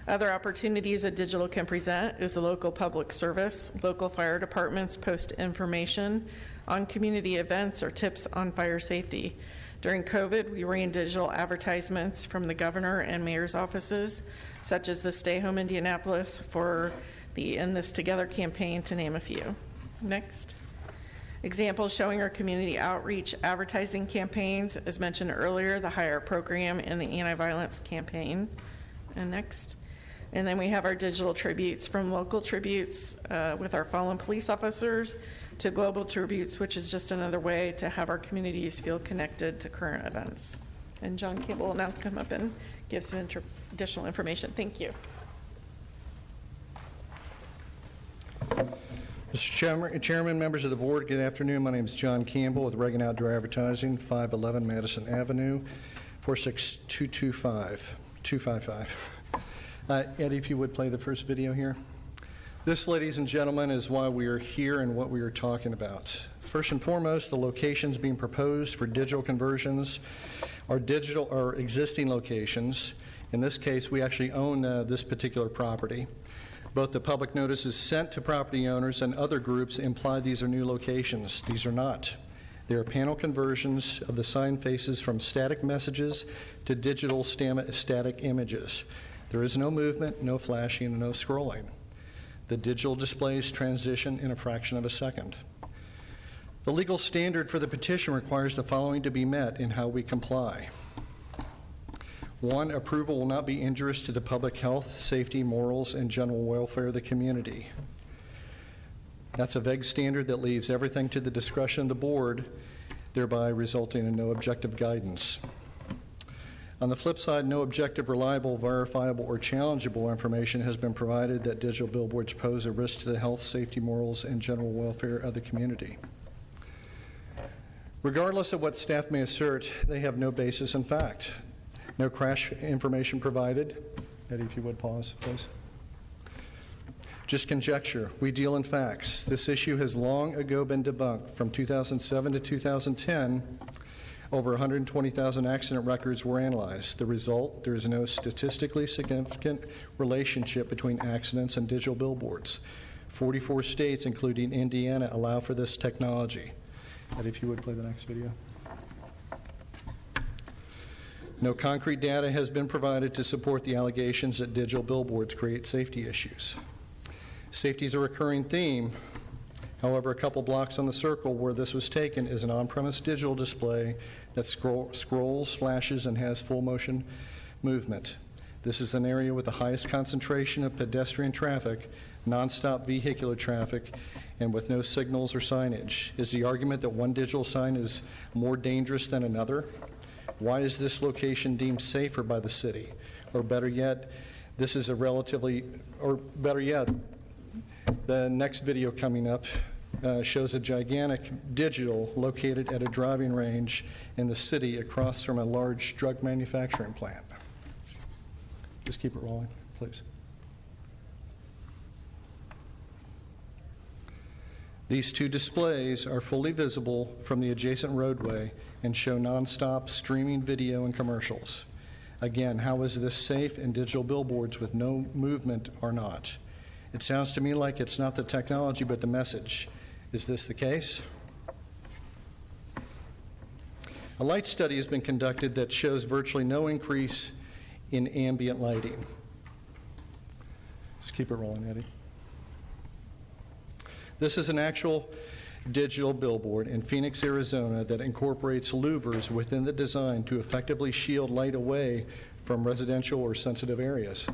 Other opportunities a digital can present is the local public service. Local fire departments post information on community events or tips on fire safety. During COVID, we ran digital advertisements from the governor and mayor's offices, such as the Stay Home Indianapolis for the In This Together campaign, to name a few. Next. Examples showing our community outreach advertising campaigns, as mentioned earlier, the HIRE program and the anti-violence campaign. And next. And then we have our digital tributes, from local tributes with our fallen police officers to global tributes, which is just another way to have our communities feel connected to current events. And John Campbell will now come up and give some additional information. Thank you. Mr. Chairman, members of the board, good afternoon. My name is John Campbell with Reagan Outdoor Advertising, 511 Madison Avenue, 46255. Eddie, if you would play the first video here. This, ladies and gentlemen, is why we are here and what we are talking about. First and foremost, the locations being proposed for digital conversions are existing locations. In this case, we actually own this particular property. Both the public notices sent to property owners and other groups imply these are new locations. These are not. They are panel conversions of the sign faces from static messages to digital static images. There is no movement, no flashing, and no scrolling. The digital displays transition in a fraction of a second. The legal standard for the petition requires the following to be met in how we comply. 1, approval will not be injurious to the public health, safety, morals, and general welfare of the community. That's a vague standard that leaves everything to the discretion of the board, thereby resulting in no objective guidance. On the flip side, no objective, reliable, verifiable, or challengeable information has been provided that digital billboards pose a risk to the health, safety, morals, and general welfare of the community. Regardless of what staff may assert, they have no basis in fact. No crash information provided. Eddie, if you would pause, please. Just conjecture. We deal in facts. This issue has long ago been debunked. From 2007 to 2010, over 120,000 accident records were analyzed. The result, there is no statistically significant relationship between accidents and digital billboards. 44 states, including Indiana, allow for this technology. Eddie, if you would play the next video. No concrete data has been provided to support the allegations that digital billboards create safety issues. Safety is a recurring theme. However, a couple blocks on the circle where this was taken is an on-premise digital display that scrolls, flashes, and has full motion movement. This is an area with the highest concentration of pedestrian traffic, nonstop vehicular traffic, and with no signals or signage. Is the argument that one digital sign is more dangerous than another? Why is this location deemed safer by the city? Or better yet, this is a relatively, or better yet, the next video coming up shows a gigantic digital located at a driving range in the city across from a large drug manufacturing plant. Just keep it rolling, please. These two displays are fully visible from the adjacent roadway and show nonstop streaming video and commercials. Again, how is this safe in digital billboards with no movement or not? It sounds to me like it's not the technology but the message. Is this the case? A light study has been conducted that shows virtually no increase in ambient lighting. Just keep it rolling, Eddie. This is an actual digital billboard in Phoenix, Arizona that incorporates louvers within the design to effectively shield light away from residential or sensitive areas.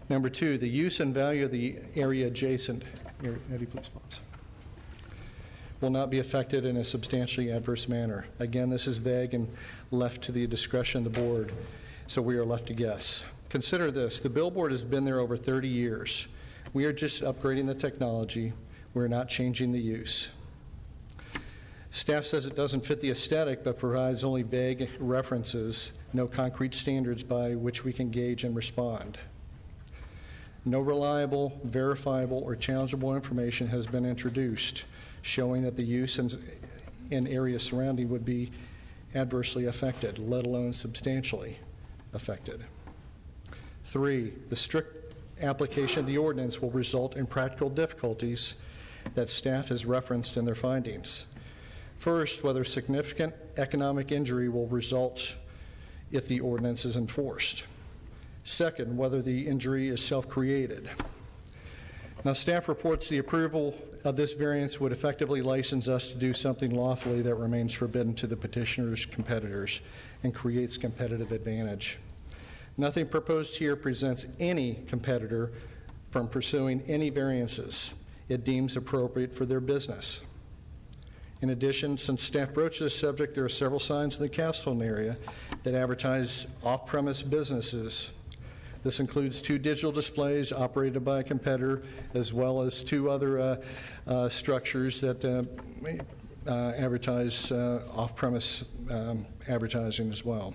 Number 2, the use and value of the area adjacent. Eddie, please pause. Will not be affected in a substantially adverse manner. Again, this is vague and left to the discretion of the board, so we are left to guess. Consider this. The billboard has been there over 30 years. We are just upgrading the technology. We're not changing the use. Staff says it doesn't fit the aesthetic, but provides only vague references, no concrete standards by which we can gauge and respond. No reliable, verifiable, or challengeable information has been introduced showing that the use in areas surrounding would be adversely affected, let alone substantially affected. 3, the strict application of the ordinance will result in practical difficulties that staff has referenced in their findings. First, whether significant economic injury will result if the ordinance is enforced. Second, whether the injury is self-created. Now, staff reports the approval of this variance would effectively license us to do something lawfully that remains forbidden to the petitioner's competitors and creates competitive advantage. Nothing proposed here prevents any competitor from pursuing any variances it deems appropriate for their business. In addition, since staff broached this subject, there are several signs in the Castleton area that advertise off-premise businesses. This includes 2 digital displays operated by a competitor, as well as 2 other structures that advertise off-premise advertising as well.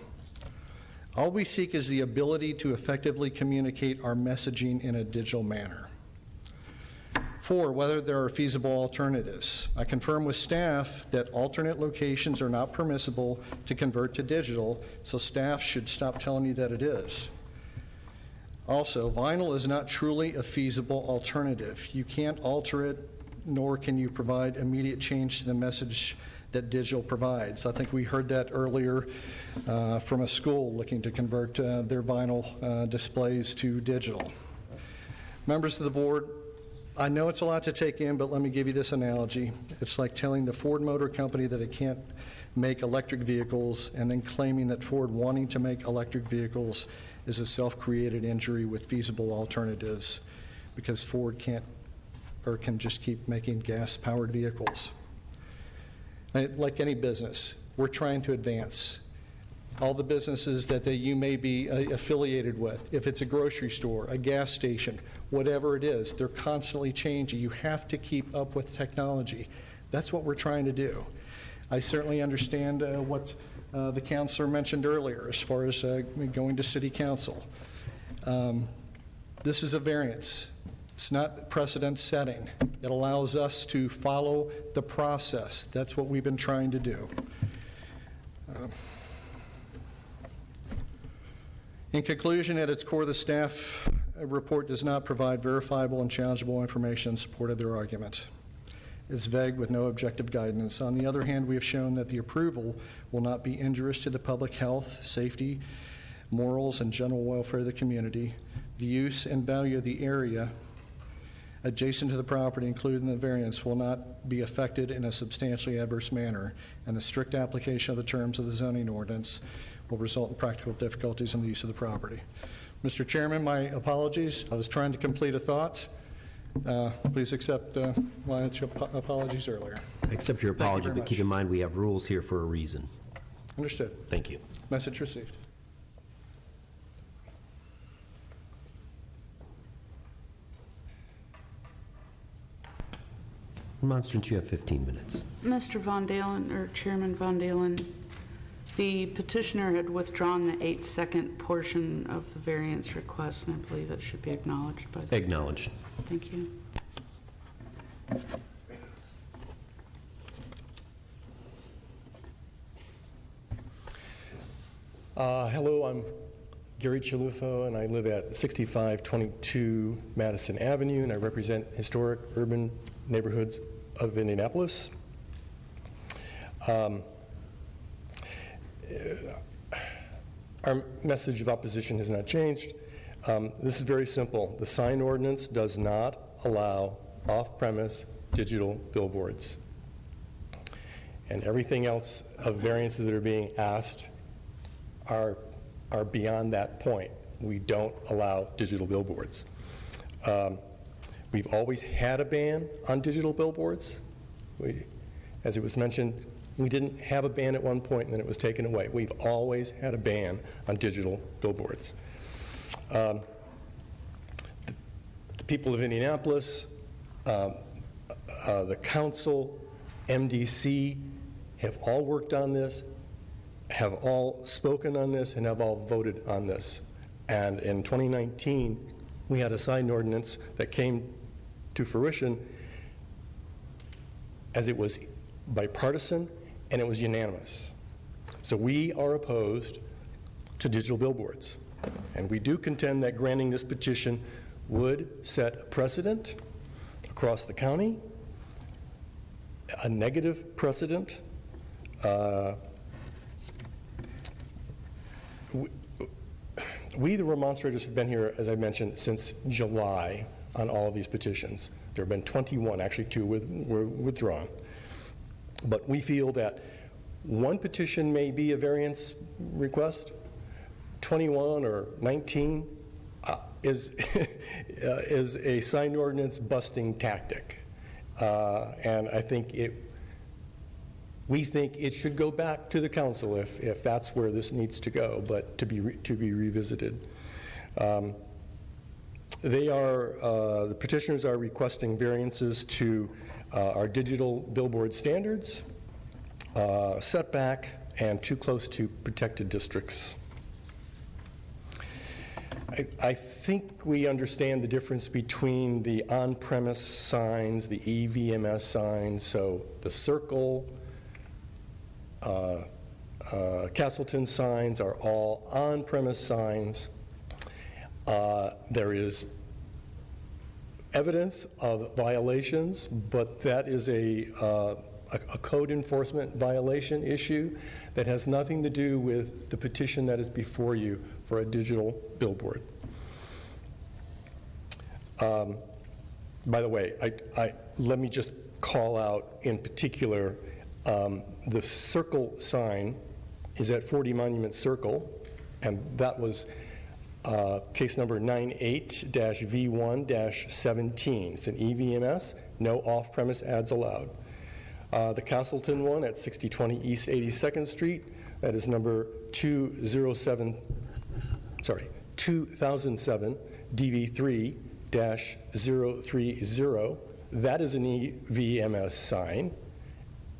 All we seek is the ability to effectively communicate our messaging in a digital manner. 4, whether there are feasible alternatives. I confirm with staff that alternate locations are not permissible to convert to digital, so staff should stop telling you that it is. Also, vinyl is not truly a feasible alternative. You can't alter it, nor can you provide immediate change to the message that digital provides. I think we heard that earlier from a school looking to convert their vinyl displays to digital. Members of the board, I know it's a lot to take in, but let me give you this analogy. It's like telling the Ford Motor Company that it can't make electric vehicles and then claiming that Ford wanting to make electric vehicles is a self-created injury with feasible alternatives because Ford can't or can just keep making gas-powered vehicles. Like any business, we're trying to advance. All the businesses that you may be affiliated with, if it's a grocery store, a gas station, whatever it is, they're constantly changing. You have to keep up with technology. That's what we're trying to do. I certainly understand what the counselor mentioned earlier as far as going to city council. This is a variance. It's not precedent setting. It allows us to follow the process. That's what we've been trying to do. In conclusion, at its core, the staff report does not provide verifiable and challengeable information in support of their argument. It's vague with no objective guidance. On the other hand, we have shown that the approval will not be injurious to the public health, safety, morals, and general welfare of the community. The use and value of the area adjacent to the property, including the variance, will not be affected in a substantially adverse manner, and the strict application of the terms of the zoning ordinance will result in practical difficulties in the use of the property. Mr. Chairman, my apologies. I was trying to complete a thought. Please accept my apologies earlier. I accept your apology, but keep in mind we have rules here for a reason. Understood. Thank you. Message received. Monstrance, you have 15 minutes. Mr. Von Dalen, or Chairman Von Dalen, the petitioner had withdrawn the 8-second portion of the variance request, and I believe it should be acknowledged by the... Acknowledged. Thank you. Hello, I'm Gary Chalufo, and I live at 6522 Madison Avenue, and I represent historic urban neighborhoods of Indianapolis. Our message of opposition has not changed. This is very simple. The sign ordinance does not allow off-premise digital billboards. And everything else of variances that are being asked are beyond that point. We don't allow digital billboards. We've always had a ban on digital billboards. As it was mentioned, we didn't have a ban at one point and then it was taken away. We've always had a ban on digital billboards. The people of Indianapolis, the council, MDC have all worked on this, have all spoken on this, and have all voted on this. And in 2019, we had a sign ordinance that came to fruition as it was bipartisan and it was unanimous. So we are opposed to digital billboards. And we do contend that granting this petition would set a precedent across the county, a negative precedent. We, the remonstrators, have been here, as I mentioned, since July on all of these petitions. There have been 21, actually 2 were withdrawn. But we feel that one petition may be a variance request, 21 or 19 is a sign ordinance busting tactic. And I think we think it should go back to the council if that's where this needs to go, but to be revisited. The petitioners are requesting variances to our digital billboard standards, setback, and too close to protected districts. I think we understand the difference between the on-premise signs, the EVMS signs, so the Circle, Castleton signs are all on-premise signs. There is evidence of violations, but that is a code enforcement violation issue that has nothing to do with the petition that is before you for a digital billboard. By the way, let me just call out in particular the Circle sign is at 40 Monument Circle, and that was case number 98-V1-17. It's an EVMS, no off-premise ads allowed. The Castleton one at 6020 East 82nd Street, that is number 2007 DV3-030. That is an EVMS sign.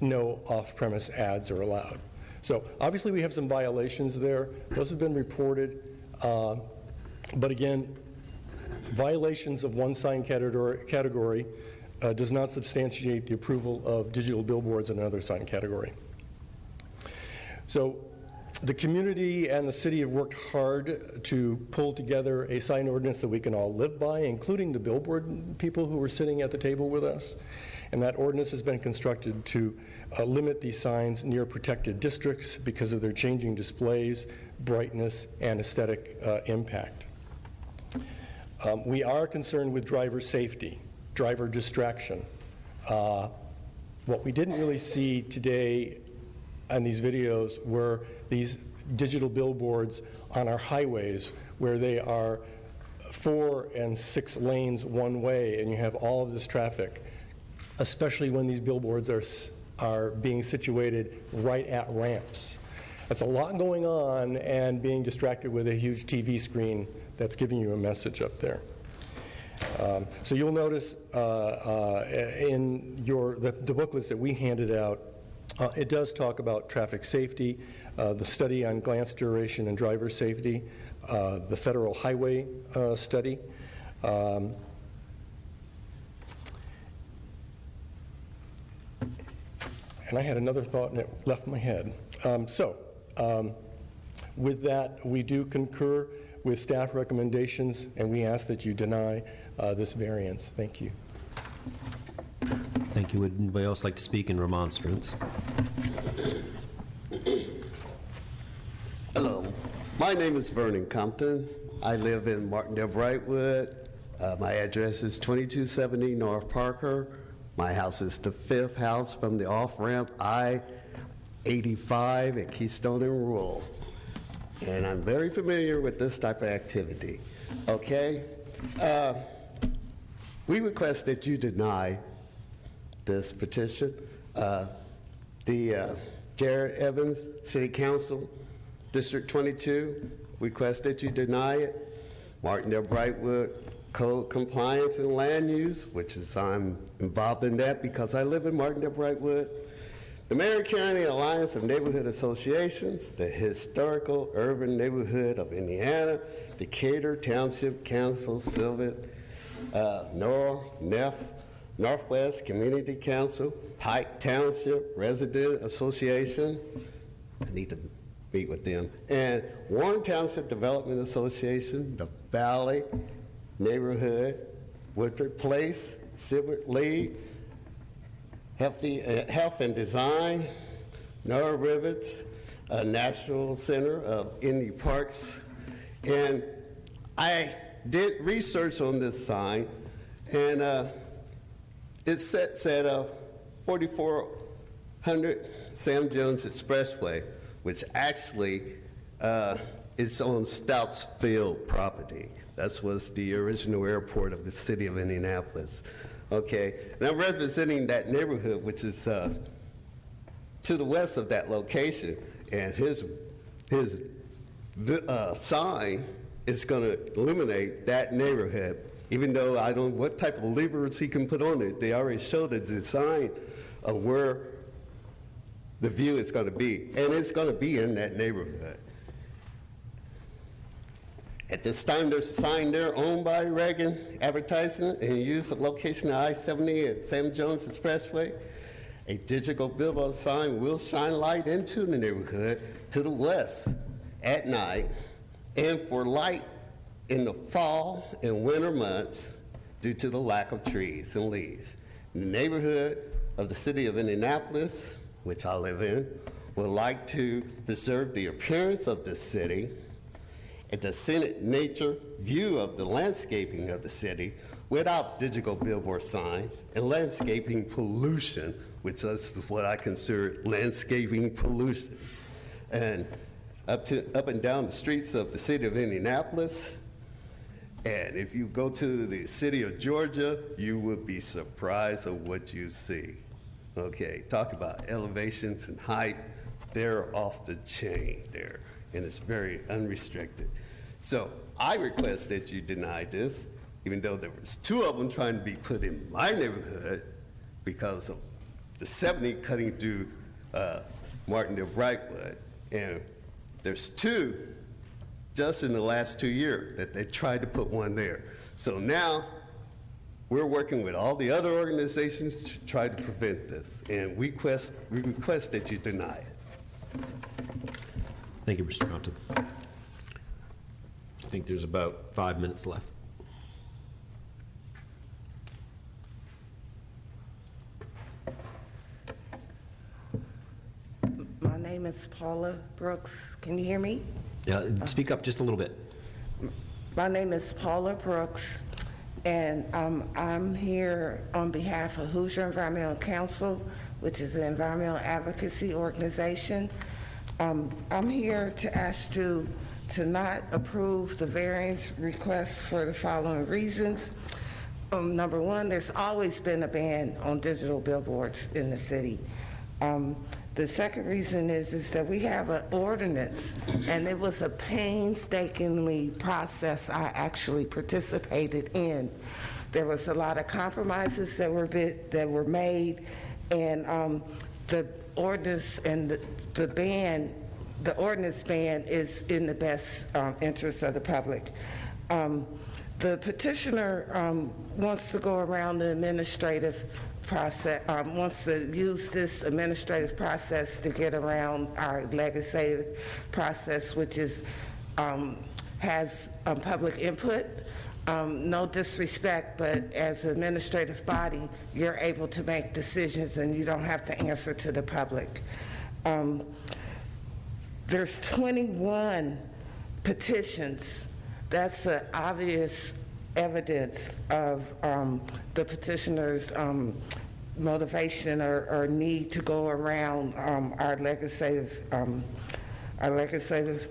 No off-premise ads are allowed. So obviously we have some violations there. Those have been reported. But again, violations of one sign category does not substantiate the approval of digital billboards in another sign category. So the community and the city have worked hard to pull together a sign ordinance that we can all live by, including the billboard people who were sitting at the table with us. And that ordinance has been constructed to limit these signs near protected districts because of their changing displays, brightness, and aesthetic impact. We are concerned with driver safety, driver distraction. What we didn't really see today on these videos were these digital billboards on our highways where they are 4 and 6 lanes one way and you have all of this traffic, especially when these billboards are being situated right at ramps. That's a lot going on and being distracted with a huge TV screen that's giving you a message up there. So you'll notice in the booklets that we handed out, it does talk about traffic safety, the study on glance duration and driver safety, the federal highway study. And I had another thought and it left my head. With that, we do concur with staff recommendations and we ask that you deny this variance. Thank you. Thank you. Would anybody else like to speak in remonstrance? Hello. My name is Vernon Compton. I live in Martindale Brightwood. My address is 2270 North Parker. My house is the 5th house from the off-ramp I-85 at Keystone and Rural. And I'm very familiar with this type of activity. Okay? We request that you deny this petition. The Jared Evans City Council, District 22, request that you deny it. Martindale Brightwood Code Compliance and Land Use, which is I'm involved in that because I live in Martindale Brightwood. The Marion County Alliance of Neighborhood Associations, the Historical Urban Neighborhood of Indiana, Decatur Township Council, Sylvan, Northwest Community Council, Pike Township Resident Association, I need to meet with them, and Warren Township Development Association, the Valley neighborhood would replace Civic League, Health and Design, Nora Rivets, National Center of Indy Parks. And I did research on this sign, and it sets at 4400 Sam Jones Expressway, which actually is on Stoutsfield property. That was the original airport of the city of Indianapolis. Okay, and I'm representing that neighborhood, which is to the west of that location, and his sign is going to illuminate that neighborhood. Even though I don't know what type of levers he can put on it, they already showed the design of where the view is going to be, and it's going to be in that neighborhood. At this time, there's a sign there owned by Reagan Advertising and used at location of I-70 at Sam Jones Expressway. A digital billboard sign will shine light into the neighborhood to the west at night and for light in the fall and winter months due to the lack of trees and leaves. In the neighborhood of the city of Indianapolis, which I live in, would like to preserve the appearance of the city and the scenic nature view of the landscaping of the city without digital billboard signs and landscaping pollution, which is what I consider landscaping pollution. And up and down the streets of the city of Indianapolis, and if you go to the city of Georgia, you would be surprised at what you see. Okay, talk about elevations and height. They're off the chain there, and it's very unrestricted. So I request that you deny this, even though there was 2 of them trying to be put in my neighborhood because of the 70 cutting through Martindale Brightwood. And there's 2 just in the last 2 years that they tried to put one there. So now we're working with all the other organizations to try to prevent this, and we request that you deny it. Thank you, Mr. Compton. I think there's about 5 minutes left. My name is Paula Brooks. Can you hear me? Speak up just a little bit. My name is Paula Brooks, and I'm here on behalf of Hoosier Environmental Council, which is an environmental advocacy organization. I'm here to ask you to not approve the variance request for the following reasons. Number one, there's always been a ban on digital billboards in the city. The second reason is that we have an ordinance, and it was a painstakingly process I actually participated in. There was a lot of compromises that were made, and the ordinance and the ordinance ban is in the best interest of the public. The petitioner wants to go around the administrative process, wants to use this administrative process to get around our legislative process, which is has public input. No disrespect, but as an administrative body, you're able to make decisions and you don't have to answer to the public. There's 21 petitions. That's the obvious evidence of the petitioner's motivation or need to go around our legislative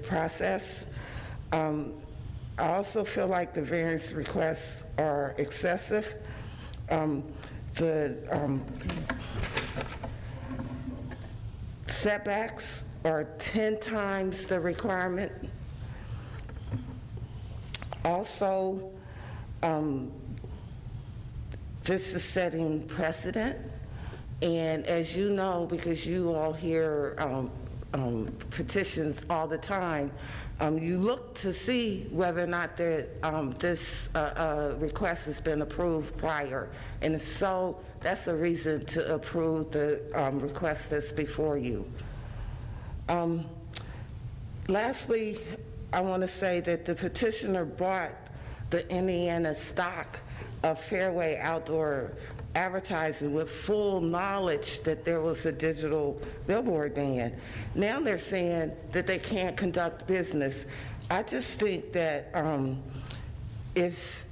process. I also feel like the variance requests are excessive. The setbacks are 10 times the requirement. Also, this is setting precedent, and as you know, because you all hear petitions all the time, you look to see whether or not this request has been approved prior, and if so, that's a reason to approve the request that's before you. Lastly, I want to say that the petitioner brought the Indiana stock of Fairway Outdoor Advertising with full knowledge that there was a digital billboard ban. Now they're saying that they can't conduct business. I just think that if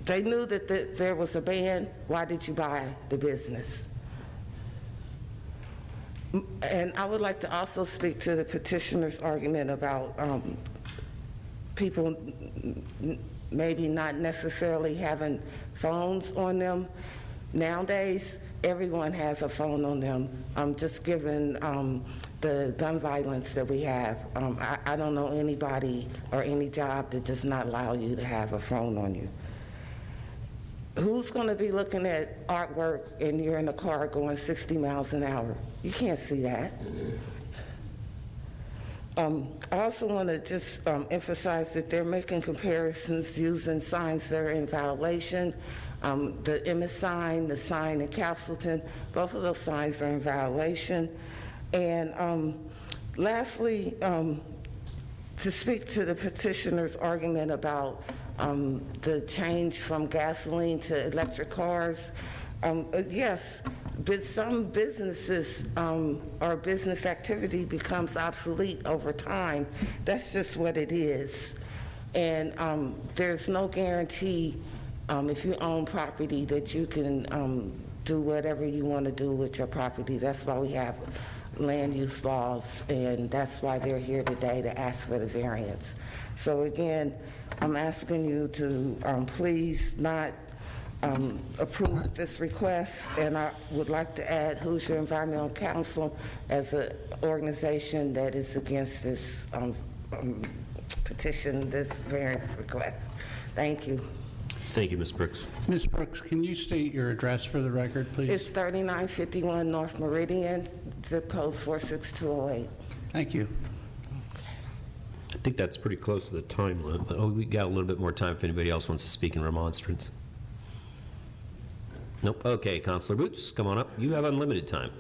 they knew that there was a ban, why did you buy the business? And I would like to also speak to the petitioner's argument about people maybe not necessarily having phones on them. Nowadays, everyone has a phone on them, just given the gun violence that we have. I don't know anybody or any job that does not allow you to have a phone on you. Who's going to be looking at artwork and you're in a car going 60 miles an hour? You can't see that. I also want to just emphasize that they're making comparisons using signs that are in violation. The Emma sign, the sign in Castleton, both of those signs are in violation. And lastly, to speak to the petitioner's argument about the change from gasoline to electric cars, yes, but some businesses or business activity becomes obsolete over time. That's just what it is. And there's no guarantee if you own property that you can do whatever you want to do with your property. That's why we have land use laws, and that's why they're here today to ask for the variance. So again, I'm asking you to please not approve this request, and I would like to add Hoosier Environmental Council as an organization that is against this petition, this variance request. Thank you. Thank you, Ms. Brooks. Ms. Brooks, can you state your address for the record, please? It's 3951 North Meridian, zip code 46208. Thank you. I think that's pretty close to the time limit. Oh, we got a little bit more time if anybody else wants to speak in remonstrance. Nope. Okay, Councilor Boots, come on up. You have unlimited time.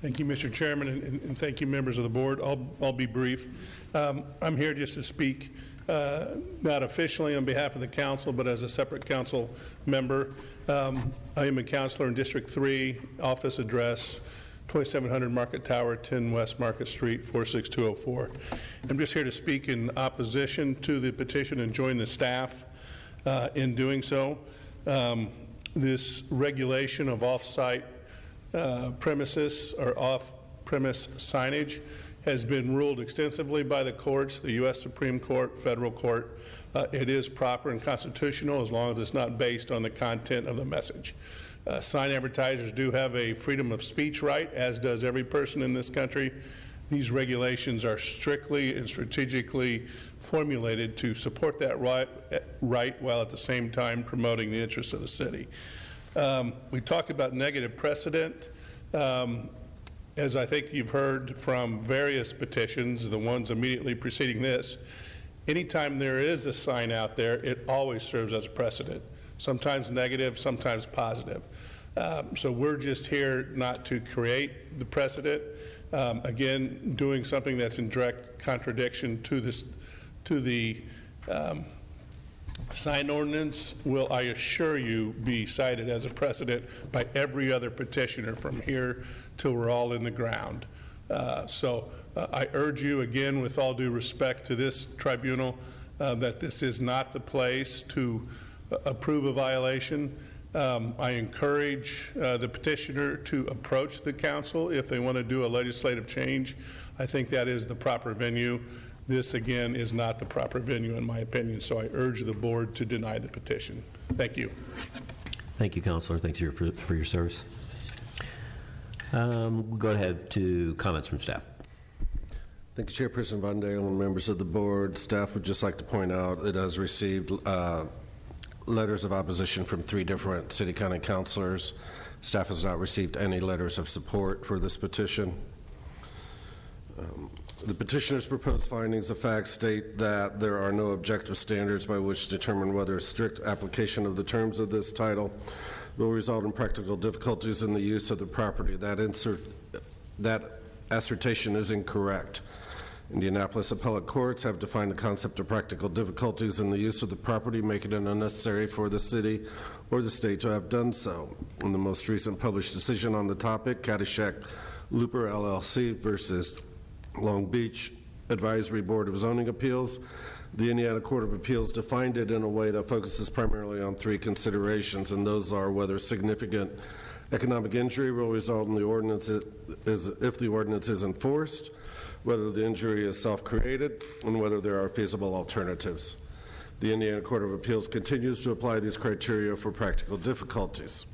Thank you, Mr. Chairman, and thank you, members of the board. I'll be brief. I'm here just to speak, not officially on behalf of the council, but as a separate council member. I am a councilor in District 3, office address 2700 Market Tower, 10 West Market Street, 46204. I'm just here to speak in opposition to the petition and join the staff in doing so. This regulation of off-site premises or off-premise signage has been ruled extensively by the courts, the U.S. Supreme Court, federal court. It is proper and constitutional as long as it's not based on the content of the message. Sign advertisers do have a freedom of speech right, as does every person in this country. These regulations are strictly and strategically formulated to support that right while at the same time promoting the interests of the city. We talk about negative precedent. As I think you've heard from various petitions, the ones immediately preceding this, anytime there is a sign out there, it always serves as a precedent, sometimes negative, sometimes positive. So we're just here not to create the precedent. Again, doing something that's in direct contradiction to the sign ordinance will, I assure you, be cited as a precedent by every other petitioner from here till we're all in the ground. So I urge you again, with all due respect to this tribunal, that this is not the place to approve a violation. I encourage the petitioner to approach the council if they want to do a legislative change. I think that is the proper venue. This, again, is not the proper venue, in my opinion, so I urge the board to deny the petition. Thank you. Thank you, Councilor. Thanks for your service. We'll go ahead to comments from staff. Thank you, Chairperson Von Dalen and members of the board. Staff would just like to point out it has received letters of opposition from 3 different city-county councilors. Staff has not received any letters of support for this petition. The petitioner's proposed findings of fact state that there are no objective standards by which to determine whether strict application of the terms of this title will result in practical difficulties in the use of the property. That assertion is incorrect. Indianapolis appellate courts have defined the concept of practical difficulties in the use of the property, making it unnecessary for the city or the state to have done so. In the most recent published decision on the topic, Caddyshack Looper LLC versus Long Beach Advisory Board of Zoning Appeals, the Indiana Court of Appeals defined it in a way that focuses primarily on three considerations, and those are whether significant economic injury will result in the ordinance if the ordinance is enforced, whether the injury is self-created, and whether there are feasible alternatives. The Indiana Court of Appeals continues to apply these criteria for practical difficulties.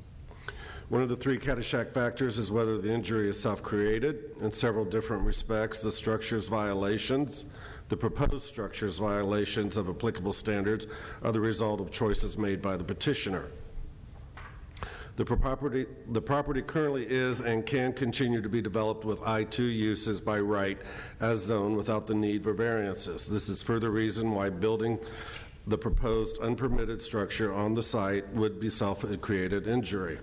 One of the three Caddyshack factors is whether the injury is self-created. In several different respects, the structure's violations, the proposed structure's violations of applicable standards are the result of choices made by the petitioner. The property currently is and can continue to be developed with I-2 uses by right as zoned without the need for variances. This is further reason why building the proposed unpermitted structure on the site would be self-created injury.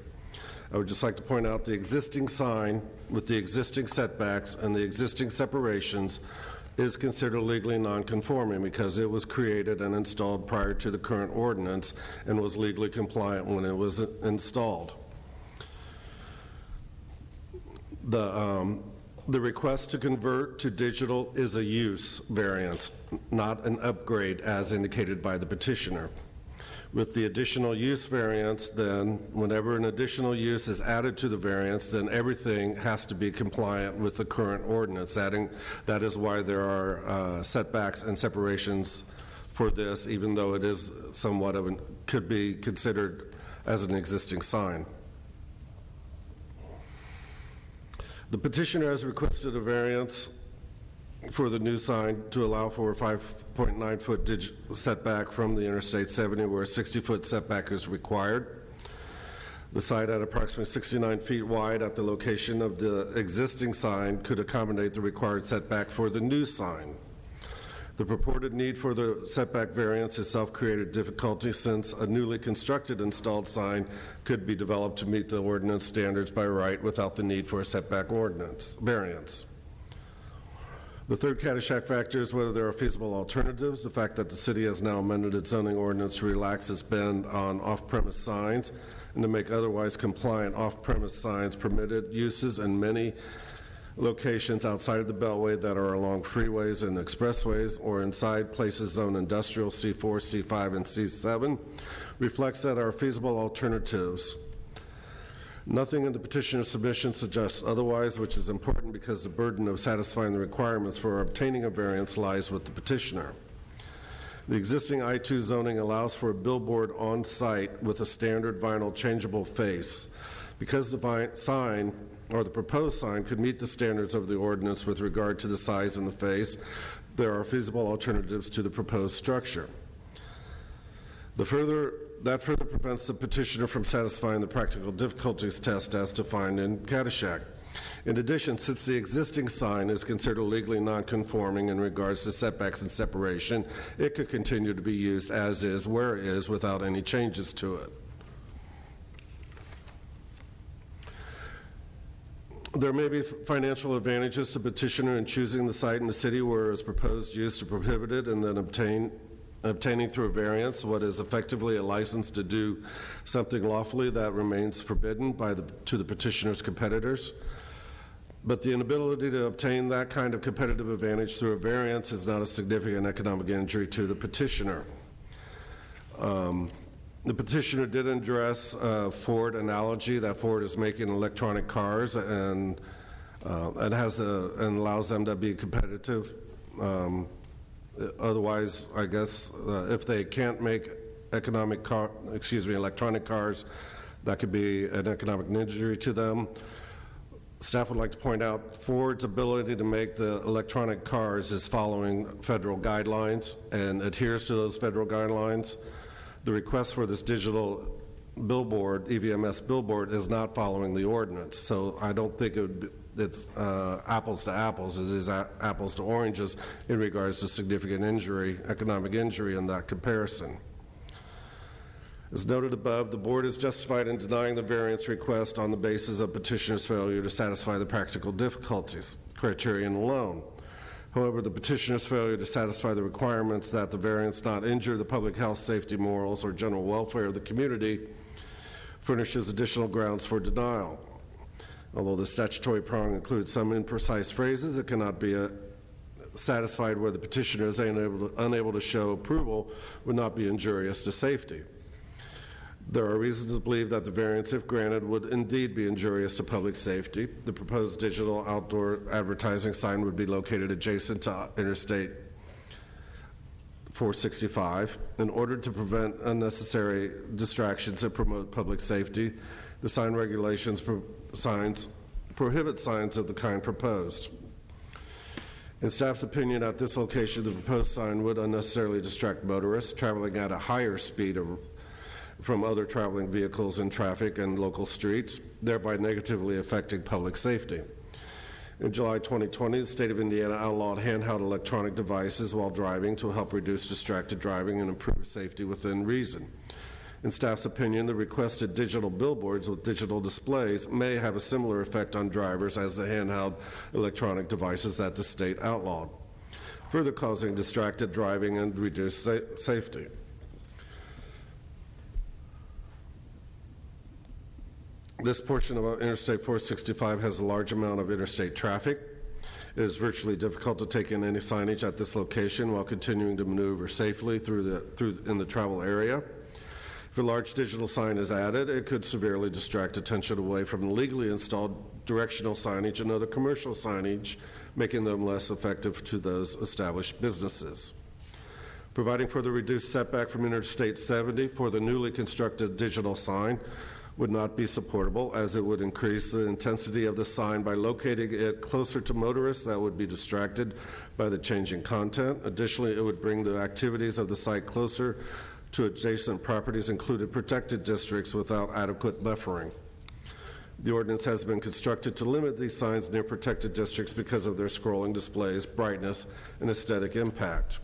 I would just like to point out the existing sign with the existing setbacks and the existing separations is considered legally non-conforming because it was created and installed prior to the current ordinance and was legally compliant when it was installed. The request to convert to digital is a use variance, not an upgrade as indicated by the petitioner. With the additional use variance, then, whenever an additional use is added to the variance, then everything has to be compliant with the current ordinance. That is why there are setbacks and separations for this, even though it is somewhat of could be considered as an existing sign. The petitioner has requested a variance for the new sign to allow for a 5.9-foot setback from the Interstate 70 where a 60-foot setback is required. The site at approximately 69 feet wide at the location of the existing sign could accommodate the required setback for the new sign. The purported need for the setback variance is self-created difficulty since a newly constructed installed sign could be developed to meet the ordinance standards by right without the need for a setback ordinance variance. The third Caddyshack factor is whether there are feasible alternatives. The fact that the city has now amended its zoning ordinance to relax its ban on off-premise signs and to make otherwise compliant off-premise signs permitted uses in many locations outside of the Beltway that are along freeways and expressways or inside places zoned industrial C4, C5, and C7 reflects that there are feasible alternatives. Nothing in the petitioner's submission suggests otherwise, which is important because the burden of satisfying the requirements for obtaining a variance lies with the petitioner. The existing I-2 zoning allows for a billboard on site with a standard vinyl changeable face. Because the sign or the proposed sign could meet the standards of the ordinance with regard to the size and the face, there are feasible alternatives to the proposed structure. That further prevents the petitioner from satisfying the practical difficulties test as defined in Caddyshack. In addition, since the existing sign is considered legally non-conforming in regards to setbacks and separation, it could continue to be used as is, where it is, without any changes to it. There may be financial advantages to petitioner in choosing the site in the city where its proposed use is prohibited and then obtaining through a variance what is effectively a license to do something lawfully that remains forbidden to the petitioner's competitors. But the inability to obtain that kind of competitive advantage through a variance is not a significant economic injury to the petitioner. The petitioner did address Ford analogy that Ford is making electronic cars and allows them to be competitive. Otherwise, I guess if they can't make electronic cars, that could be an economic injury to them. Staff would like to point out Ford's ability to make the electronic cars is following federal guidelines and adheres to those federal guidelines. The request for this digital billboard, EVMS billboard, is not following the ordinance. So I don't think it's apples to apples. It is apples to oranges in regards to significant injury, economic injury in that comparison. As noted above, the board is justified in denying the variance request on the basis of petitioner's failure to satisfy the practical difficulties criterion alone. However, the petitioner's failure to satisfy the requirements that the variance not injure the public health, safety, morals, or general welfare of the community furnishes additional grounds for denial. Although the statutory prong includes some imprecise phrases, it cannot be satisfied where the petitioner is unable to show approval would not be injurious to safety. There are reasons to believe that the variance, if granted, would indeed be injurious to public safety. The proposed digital outdoor advertising sign would be located adjacent to Interstate 465. In order to prevent unnecessary distractions and promote public safety, the sign regulations prohibit signs of the kind proposed. In staff's opinion, at this location, the proposed sign would unnecessarily distract motorists traveling at a higher speed from other traveling vehicles in traffic and local streets, thereby negatively affecting public safety. In July 2020, the state of Indiana outlawed handheld electronic devices while driving to help reduce distracted driving and improve safety within reason. In staff's opinion, the requested digital billboards with digital displays may have a similar effect on drivers as the handheld electronic devices that the state outlawed, further causing distracted driving and reduced safety. This portion of Interstate 465 has a large amount of interstate traffic. It is virtually difficult to take in any signage at this location while continuing to maneuver safely in the travel area. If a large digital sign is added, it could severely distract attention away from the legally installed directional signage and other commercial signage, making them less effective to those established businesses. Providing for the reduced setback from Interstate 70 for the newly constructed digital sign would not be supportable, as it would increase the intensity of the sign by locating it closer to motorists that would be distracted by the changing content. Additionally, it would bring the activities of the site closer to adjacent properties, including protected districts, without adequate buffering. The ordinance has been constructed to limit these signs near protected districts because of their scrolling displays, brightness, and aesthetic impact.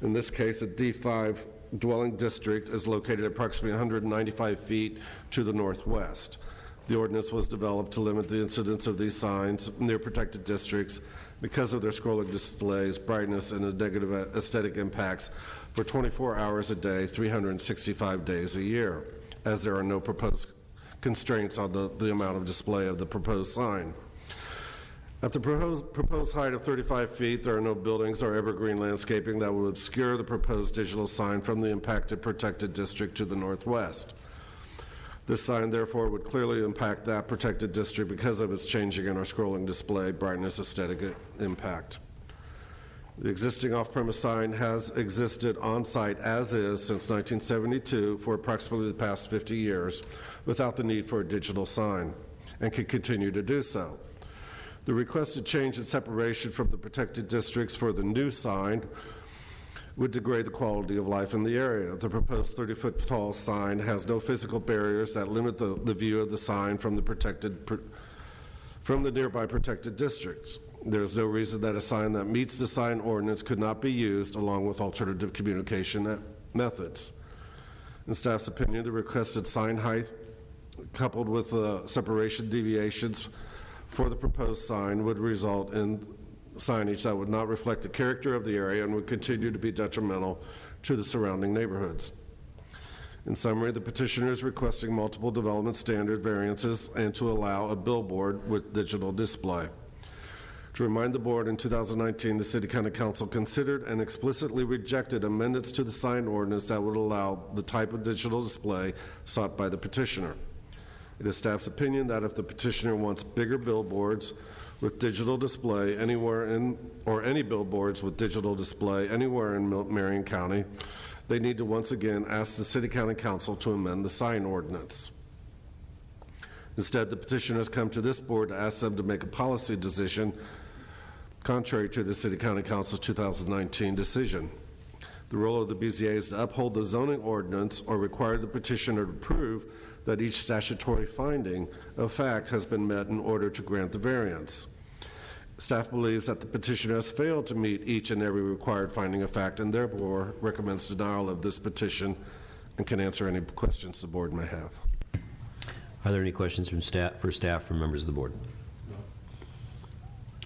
In this case, a D5 dwelling district is located approximately 195 feet to the northwest. The ordinance was developed to limit the incidence of these signs near protected districts because of their scrolling displays, brightness, and the negative aesthetic impacts for 24 hours a day, 365 days a year, as there are no proposed constraints on the amount of display of the proposed sign. At the proposed height of 35 feet, there are no buildings or evergreen landscaping that would obscure the proposed digital sign from the impacted protected district to the northwest. This sign, therefore, would clearly impact that protected district because of its changing and or scrolling display, brightness, aesthetic impact. The existing off-premise sign has existed on-site as is since 1972 for approximately the past 50 years without the need for a digital sign, and can continue to do so. The requested change in separation from the protected districts for the new sign would degrade the quality of life in the area. The proposed 30-foot tall sign has no physical barriers that limit the view of the sign from the nearby protected districts. There is no reason that a sign that meets the sign ordinance could not be used along with alternative communication methods. In staff's opinion, the requested sign height coupled with separation deviations for the proposed sign would result in signage that would not reflect the character of the area and would continue to be detrimental to the surrounding neighborhoods. In summary, the petitioner is requesting multiple development standard variances and to allow a billboard with digital display. To remind the board, in 2019, the City County Council considered and explicitly rejected amendments to the sign ordinance that would allow the type of digital display sought by the petitioner. It is staff's opinion that if the petitioner wants bigger billboards with digital display anywhere or any billboards with digital display anywhere in Marion County, they need to once again ask the City County Council to amend the sign ordinance. Instead, the petitioner has come to this board to ask them to make a policy decision contrary to the City County Council's 2019 decision. The role of the BZA is to uphold the zoning ordinance or require the petitioner to prove that each statutory finding of fact has been met in order to grant the variance. Staff believes that the petitioner has failed to meet each and every required finding of fact and therefore recommends denial of this petition and can answer any questions the board may have. Are there any questions from staff from members of the board?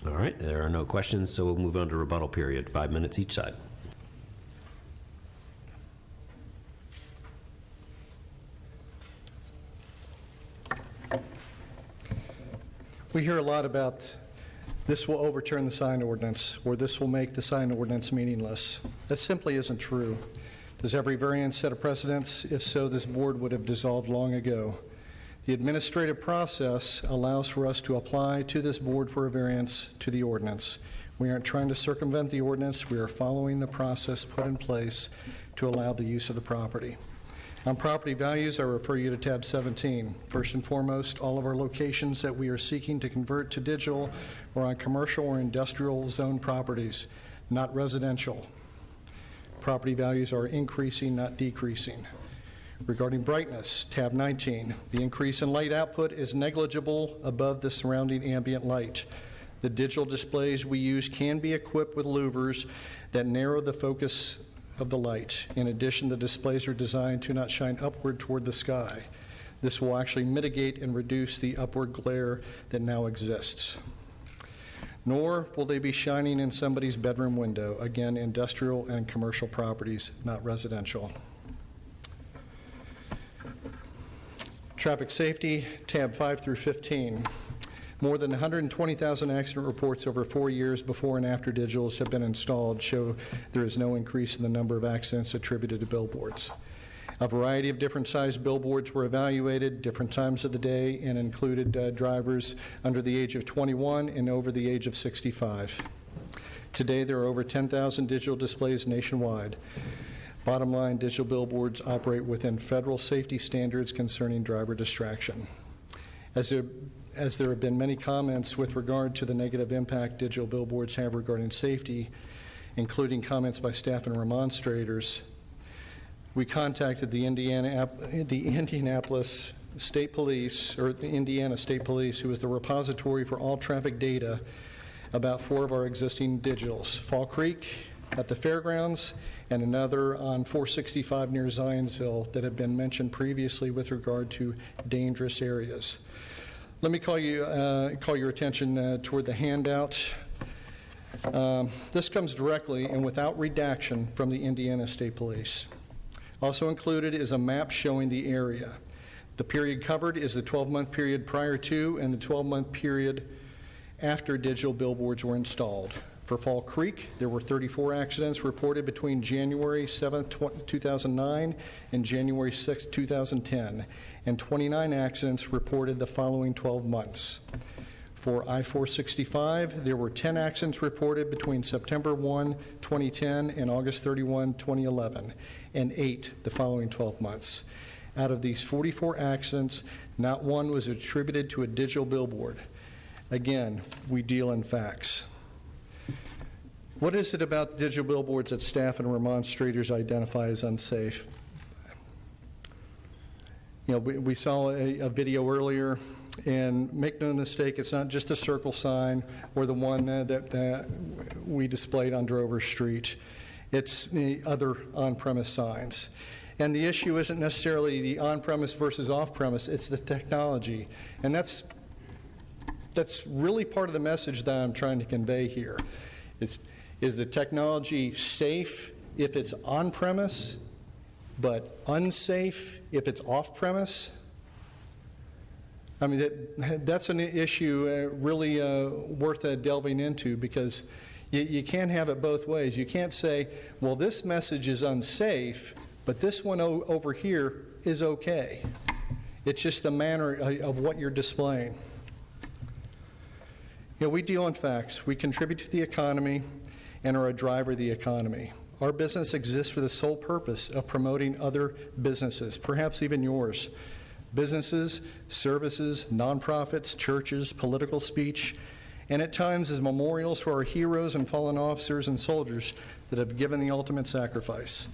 All right, there are no questions, so we'll move on to rebuttal period, 5 minutes each side. We hear a lot about this will overturn the sign ordinance, or this will make the sign ordinance meaningless. That simply isn't true. Does every variance set a precedence? If so, this board would have dissolved long ago. The administrative process allows for us to apply to this board for a variance to the ordinance. We aren't trying to circumvent the ordinance. We are following the process put in place to allow the use of the property. On property values, I refer you to tab 17. First and foremost, all of our locations that we are seeking to convert to digital are on commercial or industrial zone properties, not residential. Property values are increasing, not decreasing. Regarding brightness, tab 19, the increase in light output is negligible above the surrounding ambient light. The digital displays we use can be equipped with louvers that narrow the focus of the light. In addition, the displays are designed to not shine upward toward the sky. This will actually mitigate and reduce the upward glare that now exists. Nor will they be shining in somebody's bedroom window. Again, industrial and commercial properties, not residential. Traffic safety, tab 5 through 15. More than 120,000 accident reports over 4 years before and after digitals have been installed show there is no increase in the number of accidents attributed to billboards. A variety of different sized billboards were evaluated, different times of the day, and included drivers under the age of 21 and over the age of 65. Today, there are over 10,000 digital displays nationwide. Bottom line, digital billboards operate within federal safety standards concerning driver distraction. As there have been many comments with regard to the negative impact digital billboards have regarding safety, including comments by staff and remonstrators, we contacted the Indianapolis State Police, or the Indiana State Police, who is the repository for all traffic data, about 4 of our existing digitals: Fall Creek at the fairgrounds, and another on 465 near Zionsville that have been mentioned previously with regard to dangerous areas. Let me call your attention toward the handout. This comes directly and without redaction from the Indiana State Police. Also included is a map showing the area. The period covered is the 12-month period prior to and the 12-month period after digital billboards were installed. For Fall Creek, there were 34 accidents reported between January 7, 2009 and January 6, 2010, and 29 accidents reported the following 12 months. For I-465, there were 10 accidents reported between September 1, 2010 and August 31, 2011, and 8 the following 12 months. Out of these 44 accidents, not one was attributed to a digital billboard. Again, we deal in facts. What is it about digital billboards that staff and remonstrators identify as unsafe? You know, we saw a video earlier, and make no mistake, it's not just a circle sign or the one that we displayed on Drover Street. It's the other on-premise signs. And the issue isn't necessarily the on-premise versus off-premise, it's the technology. And that's really part of the message that I'm trying to convey here. Is the technology safe if it's on-premise, but unsafe if it's off-premise? I mean, that's an issue really worth delving into, because you can't have it both ways. You can't say, well, this message is unsafe, but this one over here is okay. It's just the manner of what you're displaying. You know, we deal in facts. We contribute to the economy and are a driver of the economy. Our business exists for the sole purpose of promoting other businesses, perhaps even yours. Businesses, services, nonprofits, churches, political speech, and at times as memorials for our heroes and fallen officers and soldiers that have given the ultimate sacrifice.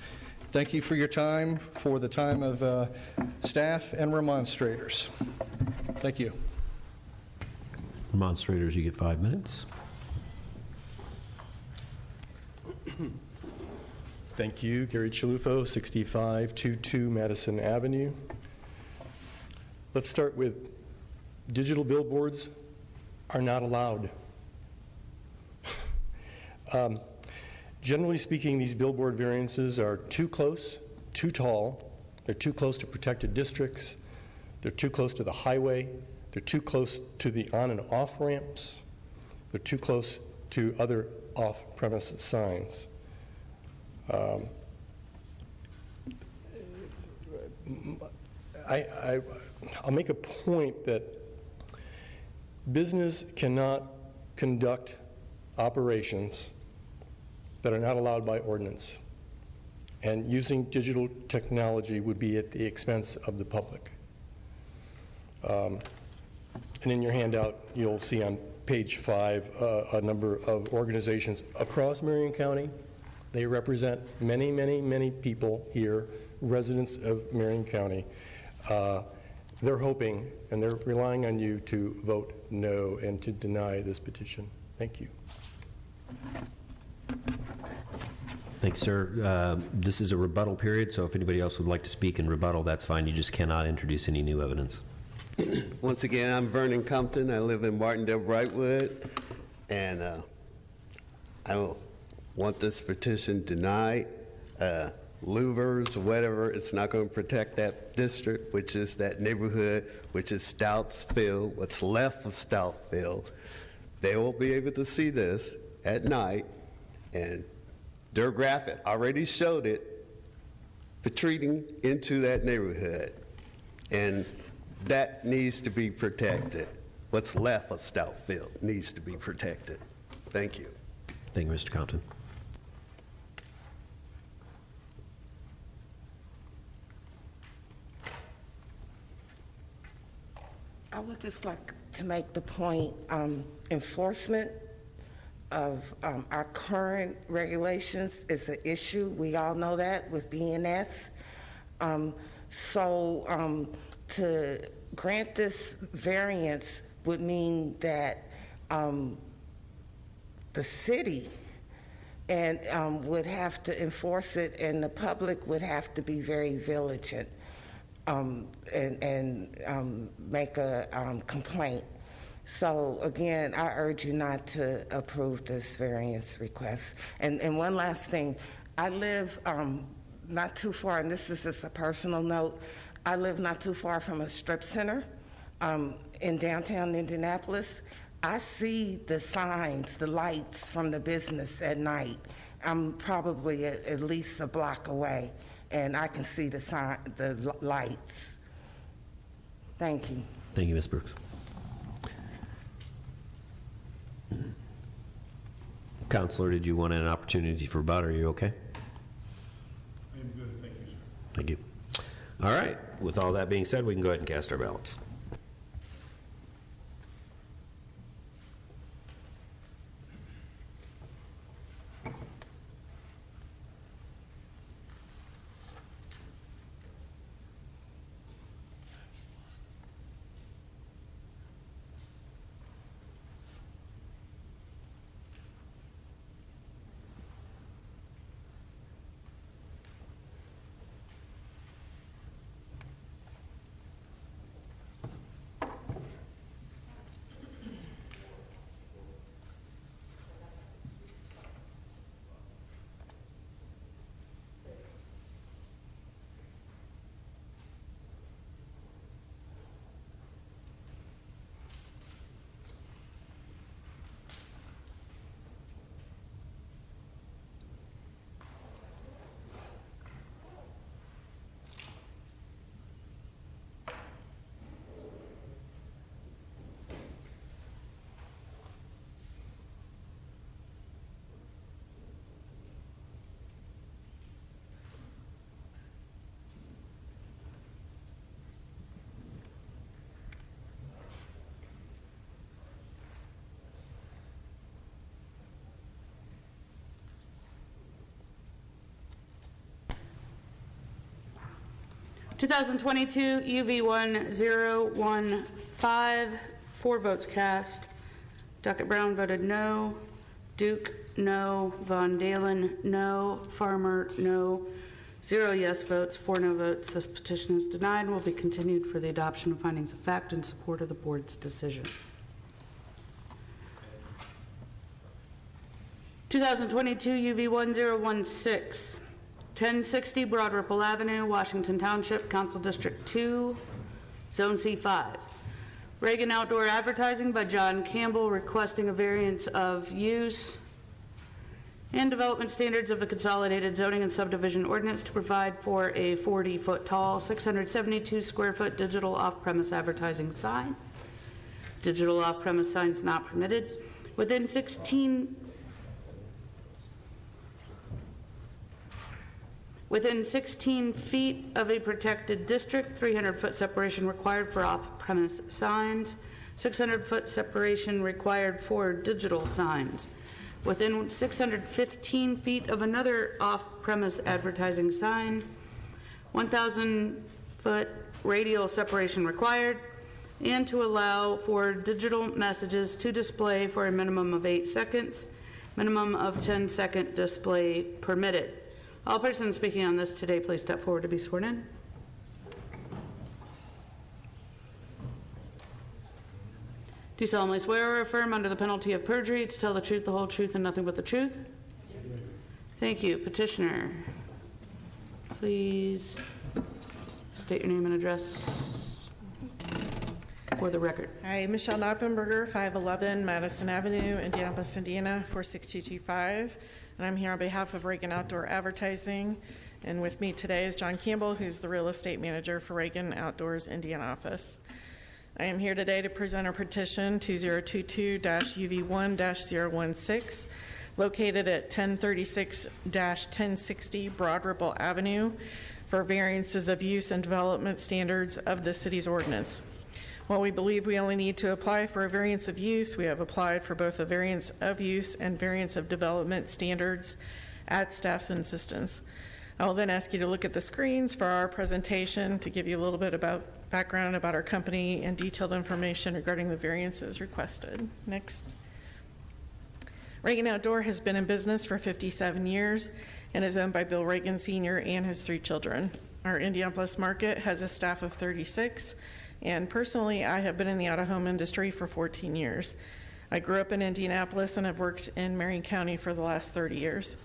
Thank you for your time, for the time of staff and remonstrators. Thank you. Remonstrators, you get 5 minutes. Thank you. Gary Chilufo, 6522 Madison Avenue. Let's start with digital billboards are not allowed. Generally speaking, these billboard variances are too close, too tall, they're too close to protected districts, they're too close to the highway, they're too close to the on and off ramps, they're too close to other off-premise signs. I'll make a point that business cannot conduct operations that are not allowed by ordinance, and using digital technology would be at the expense of the public. And in your handout, you'll see on page 5 a number of organizations across Marion County. They represent many, many, many people here, residents of Marion County. They're hoping and they're relying on you to vote no and to deny this petition. Thank you. Thanks, sir. This is a rebuttal period, so if anybody else would like to speak in rebuttal, that's fine. You just cannot introduce any new evidence. Once again, I'm Vernon Compton. I live in Martindale Brightwood, and I want this petition denied. Louvers or whatever, it's not going to protect that district, which is that neighborhood, which is Stoutsville, what's left of Stoutsville. They will be able to see this at night, and their graphic already showed it retreating into that neighborhood, and that needs to be protected. What's left of Stoutsville needs to be protected. Thank you. Thank you, Mr. Compton. I would just like to make the point, enforcement of our current regulations is an issue. We all know that with BNS. To grant this variance would mean that the city would have to enforce it, and the public would have to be very vigilant and make a complaint. So again, I urge you not to approve this variance request. And one last thing, I live not too far, and this is just a personal note, I live not too far from a strip center in downtown Indianapolis. I see the signs, the lights from the business at night. I'm probably at least a block away, and I can see the lights. Thank you. Thank you, Ms. Brooks. Counselor, did you want an opportunity for rebuttal? Are you okay? I am good, thank you, sir. Thank you. All right. With all that being said, we can go ahead and cast our ballots. (2022) UV1015, 4 votes cast. Duckett Brown voted no. Duke, no. Von Dalen, no. Farmer, no. 0 yes votes, 4 no votes. This petition is denied and will be continued for the adoption of findings of fact in support of the board's decision. 2022 UV1016, 1060 Broad Ripple Avenue, Washington Township, Council District 2, Zone C5. Reagan Outdoor Advertising by John Campbell, requesting a variance of use and development standards of the Consolidated Zoning and Subdivision Ordinance to provide for a 40-foot tall, 672 square foot digital off-premise advertising sign. Digital off-premise signs not permitted. Within 16 feet of a protected district, 300-foot separation required for off-premise signs, 600-foot separation required for digital signs. Within 615 feet of another off-premise advertising sign, 1,000-foot radial separation required, and to allow for digital messages to display for a minimum of 8 seconds, minimum of 10-second display permitted. All persons speaking on this today, please step forward to be sworn in. Do you solemnly swear or affirm under the penalty of perjury to tell the truth, the whole truth, and nothing but the truth? Thank you. Petitioner, please state your name and address for the record. Hi, Michelle Knoppenberger, 511 Madison Avenue, Indianapolis, Indiana, 46225. And I'm here on behalf of Reagan Outdoor Advertising. And with me today is John Campbell, who's the real estate manager for Reagan Outdoors Indiana office. I am here today to present a petition 2022-UV1-016, located at 1036-1060 Broad Ripple Avenue, for variances of use and development standards of the city's ordinance. While we believe we only need to apply for a variance of use, we have applied for both a variance of use and variance of development standards at staff's insistence. I will then ask you to look at the screens for our presentation to give you a little bit about background about our company and detailed information regarding the variances requested. Next. Reagan Outdoor has been in business for 57 years and is owned by Bill Reagan Sr. and his 3 children. Our Indianapolis market has a staff of 36, and personally, I have been in the out-of-home industry for 14 years. I grew up in Indianapolis and have worked in Marion County for the last 30 years.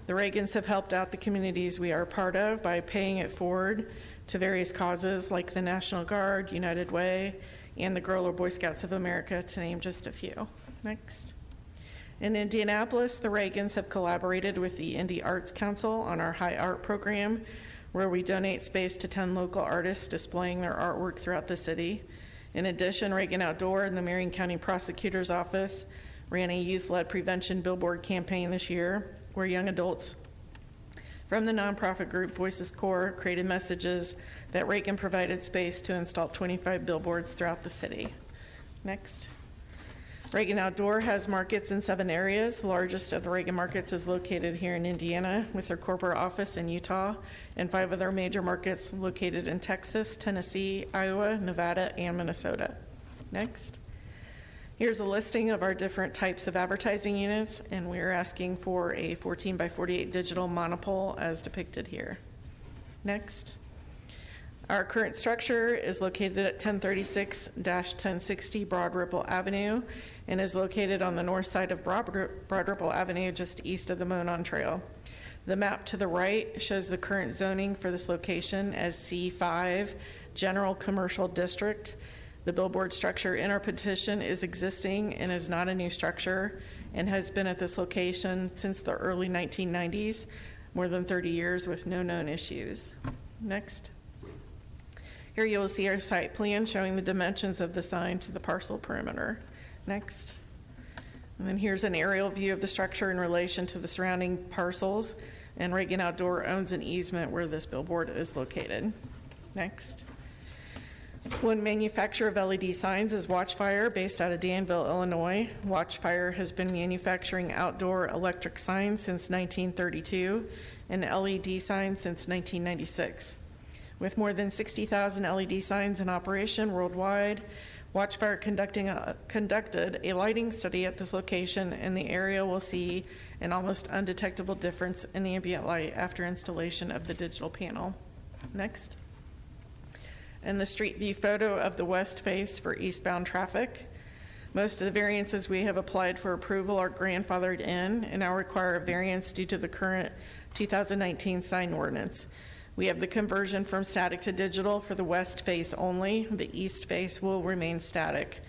The Reagans have helped out the communities we are a part of by paying it forward to various causes like the National Guard, United Way, and the Girl or Boy Scouts of America, to name just a few. Next. In Indianapolis, the Reagans have collaborated with the Indy Arts Council on our High Art program, where we donate space to 10 local artists displaying their artwork throughout the city. In addition, Reagan Outdoor and the Marion County Prosecutor's Office ran a youth-led prevention billboard campaign this year, where young adults from the nonprofit group Voices Core created messages that Reagan provided space to install 25 billboards throughout the city. Next. Reagan Outdoor has markets in 7 areas. The largest of the Reagan markets is located here in Indiana, with their corporate office in Utah, and 5 other major markets located in Texas, Tennessee, Iowa, Nevada, and Minnesota. Next. Here's a listing of our different types of advertising units, and we're asking for a 14 by 48 digital monopole as depicted here. Next. Our current structure is located at 1036-1060 Broad Ripple Avenue and is located on the north side of Broad Ripple Avenue, just east of the Monon Trail. The map to the right shows the current zoning for this location as C5, General Commercial District. The billboard structure in our petition is existing and is not a new structure and has been at this location since the early 1990s, more than 30 years with no known issues. Next. Here you will see our site plan showing the dimensions of the sign to the parcel perimeter. Next. And then here's an aerial view of the structure in relation to the surrounding parcels, and Reagan Outdoor owns an easement where this billboard is located. Next. One manufacturer of LED signs is Watchfire, based out of Danville, Illinois. Watchfire has been manufacturing outdoor electric signs since 1932 and LED signs since 1996. With more than 60,000 LED signs in operation worldwide, Watchfire conducted a lighting study at this location, and the area will see an almost undetectable difference in the ambient light after installation of the digital panel. Next. And the street view photo of the west face for eastbound traffic. Most of the variances we have applied for approval are grandfathered in and now require a variance due to the current 2019 sign ordinance. We have the conversion from static to digital for the west face only. The east face will remain static.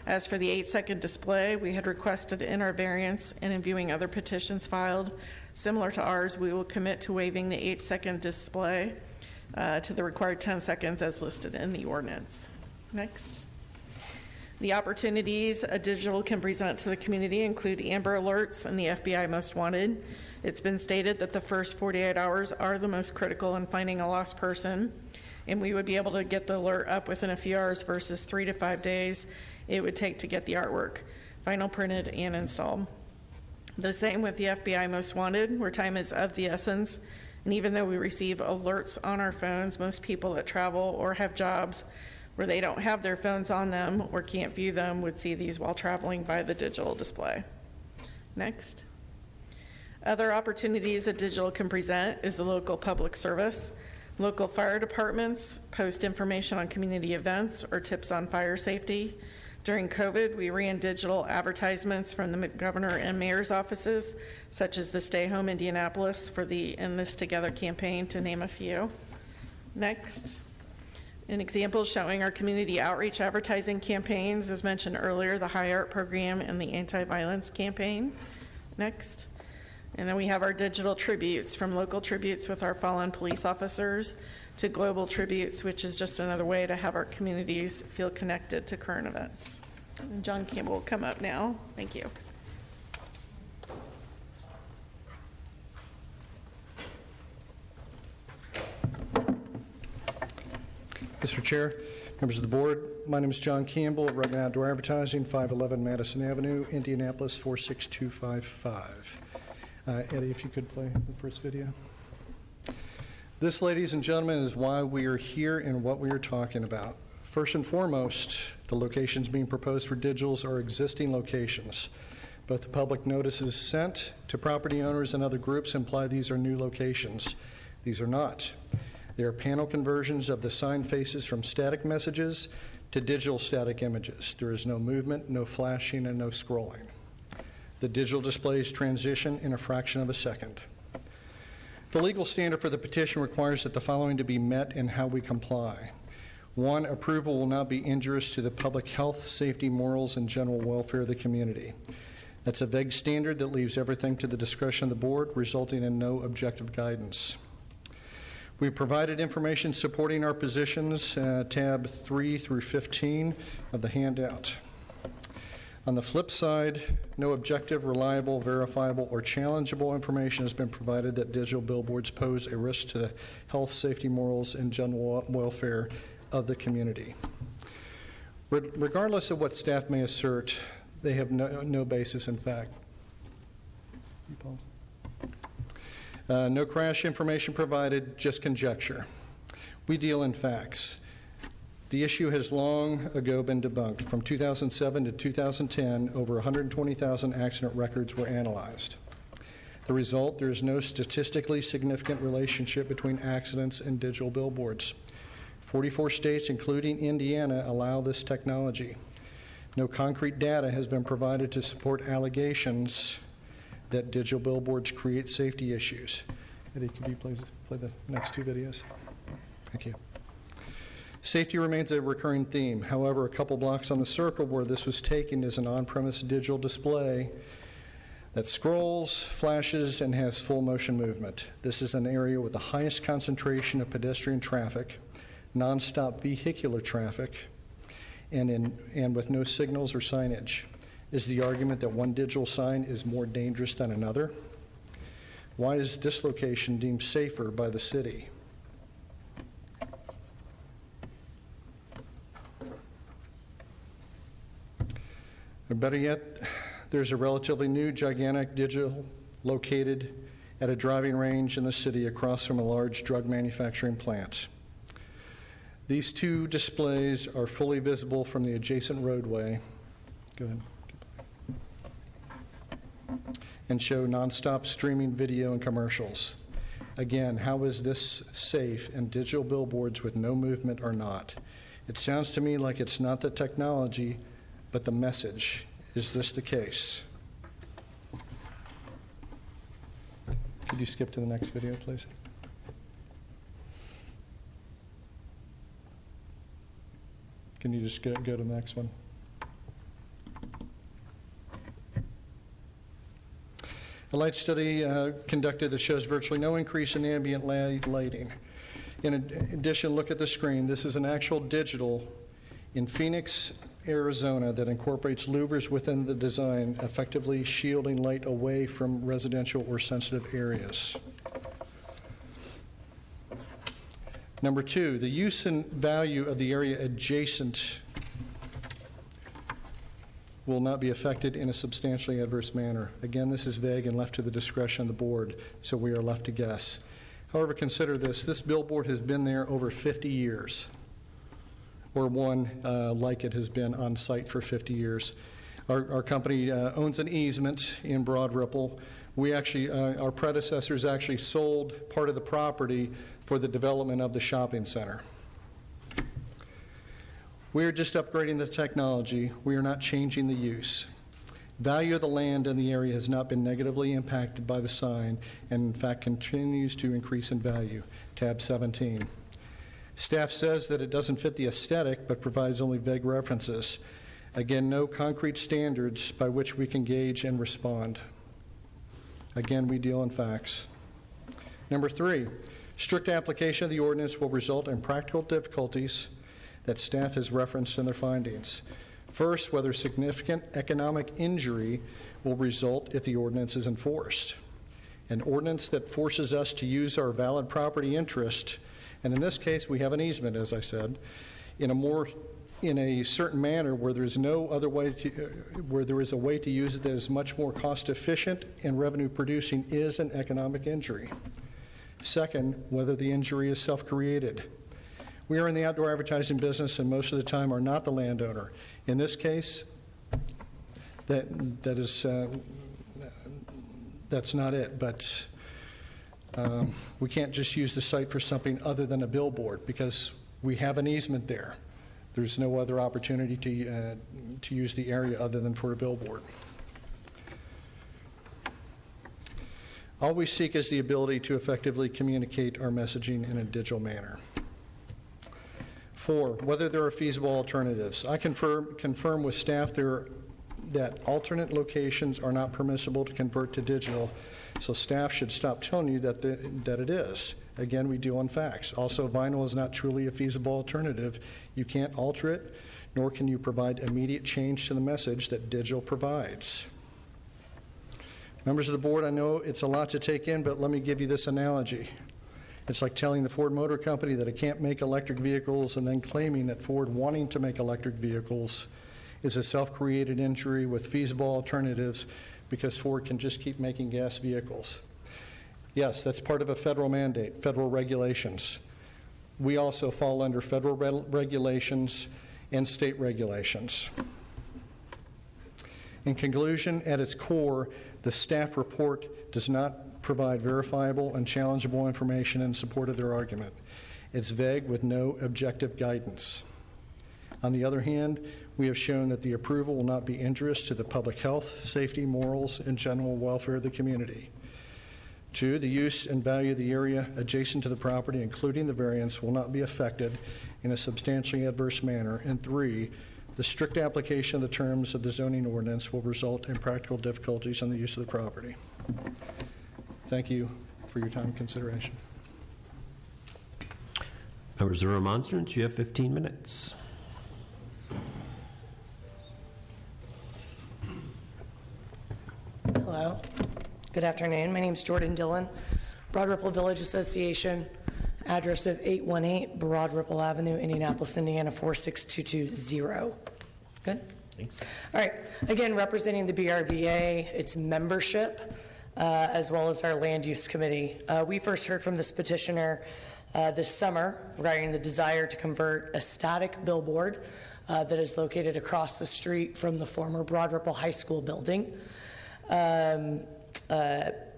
As for the 8-second display, we had requested in our variance, and in viewing other petitions filed similar to ours, we will commit to waiving the 8-second display to the required 10 seconds as listed in the ordinance. Next. The opportunities a digital can present to the community include Amber Alerts and the FBI Most Wanted. It's been stated that the first 48 hours are the most critical in finding a lost person, and we would be able to get the alert up within a few hours versus 3 to 5 days it would take to get the artwork final printed and installed. The same with the FBI Most Wanted, where time is of the essence, and even though we receive alerts on our phones, most people that travel or have jobs where they don't have their phones on them or can't view them would see these while traveling by the digital display. Next. Other opportunities a digital can present is the local public service. Local fire departments post information on community events or tips on fire safety. During COVID, we ran digital advertisements from the governor and mayor's offices, such as the Stay Home Indianapolis for the In This Together campaign, to name a few. Next. An example showing our community outreach advertising campaigns, as mentioned earlier, the High Art program and the anti-violence campaign. Next. And then we have our digital tributes, from local tributes with our fallen police officers to global tributes, which is just another way to have our communities feel connected to current events. And John Campbell will come up now. Thank you. Mr. Chair, members of the board, my name is John Campbell of Rugden Outdoor Advertising, 511 Madison Avenue, Indianapolis 46255. Eddie, if you could play the first video. This, ladies and gentlemen, is why we are here and what we are talking about. First and foremost, the locations being proposed for digitals are existing locations. Both the public notices sent to property owners and other groups imply these are new locations. These are not. They are panel conversions of the sign faces from static messages to digital static images. There is no movement, no flashing, and no scrolling. The digital displays transition in a fraction of a second. The legal standard for the petition requires that the following to be met and how we comply. 1, approval will not be injurious to the public health, safety, morals, and general welfare of the community. That's a vague standard that leaves everything to the discretion of the board, resulting in no objective guidance. We provided information supporting our positions, tab 3 through 15 of the handout. On the flip side, no objective, reliable, verifiable, or challengeable information has been provided that digital billboards pose a risk to the health, safety, morals, and general welfare of the community. Regardless of what staff may assert, they have no basis in fact. No crash information provided, just conjecture. We deal in facts. The issue has long ago been debunked. From 2007 to 2010, over 120,000 accident records were analyzed. The result, there is no statistically significant relationship between accidents and digital billboards. 44 states, including Indiana, allow this technology. No concrete data has been provided to support allegations that digital billboards create safety issues. Eddie, could you please play the next 2 videos? Thank you. Safety remains a recurring theme. However, a couple blocks on the circle where this was taken is an on-premise digital display that scrolls, flashes, and has full motion movement. This is an area with the highest concentration of pedestrian traffic, nonstop vehicular traffic, and with no signals or signage. Is the argument that one digital sign is more dangerous than another? Why is this location deemed safer by the city? Or better yet, there's a relatively new gigantic digital located at a driving range in the city across from a large drug manufacturing plant. These 2 displays are fully visible from the adjacent roadway. Go ahead. And show nonstop streaming video and commercials. Again, how is this safe in digital billboards with no movement or not? It sounds to me like it's not the technology, but the message. Is this the case? Could you skip to the next video, please? Can you just go to the next one? A light study conducted that shows virtually no increase in ambient lighting. In addition, look at the screen. This is an actual digital in Phoenix, Arizona that incorporates louvers within the design, effectively shielding light away from residential or sensitive areas. Number two, the use and value of the area adjacent will not be affected in a substantially adverse manner. Again, this is vague and left to the discretion of the board, so we are left to guess. However, consider this. This billboard has been there over 50 years, or one like it has been on site for 50 years. Our company owns an easement in Broad Ripple. We actually, our predecessors actually sold part of the property for the development of the shopping center. We are just upgrading the technology. We are not changing the use. Value of the land in the area has not been negatively impacted by the sign, and in fact continues to increase in value. Tab 17. Staff says that it doesn't fit the aesthetic, but provides only vague references. Again, no concrete standards by which we can gauge and respond. Again, we deal in facts. Number three, strict application of the ordinance will result in practical difficulties that staff has referenced in their findings. First, whether significant economic injury will result if the ordinance is enforced. An ordinance that forces us to use our valid property interest, and in this case we have an easement, as I said, in a certain manner where there is no other way to, where there is a way to use it that is much more cost efficient and revenue producing, is an economic injury. Second, whether the injury is self-created. We are in the outdoor advertising business and most of the time are not the landowner. In this case, that's not it, but we can't just use the site for something other than a billboard because we have an easement there. There's no other opportunity to use the area other than for a billboard. All we seek is the ability to effectively communicate our messaging in a digital manner. 4, whether there are feasible alternatives. I confirm with staff that alternate locations are not permissible to convert to digital, so staff should stop telling you that it is. Again, we deal in facts. Also, vinyl is not truly a feasible alternative. You can't alter it, nor can you provide immediate change to the message that digital provides. Members of the board, I know it's a lot to take in, but let me give you this analogy. It's like telling the Ford Motor Company that it can't make electric vehicles and then claiming that Ford wanting to make electric vehicles is a self-created injury with feasible alternatives because Ford can just keep making gas vehicles. Yes, that's part of a federal mandate, federal regulations. We also fall under federal regulations and state regulations. In conclusion, at its core, the staff report does not provide verifiable and challengeable information in support of their argument. It's vague with no objective guidance. On the other hand, we have shown that the approval will not be injurious to the public health, safety, morals, and general welfare of the community. 2, the use and value of the area adjacent to the property, including the variance, will not be affected in a substantially adverse manner. And 3, the strict application of the terms of the zoning ordinance will result in practical difficulties in the use of the property. Thank you for your time and consideration. Members of remonstrance, you have 15 minutes. Hello. Good afternoon. My name is Jordan Dillon, Broad Ripple Village Association, address of 818 Broad Ripple Avenue, Indianapolis, Indiana 46220. Good? Thanks. All right. Again, representing the BRVA, its membership, as well as our land use committee. We first heard from this petitioner this summer regarding the desire to convert a static billboard that is located across the street from the former Broad Ripple High School building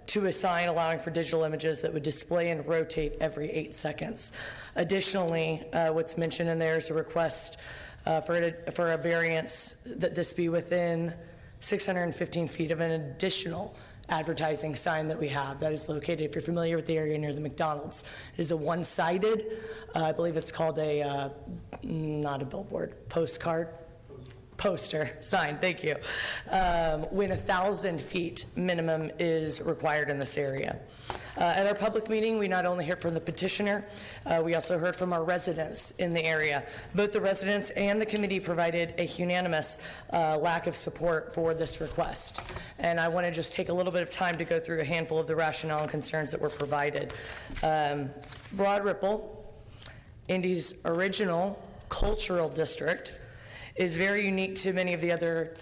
to a sign allowing for digital images that would display and rotate every 8 seconds. Additionally, what's mentioned in there is a request for a variance that this be within 615 feet of an additional advertising sign that we have that is located, if you're familiar with the area, near the McDonald's. It is a one-sided, I believe it's called a, not a billboard, poster sign, thank you, when 1,000 feet minimum is required in this area. At our public meeting, we not only heard from the petitioner, we also heard from our residents in the area. Both the residents and the committee provided a unanimous lack of support for this request. And I want to just take a little bit of time to go through a handful of the rationale and concerns that were provided. Broad Ripple, Indy's original cultural district, is very unique to many of the other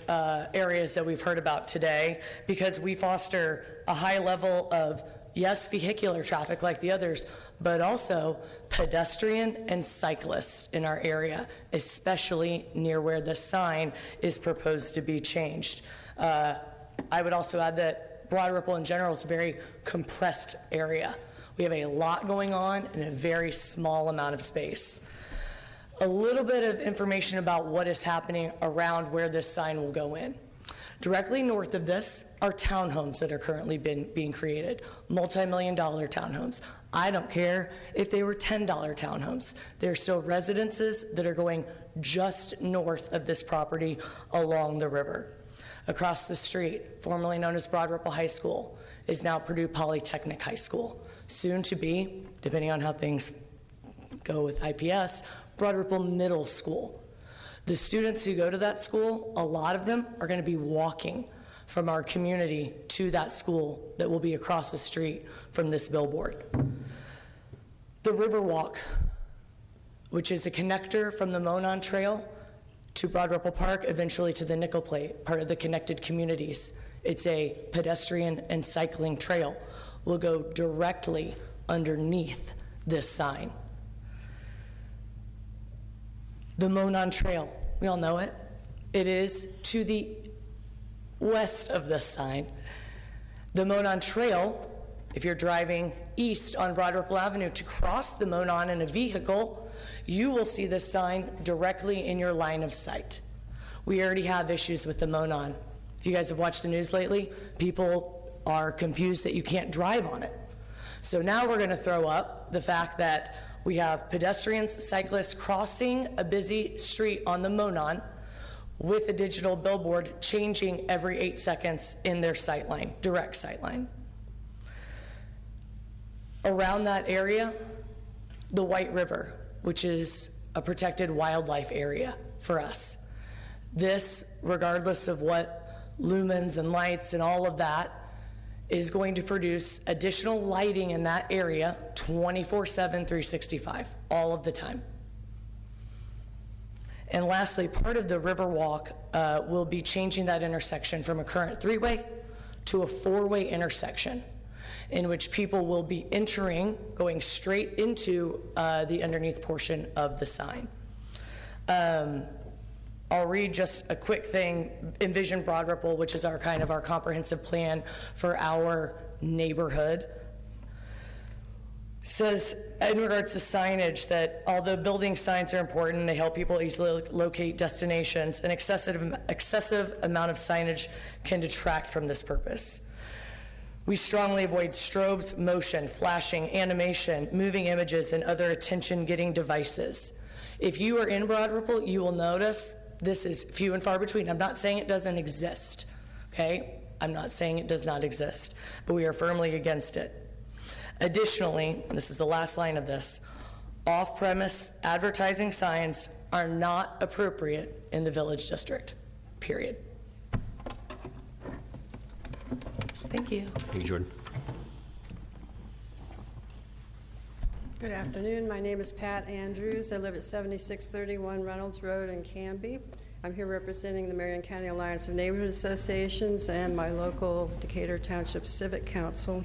areas that we've heard about today because we foster a high level of, yes, vehicular traffic like the others, but also pedestrian and cyclists in our area, especially near where the sign is proposed to be changed. I would also add that Broad Ripple in general is a very compressed area. We have a lot going on in a very small amount of space. A little bit of information about what is happening around where this sign will go in. Directly north of this are townhomes that are currently being created, multi-million-dollar townhomes. I don't care if they were $10 townhomes. There are still residences that are going just north of this property along the river. Across the street, formerly known as Broad Ripple High School, is now Purdue Polytechnic High School. Soon to be, depending on how things go with IPS, Broad Ripple Middle School. The students who go to that school, a lot of them are going to be walking from our community to that school that will be across the street from this billboard. The Riverwalk, which is a connector from the Monon Trail to Broad Ripple Park, eventually to the Nickel Plate, part of the connected communities. It's a pedestrian and cycling trail. Will go directly underneath this sign. The Monon Trail, we all know it. It is to the west of this sign. The Monon Trail, if you're driving east on Broad Ripple Avenue to cross the Monon in a vehicle, you will see this sign directly in your line of sight. We already have issues with the Monon. If you guys have watched the news lately, people are confused that you can't drive on it. So now we're going to throw up the fact that we have pedestrians, cyclists crossing a busy street on the Monon with a digital billboard changing every 8 seconds in their sightline, direct sightline. Around that area, the White River, which is a protected wildlife area for us. This, regardless of what lumens and lights and all of that, is going to produce additional lighting in that area 24/7, 365, all of the time. And lastly, part of the Riverwalk will be changing that intersection from a current 3-way to a 4-way intersection in which people will be entering, going straight into the underneath portion of the sign. I'll read just a quick thing. Envision Broad Ripple, which is our comprehensive plan for our neighborhood, says in regards to signage that although building signs are important, they help people easily locate destinations, an excessive amount of signage can detract from this purpose. We strongly avoid strobes, motion, flashing, animation, moving images, and other attention-getting devices. If you are in Broad Ripple, you will notice this is few and far between. I'm not saying it doesn't exist, okay? I'm not saying it does not exist, but we are firmly against it. Additionally, and this is the last line of this, off-premise advertising signs are not appropriate in the Village District, period. Thank you. Thank you, Jordan. Good afternoon. My name is Pat Andrews. I live at 7631 Reynolds Road in Canby. I'm here representing the Marion County Alliance of Neighborhood Associations and my local Decatur Township Civic Council.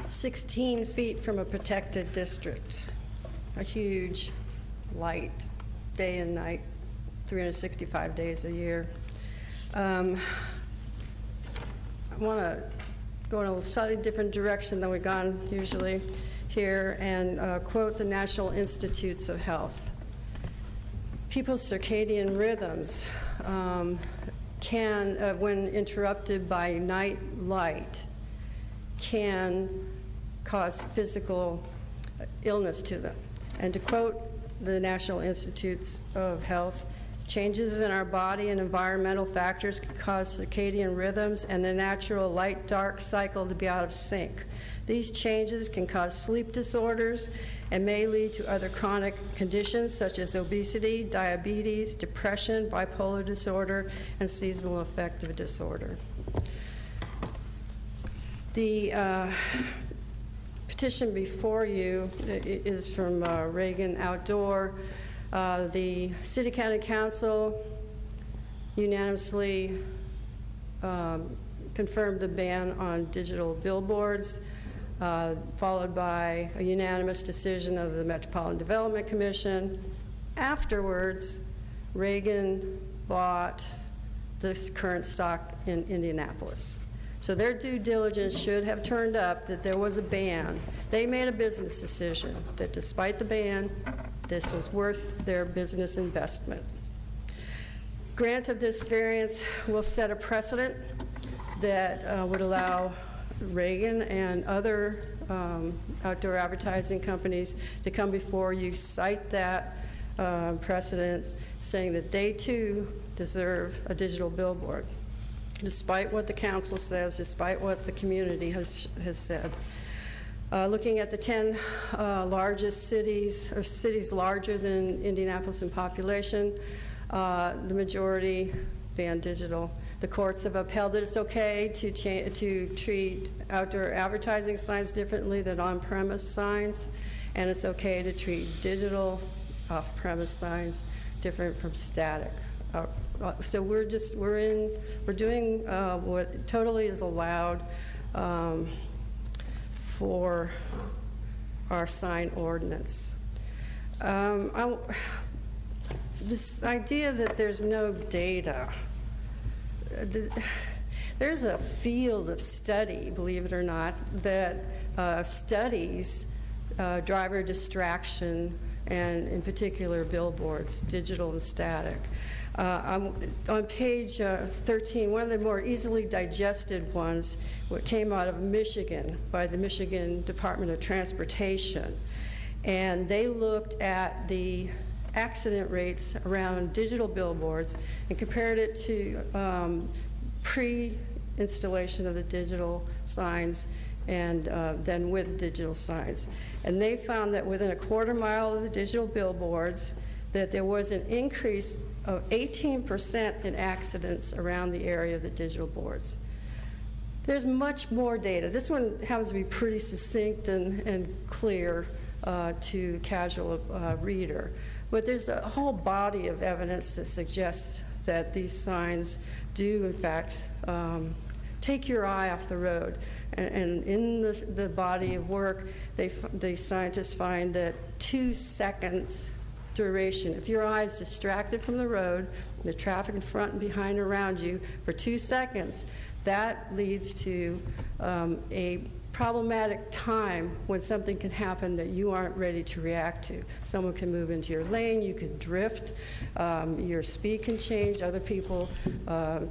16 feet from a protected district, a huge light, day and night, 365 days a year. I want to go in a slightly different direction than we've gone usually here and quote the National Institutes of Health. people's circadian rhythms can, when interrupted by night light, can cause physical illness to them. And to quote the National Institutes of Health, changes in our body and environmental factors can cause circadian rhythms and the natural light-dark cycle to be out of sync. These changes can cause sleep disorders and may lead to other chronic conditions such as obesity, diabetes, depression, bipolar disorder, and seasonal affective disorder. The petition before you is from Reagan Outdoor. The City County Council unanimously confirmed the ban on digital billboards, followed by a unanimous decision of the Metropolitan Development Commission. Afterwards, Reagan bought this current stock in Indianapolis. So their due diligence should have turned up that there was a ban. They made a business decision that despite the ban, this was worth their business investment. Grant of this variance will set a precedent that would allow Reagan and other outdoor advertising companies to come before you, cite that precedent, saying that they too deserve a digital billboard, despite what the council says, despite what the community has said. Looking at the 10 largest cities, or cities larger than Indianapolis in population, the majority ban digital. The courts have upheld that it's okay to treat outdoor advertising signs differently than on-premise signs, and it's okay to treat digital off-premise signs different from static. So we're doing what totally is allowed for our sign ordinance. This idea that there's no data, there's a field of study, believe it or not, that studies driver distraction and in particular billboards, digital and static. On page 13, one of the more easily digested ones, what came out of Michigan by the Michigan Department of Transportation. And they looked at the accident rates around digital billboards and compared it to pre-installation of the digital signs and then with digital signs. And they found that within a quarter mile of the digital billboards, that there was an increase of 18% in accidents around the area of the digital boards. There's much more data. This one happens to be pretty succinct and clear to casual reader. But there's a whole body of evidence that suggests that these signs do, in fact, take your eye off the road. And in the body of work, the scientists find that 2 seconds duration, if your eye is distracted from the road, the traffic in front and behind and around you for 2 seconds, that leads to a problematic time when something can happen that you aren't ready to react to. Someone can move into your lane, you could drift, your speed can change, other people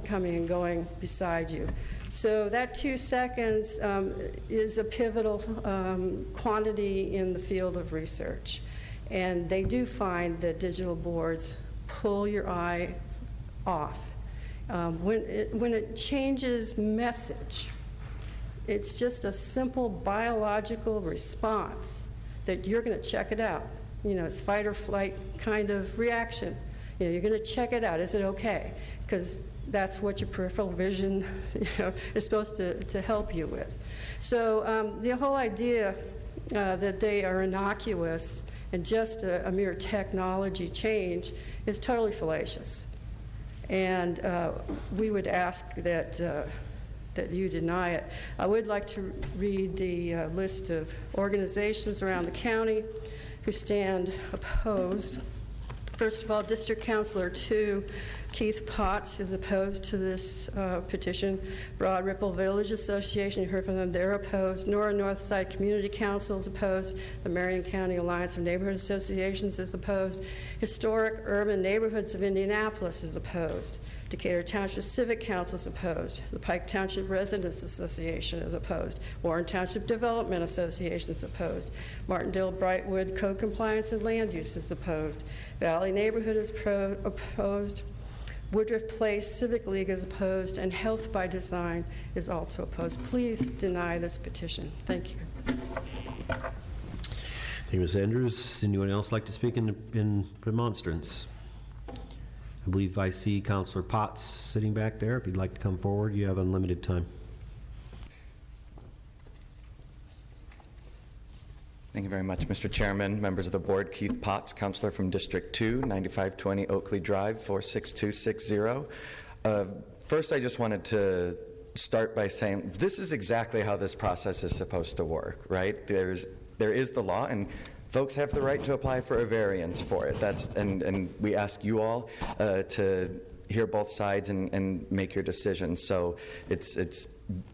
coming and going beside you. So that 2 seconds is a pivotal quantity in the field of research. And they do find that digital boards pull your eye off. When it changes message, it's just a simple biological response that you're going to check it out. You know, it's fight or flight kind of reaction. You know, you're going to check it out. Is it okay? Because that's what your peripheral vision, is supposed to help you with. So the whole idea that they are innocuous and just a mere technology change is totally fallacious. And we would ask that you deny it. I would like to read the list of organizations around the county who stand opposed. First of all, District Councilor 2 Keith Potts is opposed to this petition. Broad Ripple Village Association, you heard from them, they're opposed. Nora Northside Community Council is opposed. The Marion County Alliance of Neighborhood Associations is opposed. Historic Urban Neighborhoods of Indianapolis is opposed. Decatur Township Civic Council is opposed. The Pike Township Residents Association is opposed. Warren Township Development Association is opposed. Martindale Brightwood Code Compliance and Land Use is opposed. Valley Neighborhood is opposed. Woodruff Place Civic League is opposed, and Health by Design is also opposed. Please deny this petition. Thank you. Thank you, Ms. Andrews. Anyone else like to speak in remonstrance? I believe I see Councilor Potts sitting back there. If you'd like to come forward, you have unlimited time. Thank you very much, Mr. Chairman, members of the board. Keith Potts, Councilor from District 2, 9520 Oakley Drive, 46260. First, I just wanted to start by saying this is exactly how this process is supposed to work, right? There is the law, and folks have the right to apply for a variance for it. And we ask you all to hear both sides and make your decisions. So it's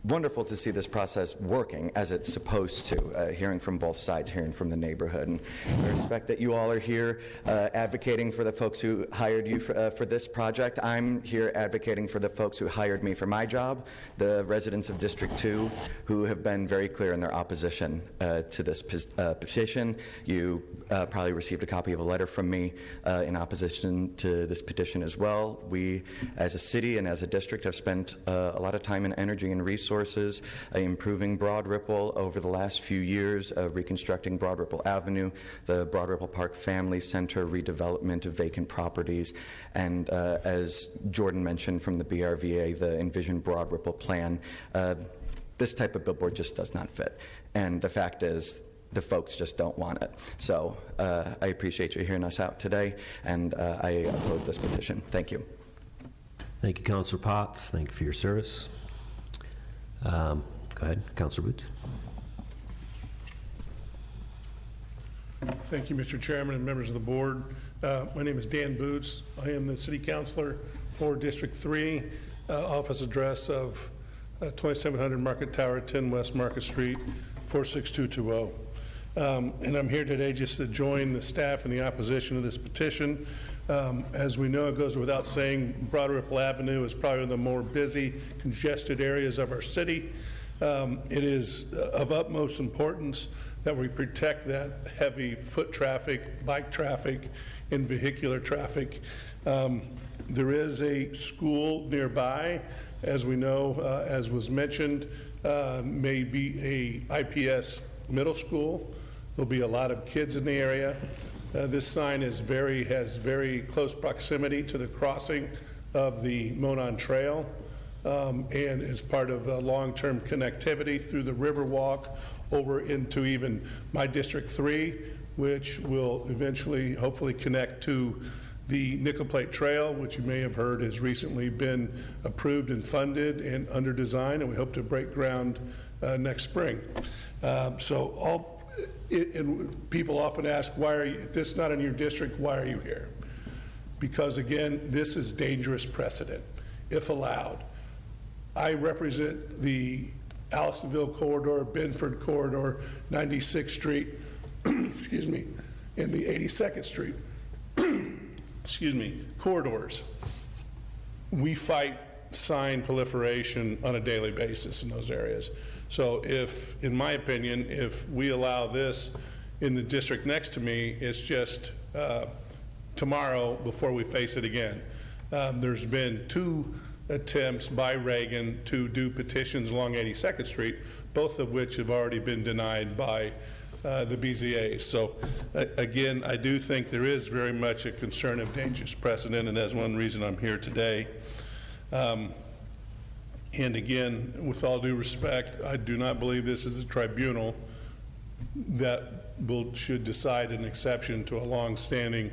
wonderful to see this process working as it's supposed to, hearing from both sides, hearing from the neighborhood. And I respect that you all are here advocating for the folks who hired you for this project. I'm here advocating for the folks who hired me for my job, the residents of District 2, who have been very clear in their opposition to this petition. You probably received a copy of a letter from me in opposition to this petition as well. We, as a city and as a district, have spent a lot of time and energy and resources improving Broad Ripple over the last few years, reconstructing Broad Ripple Avenue, the Broad Ripple Park Family Center, redevelopment of vacant properties, and as Jordan mentioned from the BRVA, the Envision Broad Ripple plan. This type of billboard just does not fit. And the fact is, the folks just don't want it. So I appreciate you hearing us out today, and I oppose this petition. Thank you. Thank you, Councilor Potts. Thank you for your service. Go ahead, Councilor Boots. Thank you, Mr. Chairman and members of the board. My name is Dan Boots. I am the City Councilor for District 3, office address of 2700 Market Tower, 10 West Market Street, 46220. And I'm here today just to join the staff in the opposition to this petition. As we know, it goes without saying, Broad Ripple Avenue is probably one of the more busy, congested areas of our city. It is of utmost importance that we protect that heavy foot traffic, bike traffic, and vehicular traffic. There is a school nearby, as we know, as was mentioned, may be a IPS middle school. There'll be a lot of kids in the area. This sign has very close proximity to the crossing of the Monon Trail, and is part of long-term connectivity through the Riverwalk over into even my District 3, which will eventually hopefully connect to the Nickel Plate Trail, which you may have heard has recently been approved and funded and under design, and we hope to break ground next spring. And people often ask, why are you, if this is not in your district, why are you here? Because again, this is dangerous precedent, if allowed. I represent the Allisonville corridor, Benford corridor, 96th Street, excuse me, and the 82nd Street, excuse me, corridors. We fight sign proliferation on a daily basis in those areas. So if, in my opinion, if we allow this in the district next to me, it's just tomorrow before we face it again. There's been 2 attempts by Reagan to do petitions along 82nd Street, both of which have already been denied by the BZA. So again, I do think there is very much a concern of dangerous precedent, and that's one reason I'm here today. And again, with all due respect, I do not believe this is a tribunal that should decide an exception to a long-standing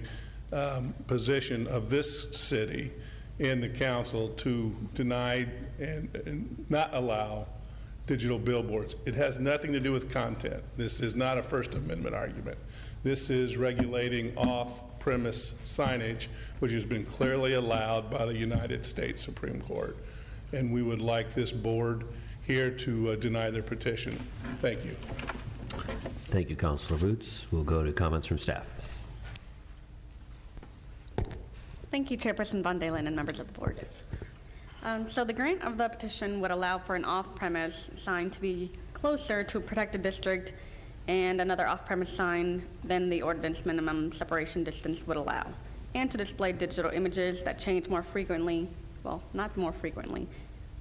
position of this city and the council to deny and not allow digital billboards. It has nothing to do with content. This is not a First Amendment argument. This is regulating off-premise signage, which has been clearly allowed by the United States Supreme Court. And we would like this board here to deny their petition. Thank you. Thank you, Councilor Boots. We'll go to comments from staff. Thank you, Chairperson Von Dalen and members of the board. So the grant of the petition would allow for an off-premise sign to be closer to a protected district and another off-premise sign than the ordinance minimum separation distance would allow, and to display digital images that change more frequently, well, not more frequently.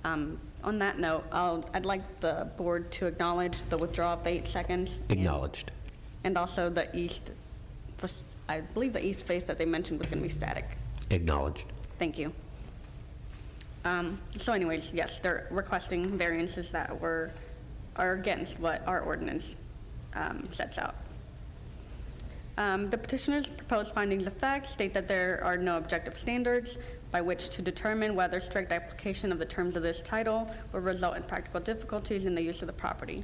On that note, I'd like the board to acknowledge the withdrawal of the 8 seconds. Acknowledged. And also the east, I believe the east face that they mentioned was going to be static. Acknowledged. Thank you. So anyways, yes, they're requesting variances that are against what our ordinance sets out. The petitioner's proposed findings of fact state that there are no objective standards by which to determine whether strict application of the terms of this title will result in practical difficulties in the use of the property.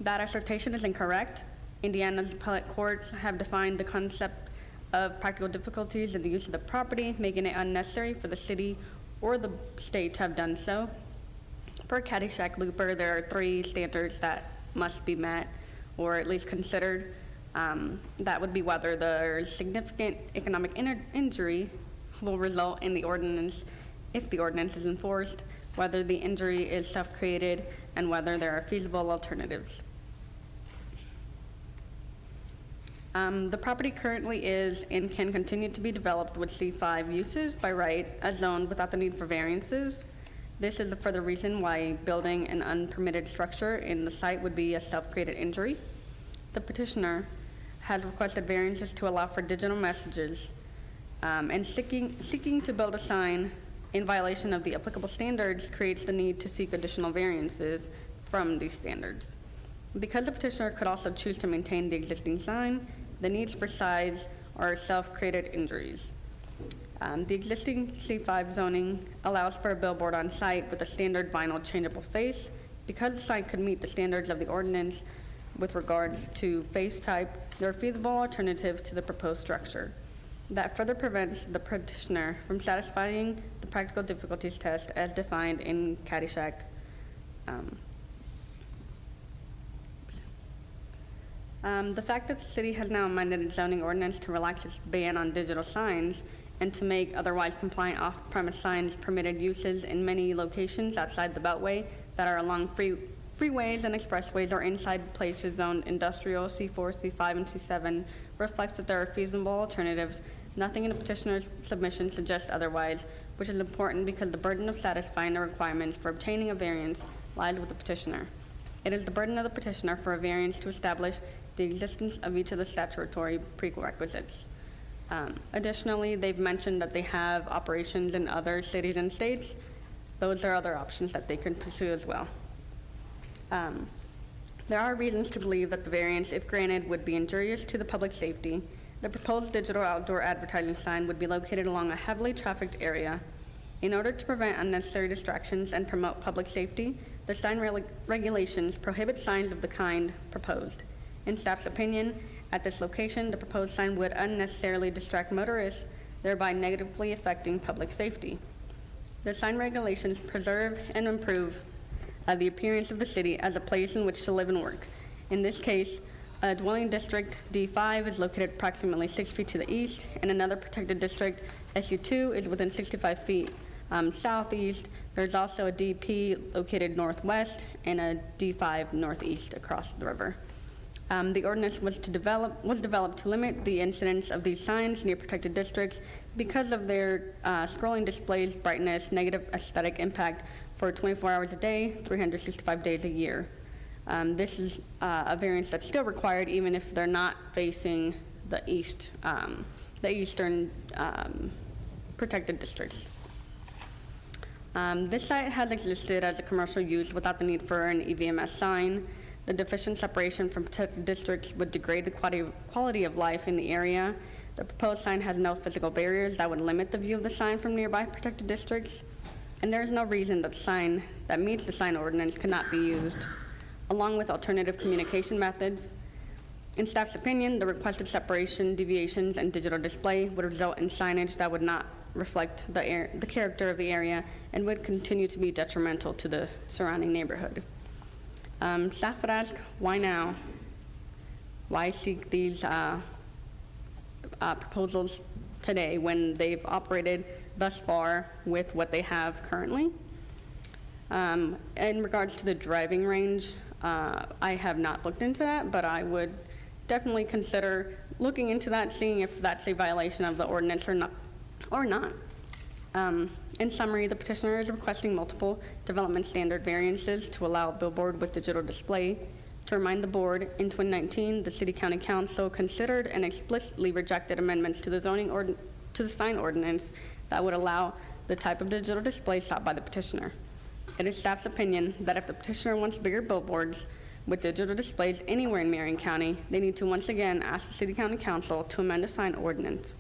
That assertion is incorrect. Indiana's appellate courts have defined the concept of practical difficulties in the use of the property, making it unnecessary for the city or the state to have done so. Per Caddyshack Looper, there are 3 standards that must be met, or at least considered. That would be whether there's significant economic injury will result in the ordinance if the ordinance is enforced, whether the injury is self-created, and whether there are feasible alternatives. The property currently is and can continue to be developed with C5 uses by right as zoned without the need for variances. This is a further reason why building an unpermitted structure in the site would be a self-created injury. The petitioner has requested variances to allow for digital messages and seeking to build a sign in violation of the applicable standards creates the need to seek additional variances from these standards. Because the petitioner could also choose to maintain the existing sign, the needs for size are self-created injuries. The existing C5 zoning allows for a billboard on site with a standard vinyl changeable face. Because the sign could meet the standards of the ordinance with regards to face type, there are feasible alternatives to the proposed structure. That further prevents the petitioner from satisfying the practical difficulties test as defined in Caddyshack. The fact that the city has now amended its zoning ordinance to relax its ban on digital signs and to make otherwise compliant off-premise signs permitted uses in many locations outside the Beltway that are along freeways and expressways or inside places zoned industrial, C4, C5, and C7 reflects that there are feasible alternatives. Nothing in the petitioner's submission suggests otherwise, which is important because the burden of satisfying the requirements for obtaining a variance lies with the petitioner. It is the burden of the petitioner for a variance to establish the existence of each of the statutory prerequisites. Additionally, they've mentioned that they have operations in other cities and states. Those are other options that they can pursue as well. There are reasons to believe that the variance, if granted, would be injurious to the public safety. The proposed digital outdoor advertising sign would be located along a heavily trafficked area. In order to prevent unnecessary distractions and promote public safety, the sign regulations prohibit signs of the kind proposed. In staff's opinion, at this location, the proposed sign would unnecessarily distract motorists, thereby negatively affecting public safety. The sign regulations preserve and improve the appearance of the city as a place in which to live and work. In this case, a dwelling district, D5, is located approximately 6 feet to the east, and another protected district, SU2, is within 65 feet southeast. There's also a DP located northwest and a D5 northeast across the river. The ordinance was developed to limit the incidence of these signs near protected districts because of their scrolling displays, brightness, negative aesthetic impact for 24 hours a day, 365 days a year. This is a variance that's still required even if they're not facing the eastern protected districts. This site has existed as a commercial use without the need for an EVMS sign. The deficient separation from protected districts would degrade the quality of life in the area. The proposed sign has no physical barriers that would limit the view of the sign from nearby protected districts. and there is no reason that sign that meets the sign ordinance could not be used, along with alternative communication methods. In staff's opinion, the requested separation, deviations, and digital display would result in signage that would not reflect the character of the area and would continue to be detrimental to the surrounding neighborhood. Staff would ask, why now? Why seek these proposals today when they've operated thus far with what they have currently? In regards to the driving range, I have not looked into that, but I would definitely consider looking into that, seeing if that's a violation of the ordinance or not. In summary, the petitioner is requesting multiple development standard variances to allow a billboard with digital display. To remind the board, in 2019, the City County Council considered and explicitly rejected amendments to the sign ordinance that would allow the type of digital display sought by the petitioner. It is staff's opinion that if the petitioner wants bigger billboards with digital displays anywhere in Marion County, they need to once again ask the City County Council to amend a sign ordinance.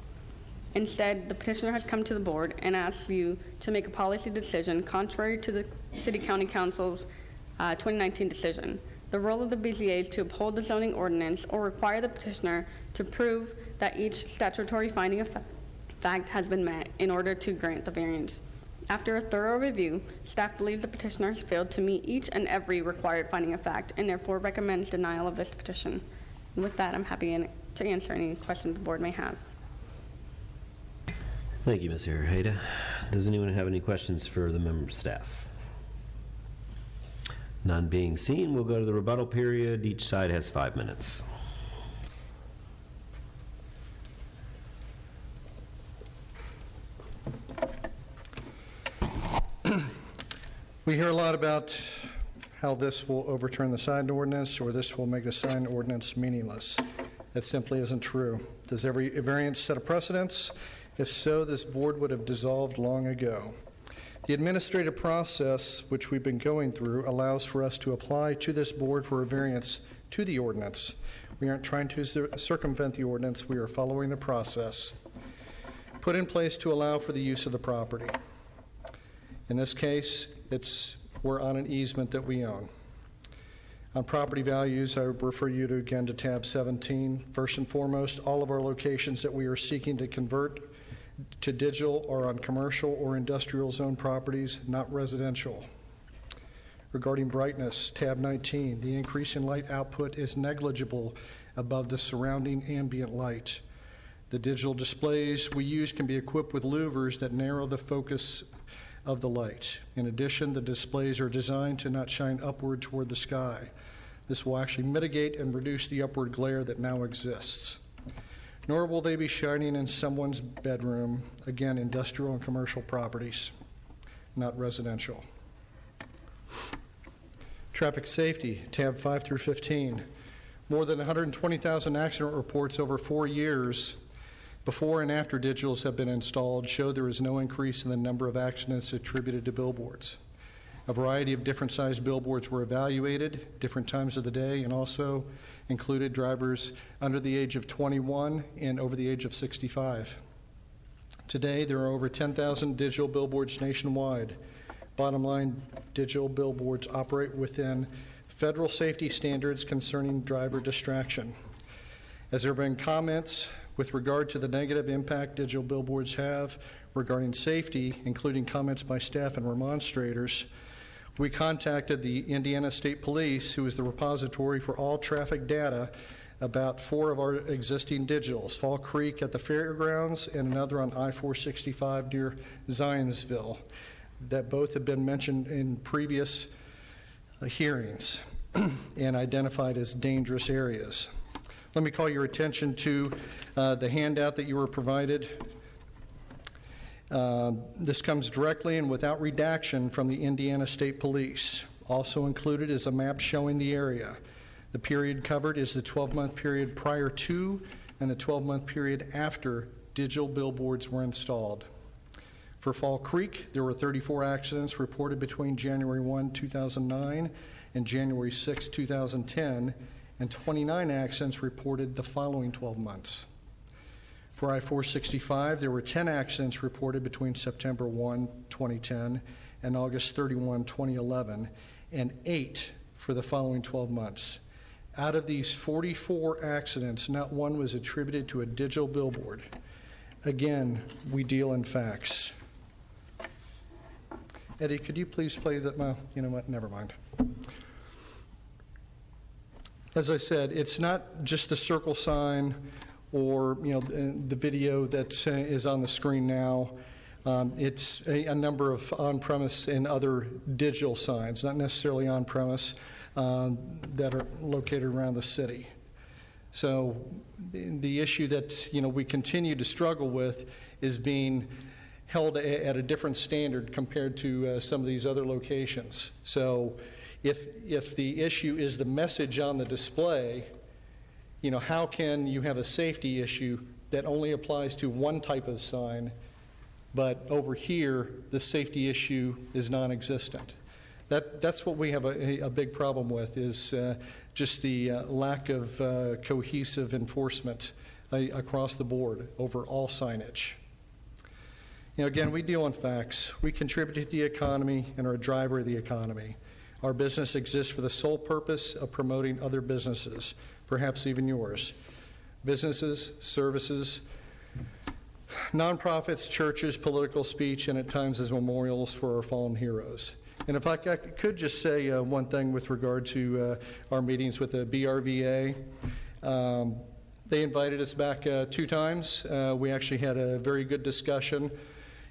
Instead, the petitioner has come to the board and asks you to make a policy decision contrary to the City County Council's 2019 decision. The role of the BZA is to uphold the zoning ordinance or require the petitioner to prove that each statutory finding of fact has been met in order to grant the variance. After a thorough review, staff believes the petitioner has failed to meet each and every required finding of fact and therefore recommends denial of this petition. And with that, I'm happy to answer any questions the board may have. Thank you, Ms. Iraheda. Does anyone have any questions for the member staff? None being seen, we'll go to the rebuttal period. Each side has 5 minutes. We hear a lot about how this will overturn the sign ordinance or this will make the sign ordinance meaningless. That simply isn't true. Does every variance set a precedence? If so, this board would have dissolved long ago. The administrative process, which we've been going through, allows for us to apply to this board for a variance to the ordinance. We aren't trying to circumvent the ordinance. We are following the process put in place to allow for the use of the property. In this case, we're on an easement that we own. On property values, I would refer you again to tab 17. First and foremost, all of our locations that we are seeking to convert to digital are on commercial or industrial zone properties, not residential. Regarding brightness, tab 19, the increase in light output is negligible above the surrounding ambient light. The digital displays we use can be equipped with louvers that narrow the focus of the light. In addition, the displays are designed to not shine upward toward the sky. This will actually mitigate and reduce the upward glare that now exists. Nor will they be shining in someone's bedroom, again, industrial and commercial properties, not residential. Traffic safety, tab 5 through 15. More than 120,000 accident reports over 4 years before and after digitals have been installed show there is no increase in the number of accidents attributed to billboards. A variety of different sized billboards were evaluated, different times of the day, and also included drivers under the age of 21 and over the age of 65. Today, there are over 10,000 digital billboards nationwide. Bottom line, digital billboards operate within federal safety standards concerning driver distraction. As there have been comments with regard to the negative impact digital billboards have regarding safety, including comments by staff and remonstrators, we contacted the Indiana State Police, who is the repository for all traffic data, about 4 of our existing digitals, Fall Creek at the fairgrounds and another on I-465 near Zionsville, that both have been mentioned in previous hearings and identified as dangerous areas. Let me call your attention to the handout that you were provided. This comes directly and without redaction from the Indiana State Police. Also included is a map showing the area. The period covered is the 12-month period prior to and the 12-month period after digital billboards were installed. For Fall Creek, there were 34 accidents reported between January 1, 2009 and January 6, 2010, and 29 accidents reported the following 12 months. For I-465, there were 10 accidents reported between September 1, 2010 and August 31, 2011, and 8 for the following 12 months. Out of these 44 accidents, not one was attributed to a digital billboard. Again, we deal in facts. Eddie, could you please play that? Well, you know what? Never mind. As I said, it's not just the circle sign or the video that is on the screen now. It's a number of on-premise and other digital signs, not necessarily on-premise, that are located around the city. So the issue that we continue to struggle with is being held at a different standard compared to some of these other locations. So if the issue is the message on the display, how can you have a safety issue that only applies to one type of sign, but over here the safety issue is non-existent? That's what we have a big problem with, is just the lack of cohesive enforcement across the board over all signage. Again, we deal in facts. We contribute to the economy and are a driver of the economy. Our business exists for the sole purpose of promoting other businesses, perhaps even yours. Businesses, services, nonprofits, churches, political speech, and at times as memorials for our fallen heroes. And if I could just say one thing with regard to our meetings with the BRVA. They invited us back 2 times. We actually had a very good discussion.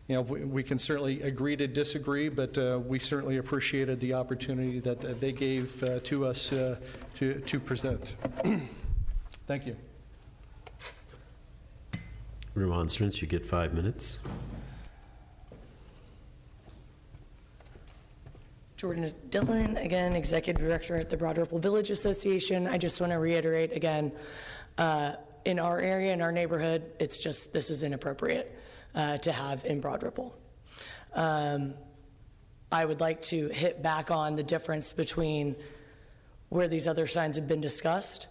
We can certainly agree to disagree, but we certainly appreciated the opportunity that they gave to us to present. Thank you. Remonstrance, you get 5 minutes. Jordan Dillon, again, Executive Director at the Broad Ripple Village Association. I just want to reiterate again, in our area, in our neighborhood, this is inappropriate to have in Broad Ripple. I would like to hit back on the difference between where these other signs have been discussed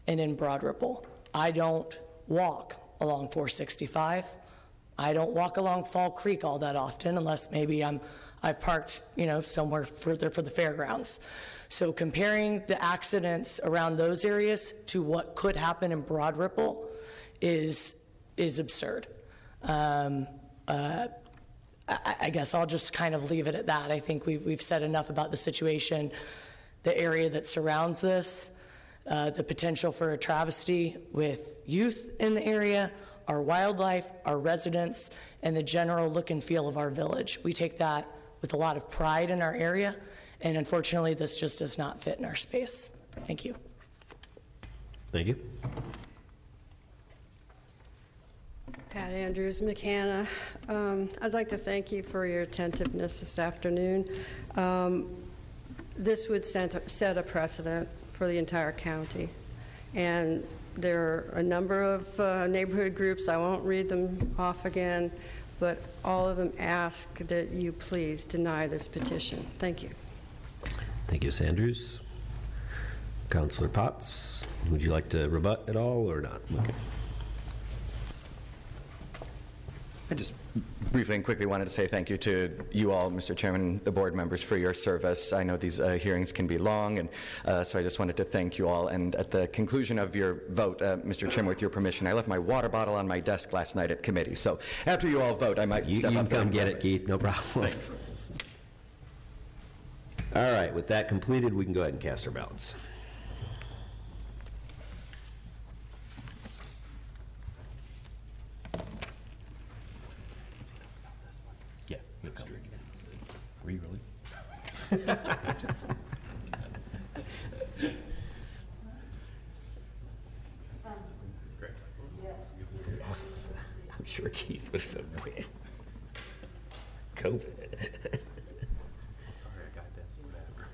and in Broad Ripple. I don't walk along 465. I don't walk along Fall Creek all that often, unless maybe I've parked, somewhere further for the fairgrounds. So comparing the accidents around those areas to what could happen in Broad Ripple is absurd. I guess I'll just kind of leave it at that. I think we've said enough about the situation, the area that surrounds this, the potential for a travesty with youth in the area, our wildlife, our residents, and the general look and feel of our village. We take that with a lot of pride in our area, and unfortunately, this just does not fit in our space. Thank you. Thank you. Pat Andrews, McAnna. I'd like to thank you for your attentiveness this afternoon. This would set a precedent for the entire county. And there are a number of neighborhood groups, I won't read them off again, but all of them ask that you please deny this petition. Thank you. Thank you, Ms. Andrews. Councilor Potts, would you like to rebut at all or not? Okay. I just briefly and quickly wanted to say thank you to you all, Mr. Chairman, the board members, for your service. I know these hearings can be long, and so I just wanted to thank you all. And at the conclusion of your vote, Mr. Chairman, with your permission, I left my water bottle on my desk last night at committee. So after you all vote, I might step up. You can come get it, Keith. No problem. Thanks. All right. With that completed, we can go ahead and cast our ballots. Yeah. Were you really? I'm sure Keith was the win. COVID. Sorry, I got that so bad.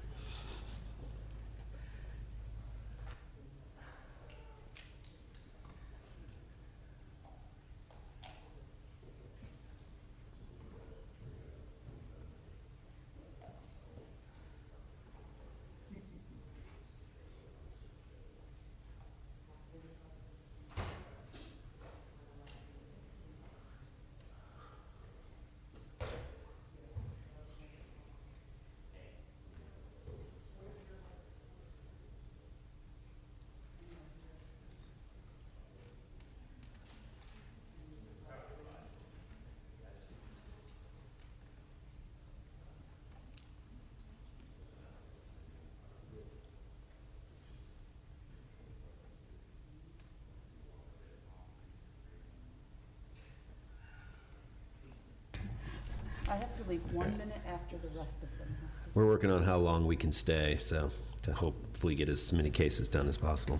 leave 1 minute after the rest of them. We're working on how long we can stay, so to hopefully get as many cases done as possible.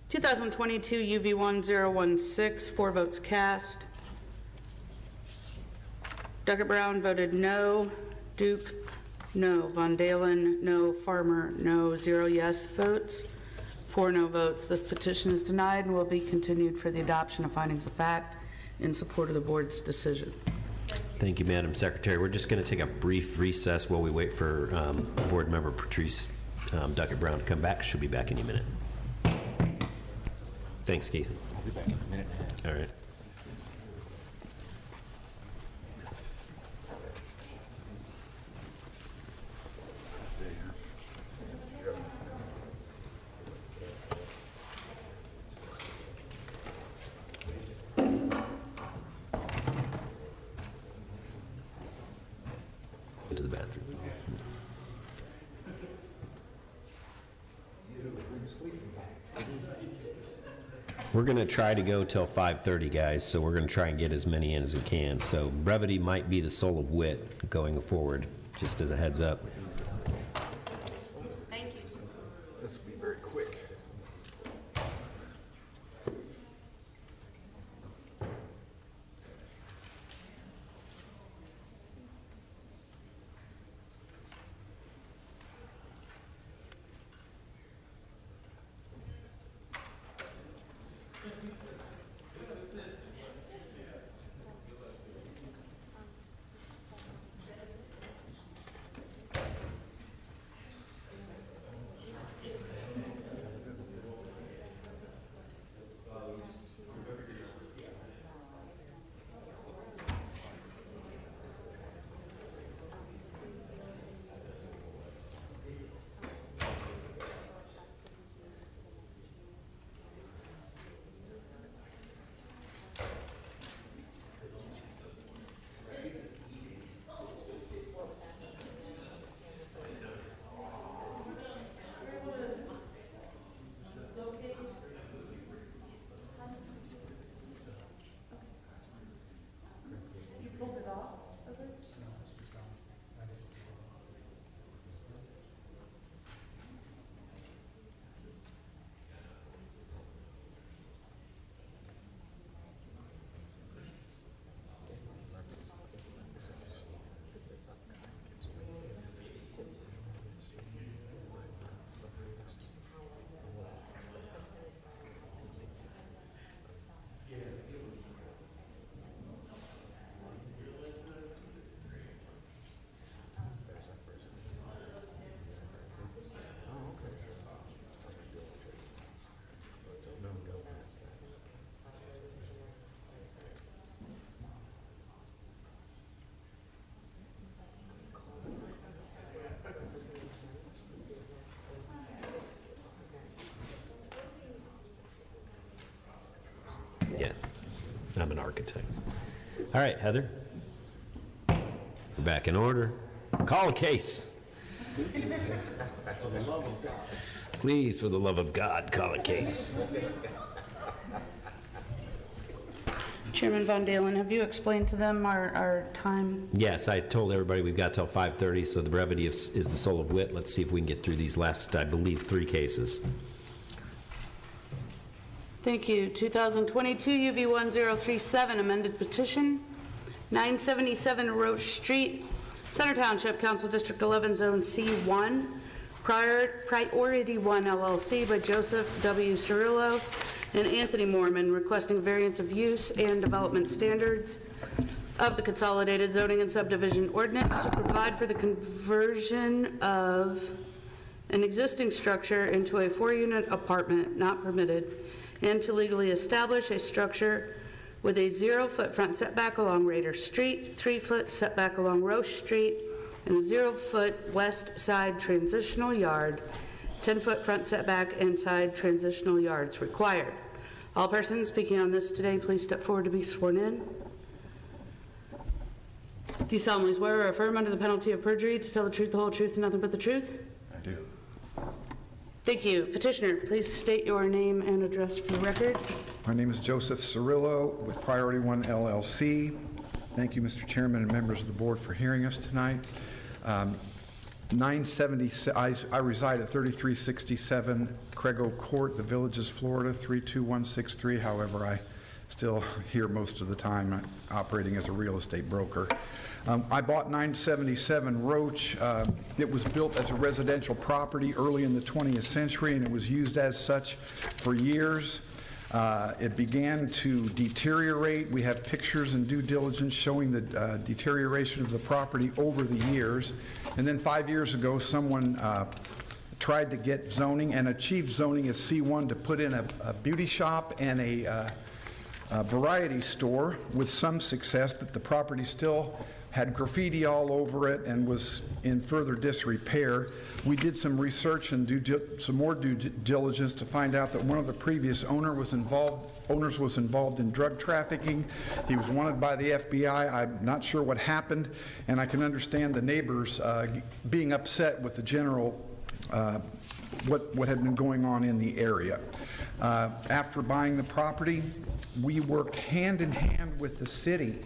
(2022) UV1016, 4 votes cast. Duckett Brown voted no. Duke, no. Von Dalen, no. Farmer, no. 0 yes votes. 4 no votes. This petition is denied and will be continued for the adoption of findings of fact in support of the board's decision. Thank you, Madam Secretary. We're just going to take a brief recess while we wait for Board Member Patrice Duckett Brown to come back. She'll be back any minute. Thanks, Keith. I'll be back in a minute and a half. All right. Into the bathroom. We're going to try to go till 5:30, guys, so we're going to try and get as many in as we can. So brevity might be the soul of wit going forward, just as a heads up. Thank you. This will be very quick. Yeah, I'm an architect. All right, Heather. We're back in order. Call a case. Please, for the love of God, call a case. Chairman Von Dalen, have you explained to them our time? Yes, I told everybody we've got till 5:30, so the brevity is the soul of wit. Let's see if we can get through these last, I believe, 3 cases. Thank you. 2022 UV1037, amended petition, 977 Roche Street, Center Township, Council District 11, Zone C1, Priority 1 LLC by Joseph W. Cirillo and Anthony Mormon, requesting variance of use and development standards of the Consolidated Zoning and Subdivision Ordinance to provide for the conversion of an existing structure into a 4-unit apartment not permitted, and to legally establish a structure with a 0-foot front setback along Raider Street, 3-foot setback along Roche Street, and a 0-foot west side transitional yard 10-foot front setback and side transitional yards required. All persons speaking on this today, please step forward to be sworn in. Do you solemnly swear or affirm under the penalty of perjury to tell the truth, the whole truth, and nothing but the truth? I do. Thank you. Petitioner, please state your name and address for the record. My name is Joseph Cirillo with Priority One LLC. Thank you, Mr. Chairman and members of the board, for hearing us tonight. 970, I reside at 3367 Crego Court, the Villages, Florida, 32163. However, I still here most of the time operating as a real estate broker. I bought 977 Roach. It was built as a residential property early in the 20th century, and it was used as such for years. It began to deteriorate. We have pictures and due diligence showing the deterioration of the property over the years. And then 5 years ago, someone tried to get zoning and achieved zoning as C1 to put in a beauty shop and a variety store with some success, but the property still had graffiti all over it and was in further disrepair. We did some research and some more due diligence to find out that one of the previous owners was involved in drug trafficking. He was wanted by the FBI. I'm not sure what happened, and I can understand the neighbors being upset with the general what had been going on in the area. After buying the property, we worked hand in hand with the city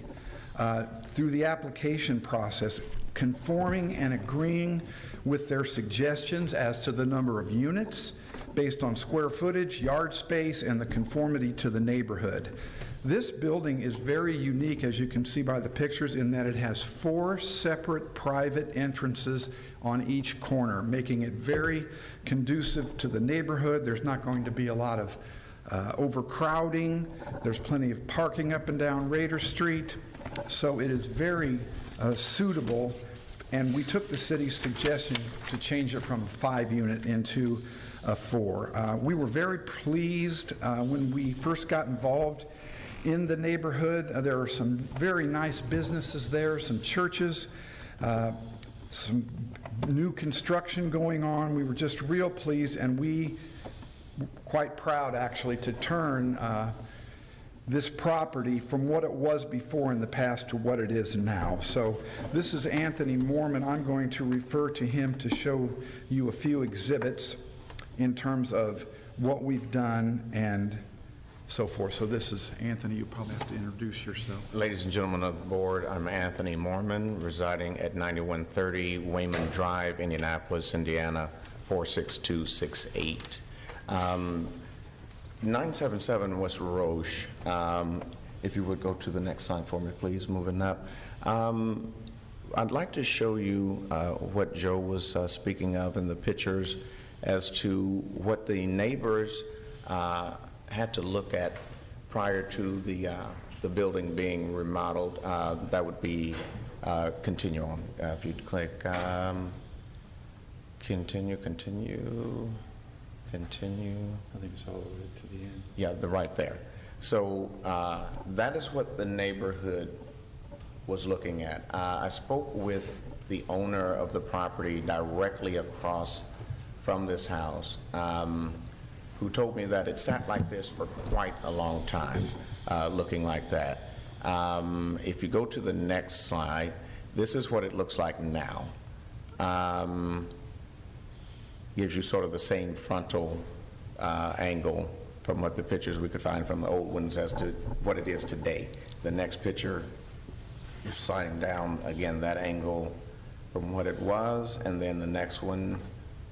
through the application process, conforming and agreeing with their suggestions as to the number of units based on square footage, yard space, and the conformity to the neighborhood. This building is very unique, as you can see by the pictures, in that it has 4 separate private entrances on each corner, making it very conducive to the neighborhood. There's not going to be a lot of overcrowding. There's plenty of parking up and down Raider Street. So it is very suitable, and we took the city's suggestion to change it from a 5-unit into a 4. We were very pleased when we first got involved in the neighborhood. There are some very nice businesses there, some churches, some new construction going on. We were just real pleased, and we were quite proud, actually, to turn this property from what it was before in the past to what it is now. So this is Anthony Mormon. I'm going to refer to him to show you a few exhibits in terms of what we've done and so forth. So this is Anthony. You probably have to introduce yourself. Ladies and gentlemen of the board, I'm Anthony Mormon, residing at 9130 Wayman Drive, Indianapolis, Indiana, 46268. 977 West Roche. If you would go to the next slide for me, please, moving up. I'd like to show you what Joe was speaking of in the pictures as to what the neighbors had to look at prior to the building being remodeled. That would be continue on. If you'd click continue. I think it's all the way to the end. Yeah, right there. So that is what the neighborhood was looking at. I spoke with the owner of the property directly across from this house, who told me that it sat like this for quite a long time, looking like that. If you go to the next slide, this is what it looks like now. Gives you sort of the same frontal angle from what the pictures we could find from the old ones as to what it is today. The next picture, you're sliding down, again, that angle from what it was, and then the next one,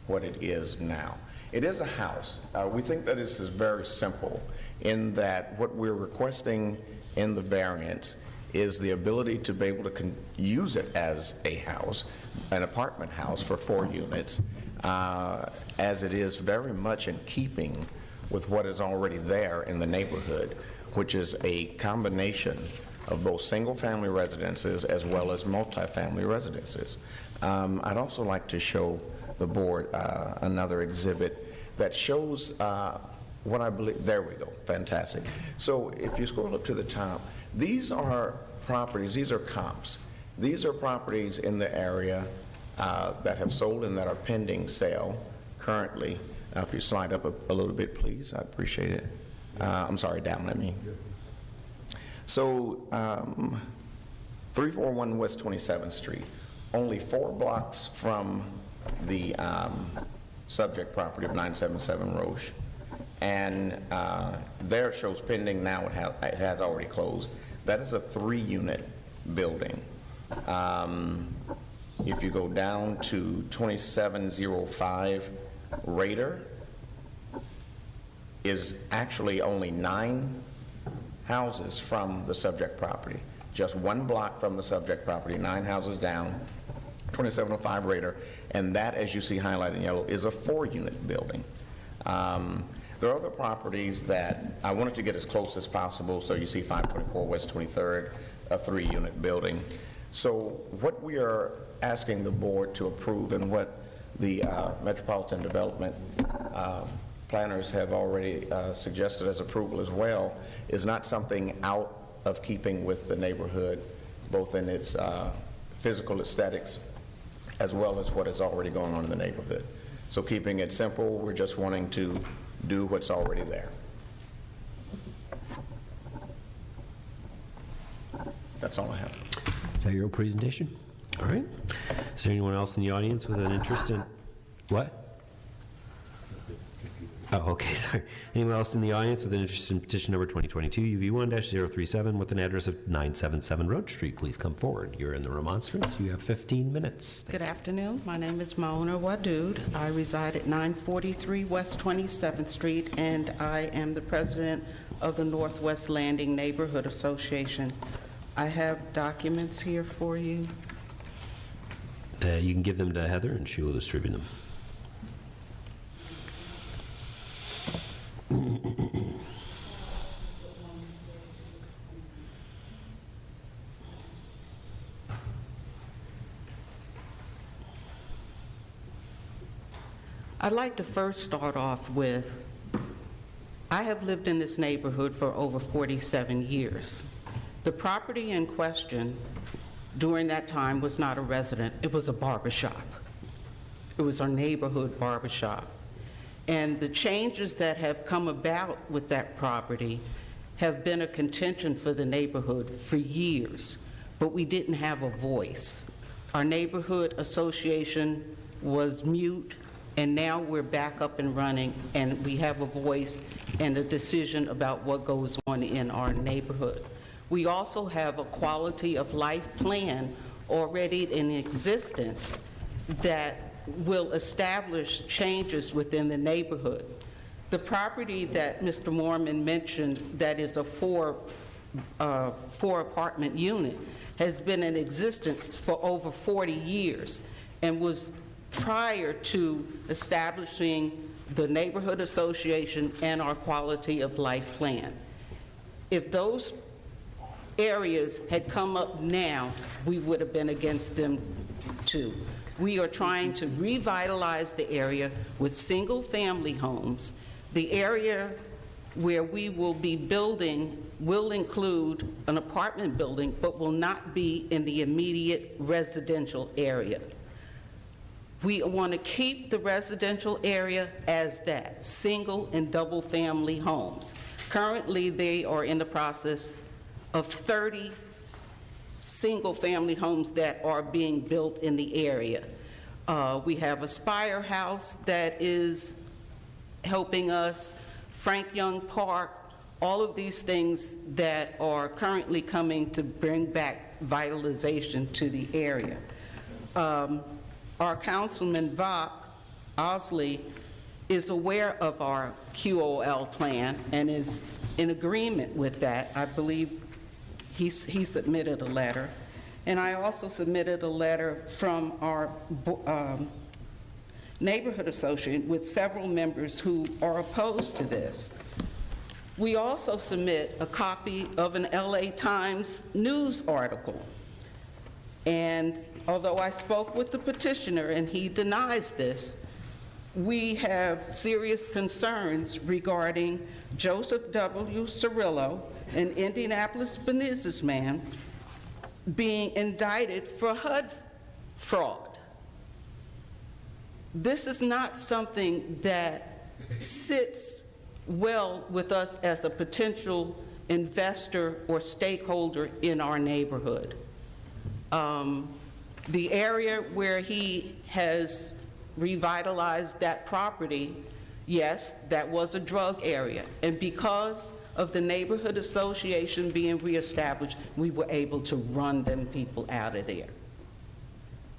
what it is now. It is a house. We think that this is very simple in that what we're requesting in the variance is the ability to be able to use it as a house, an apartment house for 4 units, as it is very much in keeping with what is already there in the neighborhood, which is a combination of both single-family residences as well as multifamily residences. I'd also like to show the board another exhibit that shows what I believe. There we go. Fantastic. So if you scroll up to the top, these are properties, these are comps. These are properties in the area that have sold and that are pending sale currently. If you slide up a little bit, please, I appreciate it. I'm sorry, down, I mean. So 341 West 27th Street, only 4 blocks from the subject property of 977 Roche. And there it shows pending, now it has already closed. That is a 3-unit building. If you go down to 2705 Raider, is actually only 9 houses from the subject property. Just 1 block from the subject property, 9 houses down, 2705 Raider, and that, as you see highlighted in yellow, is a 4-unit building. There are other properties that I wanted to get as close as possible, so you see 524 West 23rd, a 3-unit building. So what we are asking the board to approve, and what the Metropolitan Development planners have already suggested as approval as well, is not something out of keeping with the neighborhood, both in its physical aesthetics as well as what is already going on in the neighborhood. So keeping it simple, we're just wanting to do what's already there. That's all I have. Is that your presentation? All right. Is there anyone else in the audience with an interest in what? Oh, okay, sorry. Anyone else in the audience with an interest in petition number 2022 UV1-037 with an address of 977 Road Street? Please come forward. You're in the remonstrance. You have 15 minutes. Good afternoon. My name is Mauna Wadood. I reside at 943 West 27th Street, and I am the president of the Northwest Landing Neighborhood Association. I have documents here for you. You can give them to Heather, and she will distribute them. I'd like to first start off with, I have lived in this neighborhood for over 47 years. The property in question during that time was not a resident, it was a barbershop. It was our neighborhood barbershop. And the changes that have come about with that property have been a contention for the neighborhood for years, but we didn't have a voice. Our neighborhood association was mute, and now we're back up and running, and we have a voice and a decision about what goes on in our neighborhood. We also have a quality of life plan already in existence that will establish changes within the neighborhood. The property that Mr. Moorman mentioned, that is a four apartment unit, has been in existence for over 40 years and was prior to establishing the neighborhood association and our quality of life plan. If those areas had come up now, we would have been against them too. We are trying to revitalize the area with single-family homes. The area where we will be building will include an apartment building, but will not be in the immediate residential area. We want to keep the residential area as that, single and double family homes. Currently, they are in the process of 30 single-family homes that are being built in the area. We have Aspire House that is helping us, Frank Young Park, all of these things that are currently coming to bring back vitalization to the area. Our Councilman Vop Osley is aware of our QOL plan and is in agreement with that. I believe he submitted a letter. And I also submitted a letter from our neighborhood association with several members who are opposed to this. We also submit a copy of an LA Times news article. And although I spoke with the petitioner and he denies this, we have serious concerns regarding Joseph W. Cirillo, an Indianapolis businessman, being indicted for HUD fraud. this is not something that sits well with us as a potential investor or stakeholder in our neighborhood. The area where he has revitalized that property, yes, that was a drug area. And because of the neighborhood association being reestablished, we were able to run them people out of there.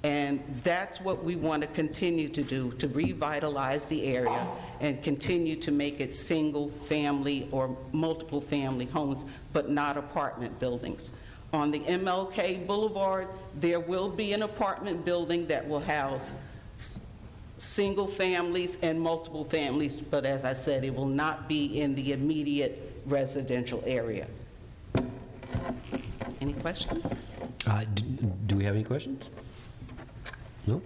And that's what we want to continue to do, to revitalize the area and continue to make it single family or multiple family homes, but not apartment buildings. On the MLK Boulevard, there will be an apartment building that will house single families and multiple families, but as I said, it will not be in the immediate residential area. Any questions? Do we have any questions? No?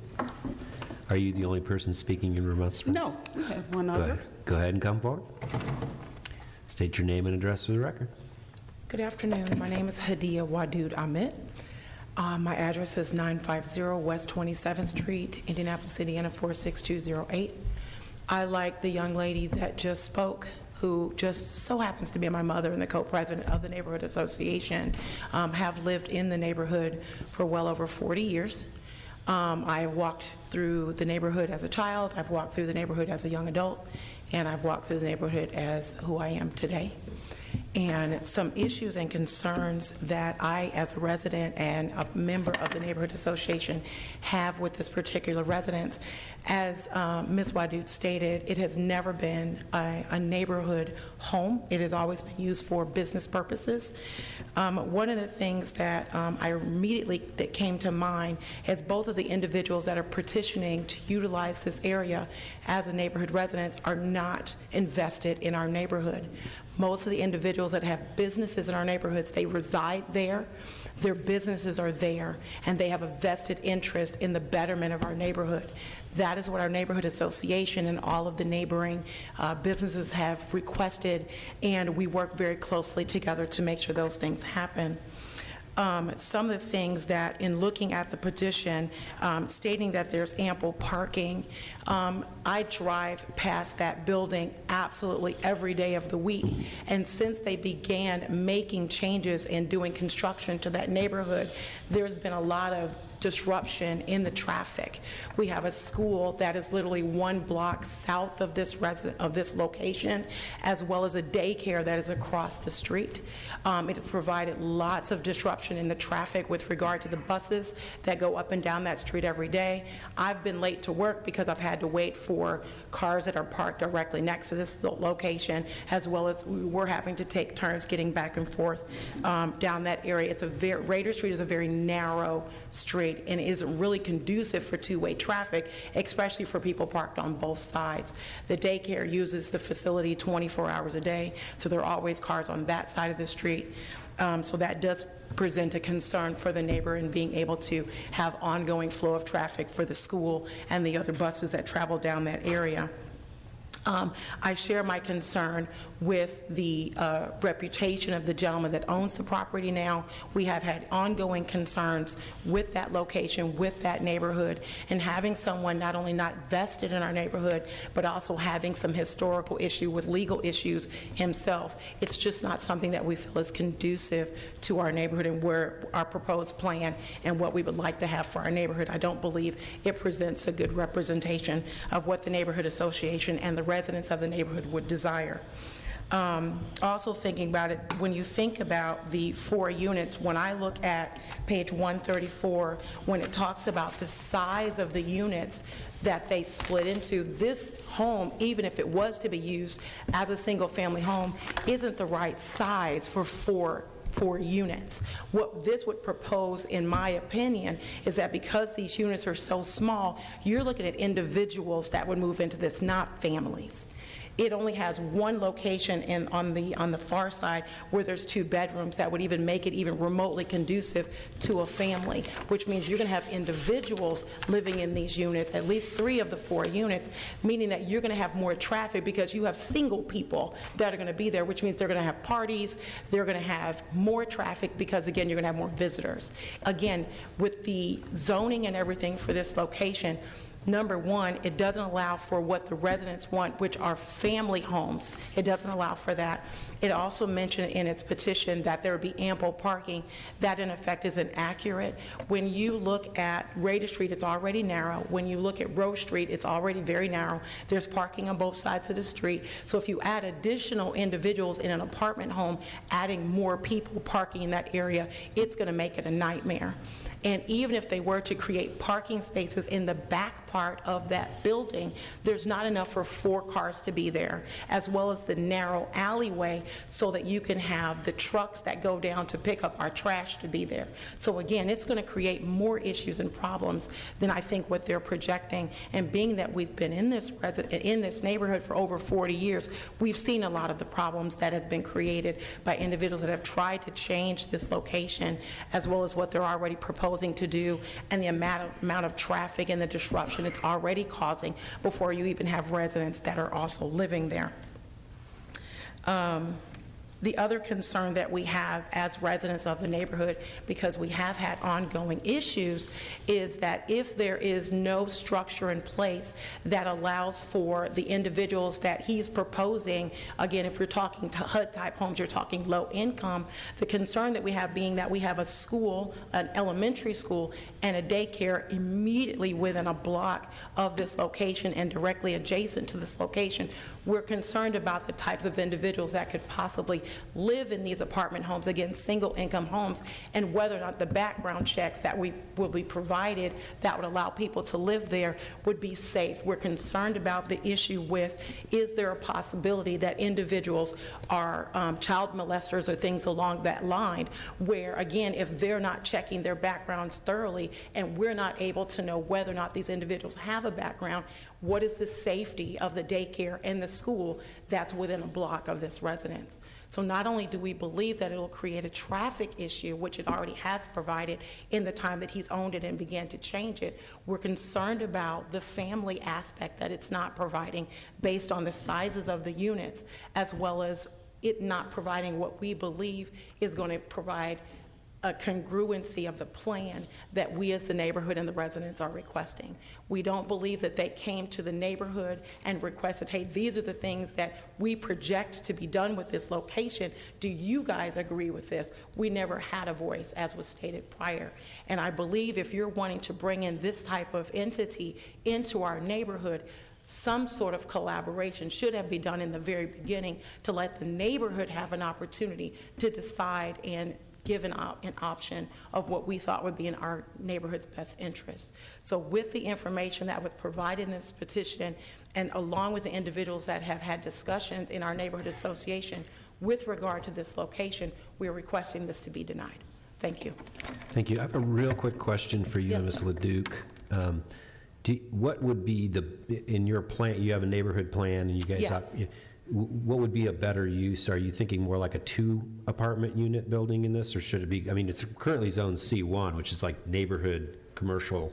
Are you the only person speaking in remote? No, we have one other. Go ahead and come forward. State your name and address for the record. Good afternoon. My name is Hadiya Wadood Ahmed. My address is 950 West 27th Street, Indianapolis, Indiana 46208. I like the young lady that just spoke, who just so happens to be my mother and the co-president of the Neighborhood Association, have lived in the neighborhood for well over 40 years. I walked through the neighborhood as a child, I've walked through the neighborhood as a young adult, and I've walked through the neighborhood as who I am today. And some issues and concerns that I, as a resident and a member of the Neighborhood Association, have with this particular residence. As Ms. Wadood stated, it has never been a neighborhood home. It has always been used for business purposes. One of the things that that came to mind is both of the individuals that are petitioning to utilize this area as a neighborhood residence are not invested in our neighborhood. Most of the individuals that have businesses in our neighborhoods, they reside there, their businesses are there, and they have a vested interest in the betterment of our neighborhood. That is what our neighborhood association and all of the neighboring businesses have requested, and we work very closely together to make sure those things happen. Some of the things that, in looking at the petition, stating that there's ample parking, I drive past that building absolutely every day of the week. And since they began making changes and doing construction to that neighborhood, there's been a lot of disruption in the traffic. We have a school that is literally 1 block south of this location, as well as a daycare that is across the street. It has provided lots of disruption in the traffic with regard to the buses that go up and down that street every day. I've been late to work because I've had to wait for cars that are parked directly next to this location, as well as we're having to take turns getting back and forth down that area. Raider Street is a very narrow street, and it isn't really conducive for two-way traffic, especially for people parked on both sides. The daycare uses the facility 24 hours a day, so there are always cars on that side of the street. So that does present a concern for the neighbor in being able to have ongoing flow of traffic for the school and the other buses that travel down that area. I share my concern with the reputation of the gentleman that owns the property now. We have had ongoing concerns with that location, with that neighborhood, and having someone not only not vested in our neighborhood, but also having some historical issue with legal issues himself. It's just not something that we feel is conducive to our neighborhood and where our proposed plan and what we would like to have for our neighborhood. I don't believe it presents a good representation of what the neighborhood association and the residents of the neighborhood would desire. Also thinking about it, when you think about the 4 units, when I look at page 134, when it talks about the size of the units that they split into, this home, even if it was to be used as a single-family home, isn't the right size for 4 units. What this would propose, in my opinion, is that because these units are so small, you're looking at individuals that would move into this, not families. It only has one location on the far side where there's 2 bedrooms that would even make it even remotely conducive to a family, which means you're going to have individuals living in these units, at least 3 of the 4 units, meaning that you're going to have more traffic because you have single people that are going to be there, which means they're going to have parties, they're going to have more traffic because, again, you're going to have more visitors. Again, with the zoning and everything for this location, Number one, it doesn't allow for what the residents want, which are family homes. It doesn't allow for that. It also mentioned in its petition that there would be ample parking. That, in effect, is inaccurate. When you look at Rada Street, it's already narrow. When you look at Rose Street, it's already very narrow. There's parking on both sides of the street. So if you add additional individuals in an apartment home, adding more people parking in that area, it's going to make it a nightmare. And even if they were to create parking spaces in the back part of that building, there's not enough for 4 cars to be there, as well as the narrow alleyway so that you can have the trucks that go down to pick up our trash to be there. So again, it's going to create more issues and problems than I think what they're projecting. And being that we've been in this neighborhood for over 40 years, we've seen a lot of the problems that have been created by individuals that have tried to change this location, as well as what they're already proposing to do, and the amount of traffic and the disruption it's already causing before you even have residents that are also living there. The other concern that we have as residents of the neighborhood, because we have had ongoing issues, is that if there is no structure in place that allows for the individuals that he's proposing, again, if you're talking to HUD-type homes, you're talking low income, the concern that we have being that we have a school, an elementary school, and a daycare immediately within a block of this location and directly adjacent to this location, we're concerned about the types of individuals that could possibly live in these apartment homes, again, single-income homes, and whether or not the background checks that we will be provided that would allow people to live there would be safe. We're concerned about the issue with, is there a possibility that individuals are child molesters or things along that line, where, again, if they're not checking their backgrounds thoroughly and we're not able to know whether or not these individuals have a background, what is the safety of the daycare and the school that's within a block of this residence? So not only do we believe that it'll create a traffic issue, which it already has provided in the time that he's owned it and began to change it, we're concerned about the family aspect that it's not providing based on the sizes of the units, as well as it not providing what we believe is going to provide a congruency of the plan that we as the neighborhood and the residents are requesting. We don't believe that they came to the neighborhood and requested, hey, these are the things that we project to be done with this location. Do you guys agree with this? We never had a voice, as was stated prior. And I believe if you're wanting to bring in this type of entity into our neighborhood, some sort of collaboration should have been done in the very beginning to let the neighborhood have an opportunity to decide and give an option of what we thought would be in our neighborhood's best interest. So with the information that was provided in this petition, and along with the individuals that have had discussions in our neighborhood association with regard to this location, we're requesting this to be denied. Thank you. Thank you. I have a real quick question for you, Yes, Ms. sir. LeDuc. What would be in your plan, you have a neighborhood plan and you guys Yes. what would be a better use? Are you thinking more like a 2-apartment unit building in this, or should it be, I mean, it's currently zoned C1, which is like neighborhood commercial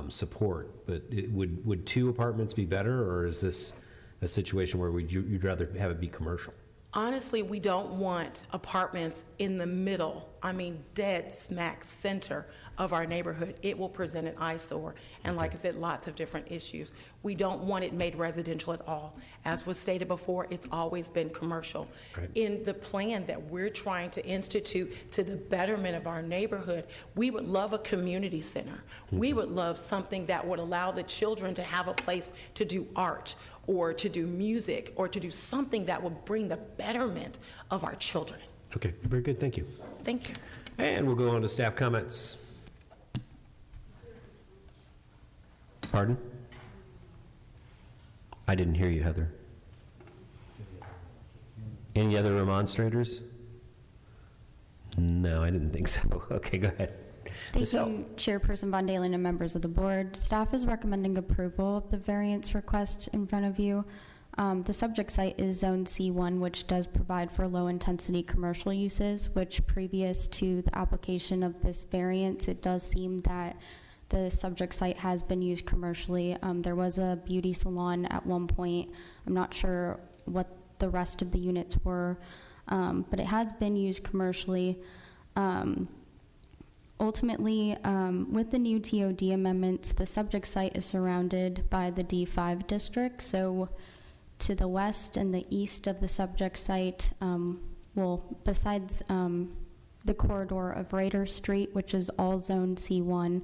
support, but would 2 apartments be better, or is this a situation where you'd rather have it be commercial? Honestly, we don't want apartments in the middle, I mean, dead smack center of our neighborhood. It will present an eyesore, and like I said, lots of different issues. We don't want it made residential at all. As was stated before, it's always been commercial. Right. In the plan that we're trying to institute to the betterment of our neighborhood, we would love a community center. We would love something that would allow the children to have a place to do art, or to do music, or to do something that will bring the betterment of our children. Okay, very good, thank you. Thank you. And we'll go on to staff comments. Pardon? I didn't hear you, Heather. Any other remonstrators? No, I didn't think so. Okay, go ahead. Thank you, Chairperson Von Dalen and members of the board. Staff is recommending approval of the variance request in front of you. The subject site is Zone C1, which does provide for low-intensity commercial uses, which previous to the application of this variance, it does seem that the subject site has been used commercially. There was a beauty salon at one point. I'm not sure what the rest of the units were, but it has been used commercially. Ultimately, with the new TOD amendments, the subject site is surrounded by the D5 district. So to the west and the east of the subject site, besides the corridor of Raider Street, which is all Zone C1,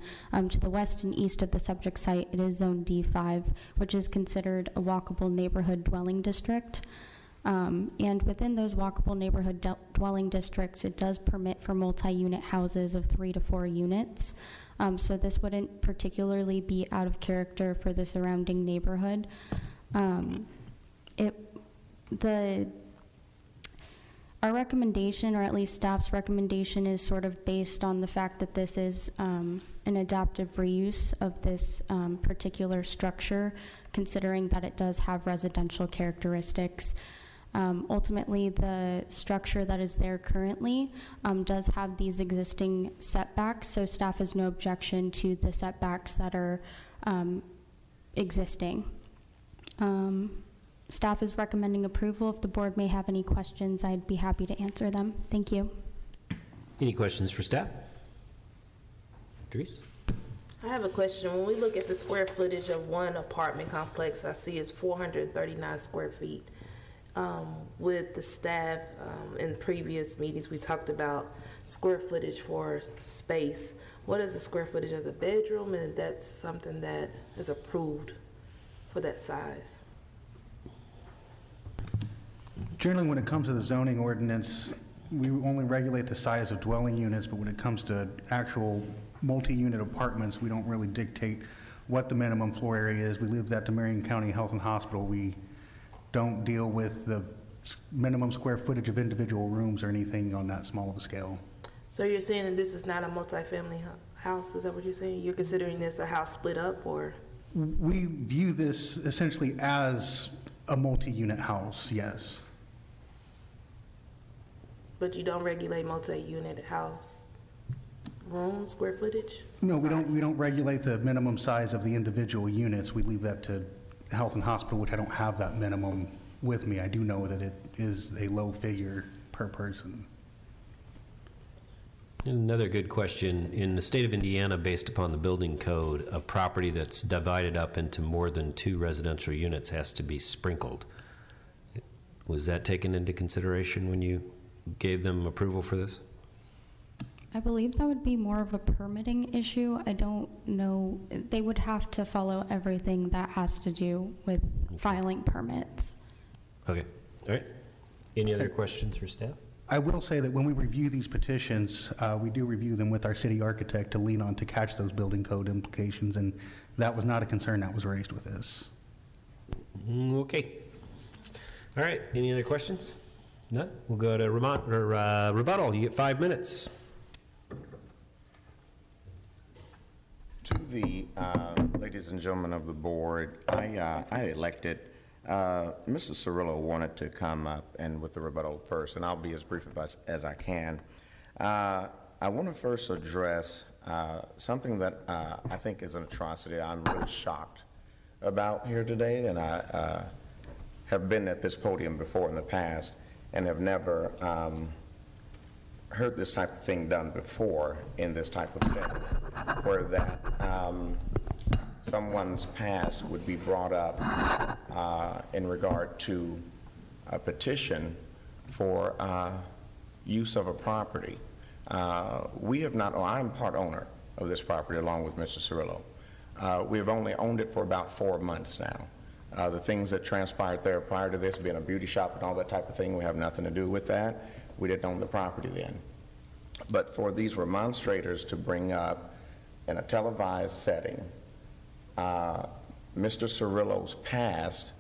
to the west and east of the subject site, it is Zone D5, which is considered a walkable neighborhood dwelling district. And within those walkable neighborhood dwelling districts, it does permit for multi-unit houses of 3 to 4 units. So this wouldn't particularly be out of character for the surrounding neighborhood. Our recommendation, or at least staff's recommendation, is sort of based on the fact that this is an adaptive reuse of this particular structure, considering that it does have residential characteristics. Ultimately, the structure that is there currently does have these existing setbacks, so staff has no objection to the setbacks that are existing. Staff is recommending approval. If the board may have any questions, I'd be happy to answer them. Thank you. Any questions for staff? Therese? I have a question. When we look at the square footage of one apartment complex, I see it's 439 square feet. With the staff, in previous meetings, we talked about square footage for space. What is the square footage of the bedroom, and that's something that is approved for that size? Generally, when it comes to the zoning ordinance, we only regulate the size of dwelling units, but when it comes to actual multi-unit apartments, we don't really dictate what the minimum floor area is. We leave that to Marion County Health and Hospital. We don't deal with the minimum square footage of individual rooms or anything on that small of a scale. So you're saying that this is not a multifamily house? Is that what you're saying? You're considering this a house split up, or? We view this essentially as a multi-unit house, yes. But you don't regulate multi-unit house room square footage? No, we don't regulate the minimum size of the individual units. We leave that to Health and Hospital, which I don't have that minimum with me. I do know that it is a low figure per person. Another good question. In the state of Indiana, based upon the building code, a property that's divided up into more than 2 residential units has to be sprinkled. Was that taken into consideration when you gave them approval for this? I believe that would be more of a permitting issue. I don't know. They would have to follow everything that has to do with filing permits. Okay. All right. Any other questions for staff? I will say that when we review these petitions, we do review them with our city architect to lean on to catch those building code implications, and that was not a concern that was raised with this. Okay. All right. Any other questions? None? We'll go to rebuttal. You get 5 minutes. To the ladies and gentlemen of the board, I elected Mr. Cirillo wanted to come up and with the rebuttal first, and I'll be as brief as I can. I want to first address something that I think is an atrocity I'm really shocked about here today, and I have been at this podium before in the past and have never heard this type of thing done before in this type of setting, where that someone's past would be brought up in regard to a petition for use of a property. We have not, I'm part owner of this property along with Mr. Cirillo. We have only owned it for about 4 months now. The things that transpired there prior to this, being a beauty shop and all that type of thing, we have nothing to do with that. We didn't own the property then. But for these remonstrators to bring up in a televised setting Mr. Cirillo's past,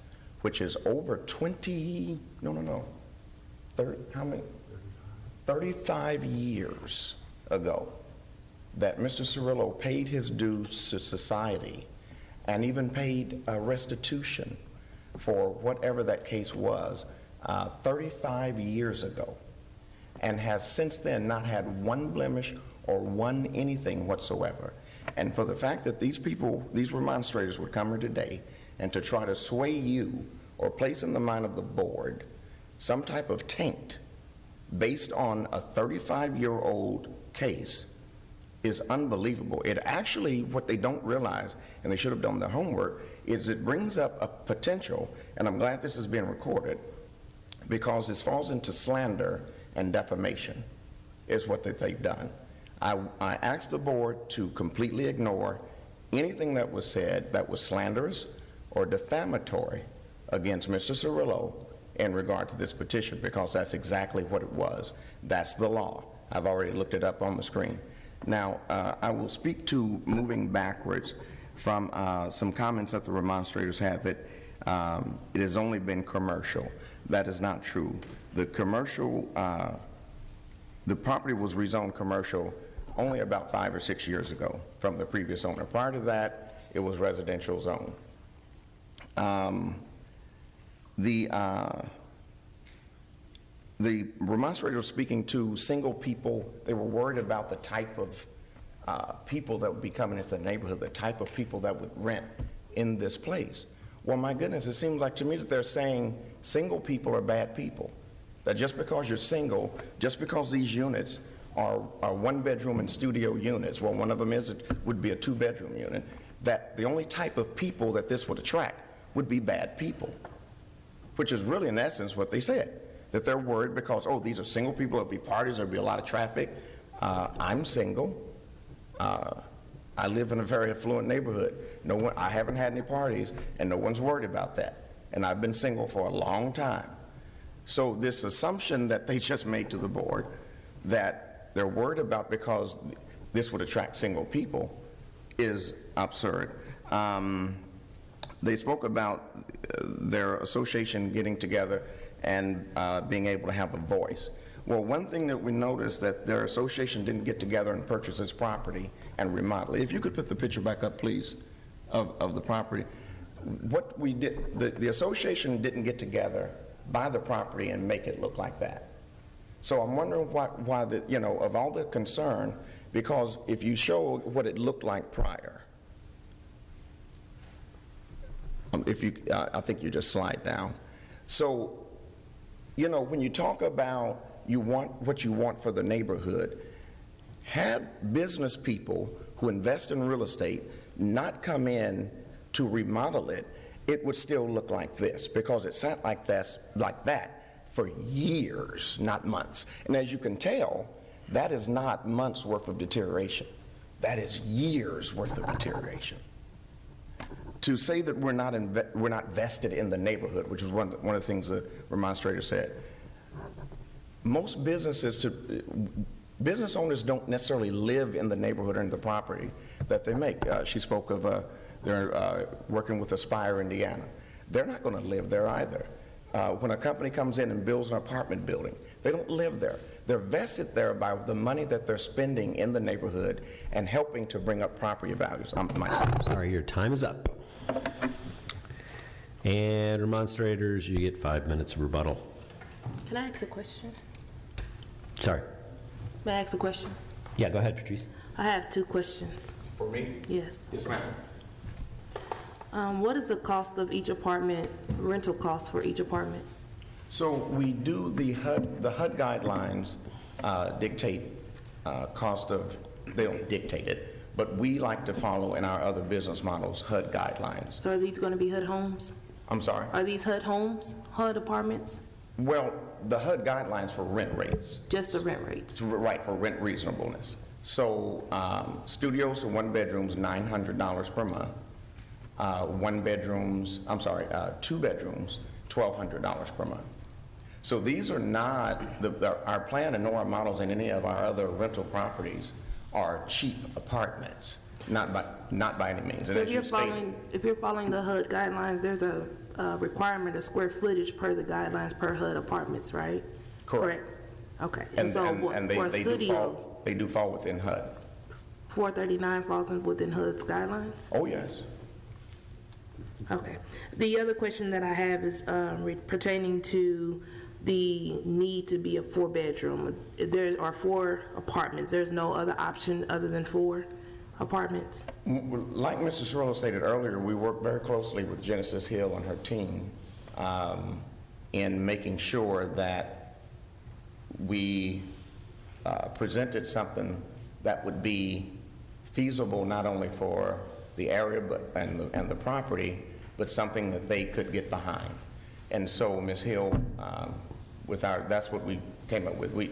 which is over 35 years ago, that Mr. Cirillo paid his dues to society and even paid restitution for whatever that case was 35 years ago, and has since then not had one blemish or one anything whatsoever. And for the fact that these people, these remonstrators would come here today and to try to sway you or place in the mind of the board some type of taint based on a 35-year-old case is unbelievable. It actually, what they don't realize, and they should have done their homework, is it brings up a potential, and I'm glad this is being recorded, because this falls into slander and defamation, is what they've done. I asked the board to completely ignore anything that was said that was slanderous or defamatory against Mr. Cirillo in regard to this petition, because that's exactly what it was. That's the law. I've already looked it up on the screen. Now, I will speak to moving backwards from some comments that the remonstrators had that it has only been commercial. That is not true. The commercial, the property was rezoned commercial only about 5 or 6 years ago from the previous owner. Prior to that, it was residential zone. The remonstrators were speaking to single people. They were worried about the type of people that would be coming into the neighborhood, the type of people that would rent in this place. Well, my goodness, it seems like to me that they're saying single people are bad people. That just because you're single, just because these units are 1-bedroom and studio units, well, one of them would be a 2-bedroom unit, that the only type of people that this would attract would be bad people, which is really in essence what they said, that they're worried because, oh, these are single people, there'll be parties, there'll be a lot of traffic. I'm single. I live in a very affluent neighborhood. I haven't had any parties, and no one's worried about that. And I've been single for a long time. So this assumption that they just made to the board that they're worried about because this would attract single people is absurd. They spoke about their association getting together and being able to have a voice. Well, one thing that we noticed that their association didn't get together and purchase this property and remodel it. If you could put the picture back up, please, of the property. What we did, the association didn't get together, buy the property and make it look like that. So I'm wondering why the, you know, of all the concern, because if you show what it looked like prior, I think you just slide down. So, you know, when you talk about you want what you want for the neighborhood, had business people who invest in real estate not come in to remodel it, it would still look like this, because it sat like that for years, not months. And as you can tell, that is not months worth of deterioration. That is years worth of deterioration. To say that we're not vested in the neighborhood, which is one of the things the remonstrator said. Most business owners don't necessarily live in the neighborhood or in the property that they make. She spoke of they're working with Aspire, Indiana. They're not going to live there either. When a company comes in and builds an apartment building, they don't live there. They're vested there by the money that they're spending in the neighborhood and helping to bring up property values. Sorry, your time is up. And remonstrators, you get 5 minutes of rebuttal. Can I ask a question? Sorry. May I ask a question? Yeah, go ahead, Patrice. I have 2 questions. For me? Yes. Yes, ma'am. What is the cost of each apartment, rental cost for each apartment? So we do the HUD guidelines dictate cost of, they don't dictate it, but we like to follow in our other business models HUD guidelines. So are these going to be HUD homes? I'm sorry? Are these HUD homes, HUD apartments? Well, the HUD guidelines for rent rates. Just the rent rates? Right, for rent reasonableness. So studios to 1 bedrooms, $900 per month. 2 bedrooms, $1,200 per month. So these are not, our plan and nor our models in any of our other rental properties are cheap apartments, not by any means. So if you're following the HUD guidelines, there's a requirement of square footage per the guidelines per HUD apartments, right? Correct. Okay. And for a studio, they do fall within HUD. 439 falls within HUD's guidelines? Oh, yes. Okay. The other question that I have is pertaining to the need to be a 4-bedroom. There are 4 apartments. There's no other option other than 4 apartments? Like Mr. Cirillo stated earlier, we work very closely with Genesis Hill and her team in making sure that we presented something that would be feasible not only for the area and the property, but something that they could get behind. And so, Ms. Hill, that's what we came up with.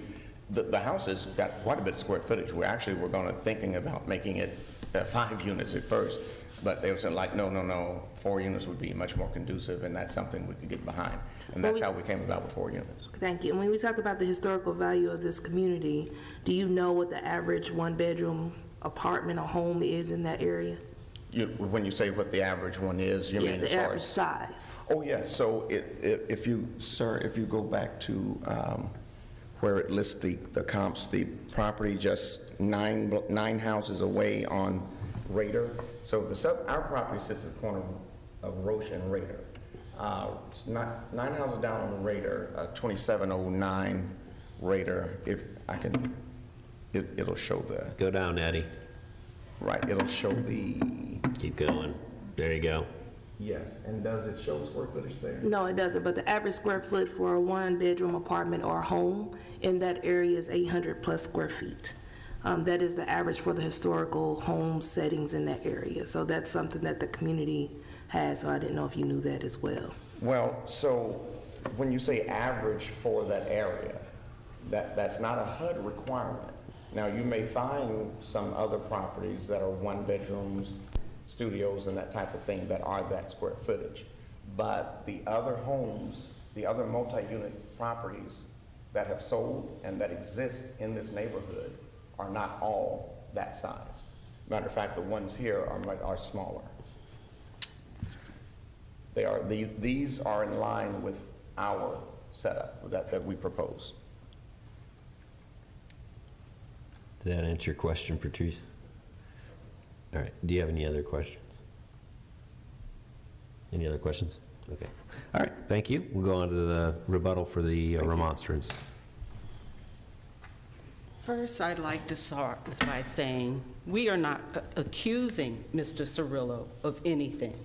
The house has got quite a bit of square footage. We actually were thinking about making it 5 units at first, but they were saying like, no, 4 units would be much more conducive, and that's something we could get behind. And that's how we came about with 4 units. Thank you. And when we talk about the historical value of this community, do you know what the average one-bedroom apartment or home is in that area? When you say what the average one is, you mean the as far average as size? Oh, yeah. So if you go back to where it lists the comps, the property just nine houses away on Raider. So our property sits at the corner of Roche and Raider. It's 9 houses down on the Raider, 2709 Raider. If I can, it'll show the. Go down, Eddie. Right. It'll show the. Keep going. There you go. Yes, and does it show square footage there? No, it doesn't, but the average square foot for a one-bedroom apartment or home in that area is 800 plus square feet. That is the average for the historical home settings in that area. So that's something that the community has, so I didn't know if you knew that as well. Well, so when you say average for that area, that's not a HUD requirement. Now, you may find some other properties that are one-bedrooms, studios and that type of thing that are that square footage. But the other homes, the other multi-unit properties that have sold and that exist in this neighborhood are not all that size. Matter of fact, the ones here are smaller. These are in line with our setup that we propose. Did that answer your question, Patrice? All right. Do you have any other questions? Any other questions? Okay. All right. Thank you. We'll go on to the rebuttal for the remonstrance. First, I'd like to start by saying we are not accusing Mr. Cirillo of anything.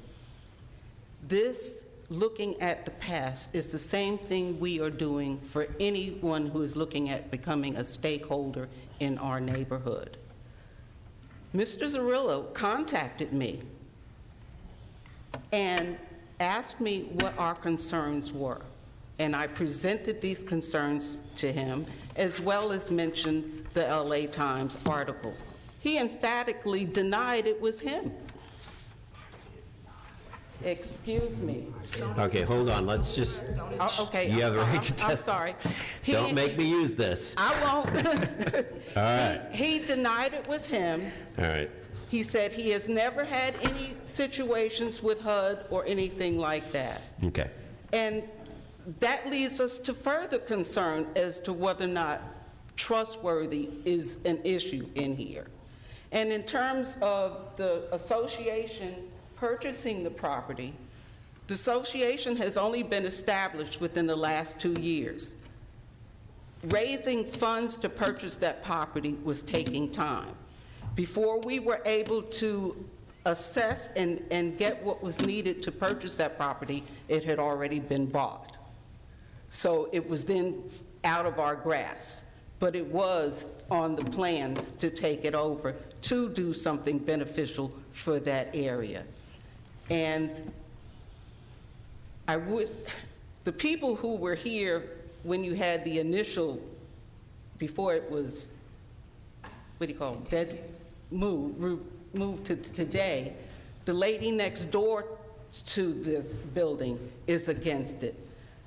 This, looking at the past, is the same thing we are doing for anyone who is looking at becoming a stakeholder in our neighborhood. Mr. Cirillo contacted me and asked me what our concerns were. And I presented these concerns to him, as well as mentioned the LA Times article. He emphatically denied it was him. Excuse me. Okay, hold on. Let's just. Okay. You have the right to test. I'm sorry. Don't make me use this. I won't. All right. He denied it was him. All right. He said he has never had any situations with HUD or anything like that. Okay. And that leads us to further concern as to whether or not trustworthy is an issue in here. And in terms of the association purchasing the property, the association has only been established within the last 2 years. Raising funds to purchase that property was taking time. Before we were able to assess and get what was needed to purchase that property, it had already been bought. So it was then out of our grasp. But it was on the plans to take it over to do something beneficial for that area. And the people who were here when you had the initial, before it was, what do you call it, dead moved to today, the lady next door to this building is against it.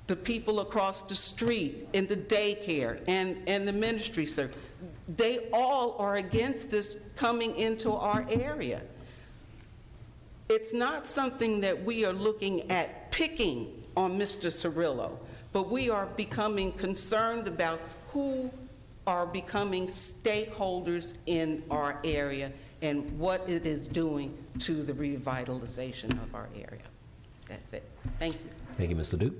The people across the street in the daycare and the ministry service, they all are against this coming into our area. It's not something that we are looking at picking on Mr. Cirillo, but we are becoming concerned about who are becoming stakeholders in our area and what it is doing to the revitalization of our area. That's it. Thank you. Thank you, Ms. Leduc.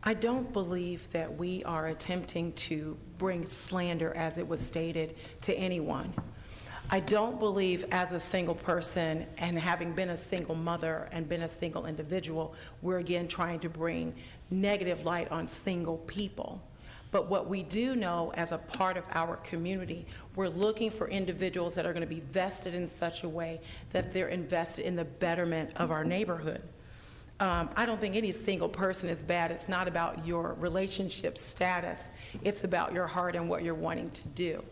I don't believe that we are attempting to bring slander, as it was stated, to anyone. I don't believe, as a single person and having been a single mother and been a single individual, we're again trying to bring negative light on single people. But what we do know as a part of our community, we're looking for individuals that are going to be vested in such a way that they're invested in the betterment of our neighborhood. I don't think any single person is bad. It's not about your relationship status. It's about your heart and what you're wanting to do.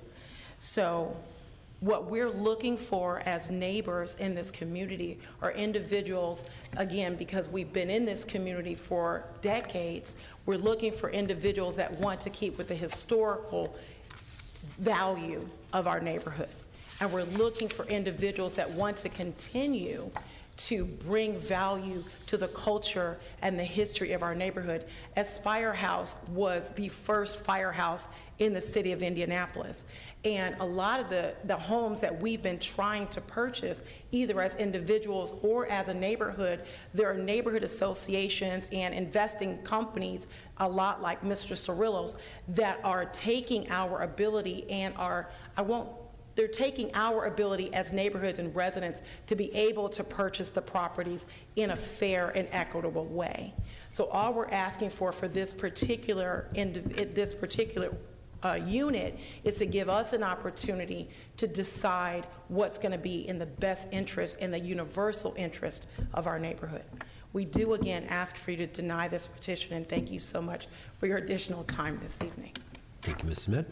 So what we're looking for as neighbors in this community are individuals, again, because we've been in this community for decades, we're looking for individuals that want to keep with the historical value of our neighborhood. And we're looking for individuals that want to continue to bring value to the culture and the history of our neighborhood. Aspire House was the first firehouse in the city of Indianapolis. And a lot of the homes that we've been trying to purchase, either as individuals or as a neighborhood, there are neighborhood associations and investing companies, a lot like Mr. Cirillo's, that are taking our ability and they're taking our ability as neighborhoods and residents to be able to purchase the properties in a fair and equitable way. So all we're asking for this particular unit is to give us an opportunity to decide what's going to be in the best interest and the universal interest of our neighborhood. We do again ask for you to deny this petition, and thank you so much for your additional time this evening. Thank you, Ms. Smith.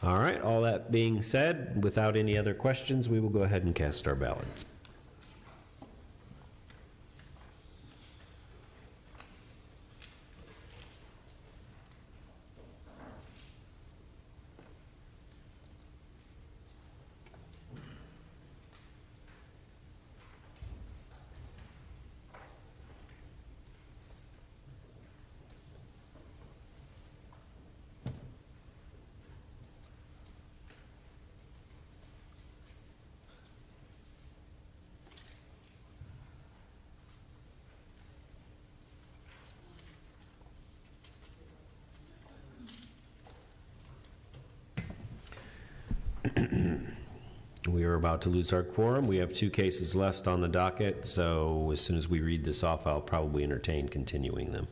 All right, all that being said, without any other questions, we will go ahead and cast our ballots. We are about to lose our quorum. We have 2 cases left on the docket, so as soon as we read this off, I'll probably entertain continuing them.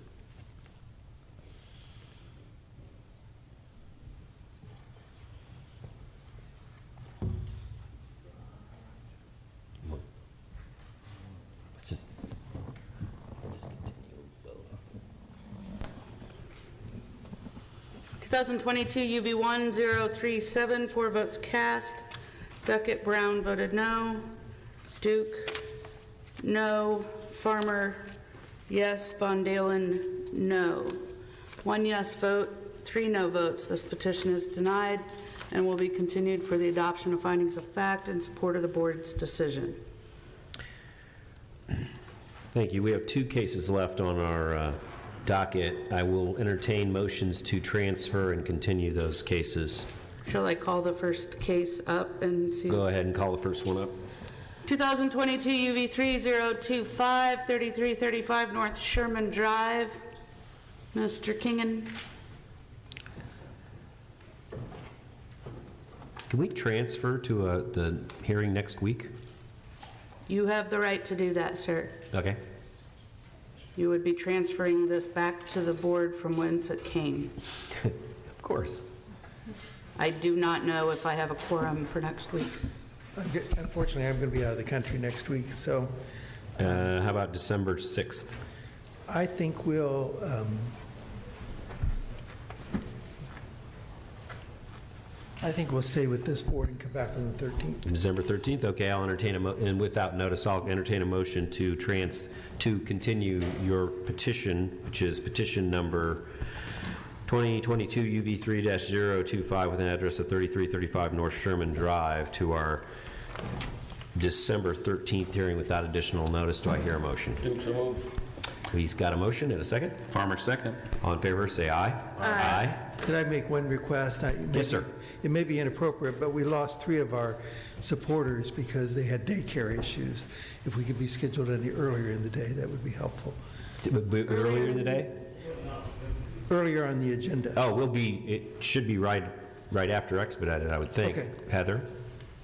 Let's just continue. 2022 UV1 037, 4 votes cast. Duckett Brown voted no. Duke, no. Farmer, yes. Von Dalen, no. 1 yes vote, 3 no votes. This petition is denied and will be continued for the adoption of findings of fact in support of the board's decision. Thank you. We have 2 cases left on our docket. I will entertain motions to transfer and continue those cases. Shall I call the first case up and see? Go ahead and call the first one up. 2022 UV3 025, 3335 North Sherman Drive. Mr. Kingen. Can we transfer to the hearing next week? You have the right to do that, sir. Okay. You would be transferring this back to the board from whence it came. Of course. I do not know if I have a quorum for next week. Unfortunately, I'm going to be out of the country next week, so... how about December 6th? I think we'll... stay with this board and come back on the 13th. December 13th? Okay, I'll entertain and without notice, I'll entertain a motion to continue your petition, which is petition number 2022 UV3-025 with an address of 3335 North Sherman Drive to our December 13th hearing without additional notice. Do I hear a motion? Duke, so move. Please got a motion and a second? Farmer, second. All in favor, say aye. Aye. Could I make one request? Yes, sir. It may be inappropriate, but we lost 3 of our supporters because they had daycare issues. If we could be scheduled any earlier in the day, that would be helpful. Earlier in the day? Earlier on the agenda. Oh, it should be right after expedited, I would think. Okay. Heather?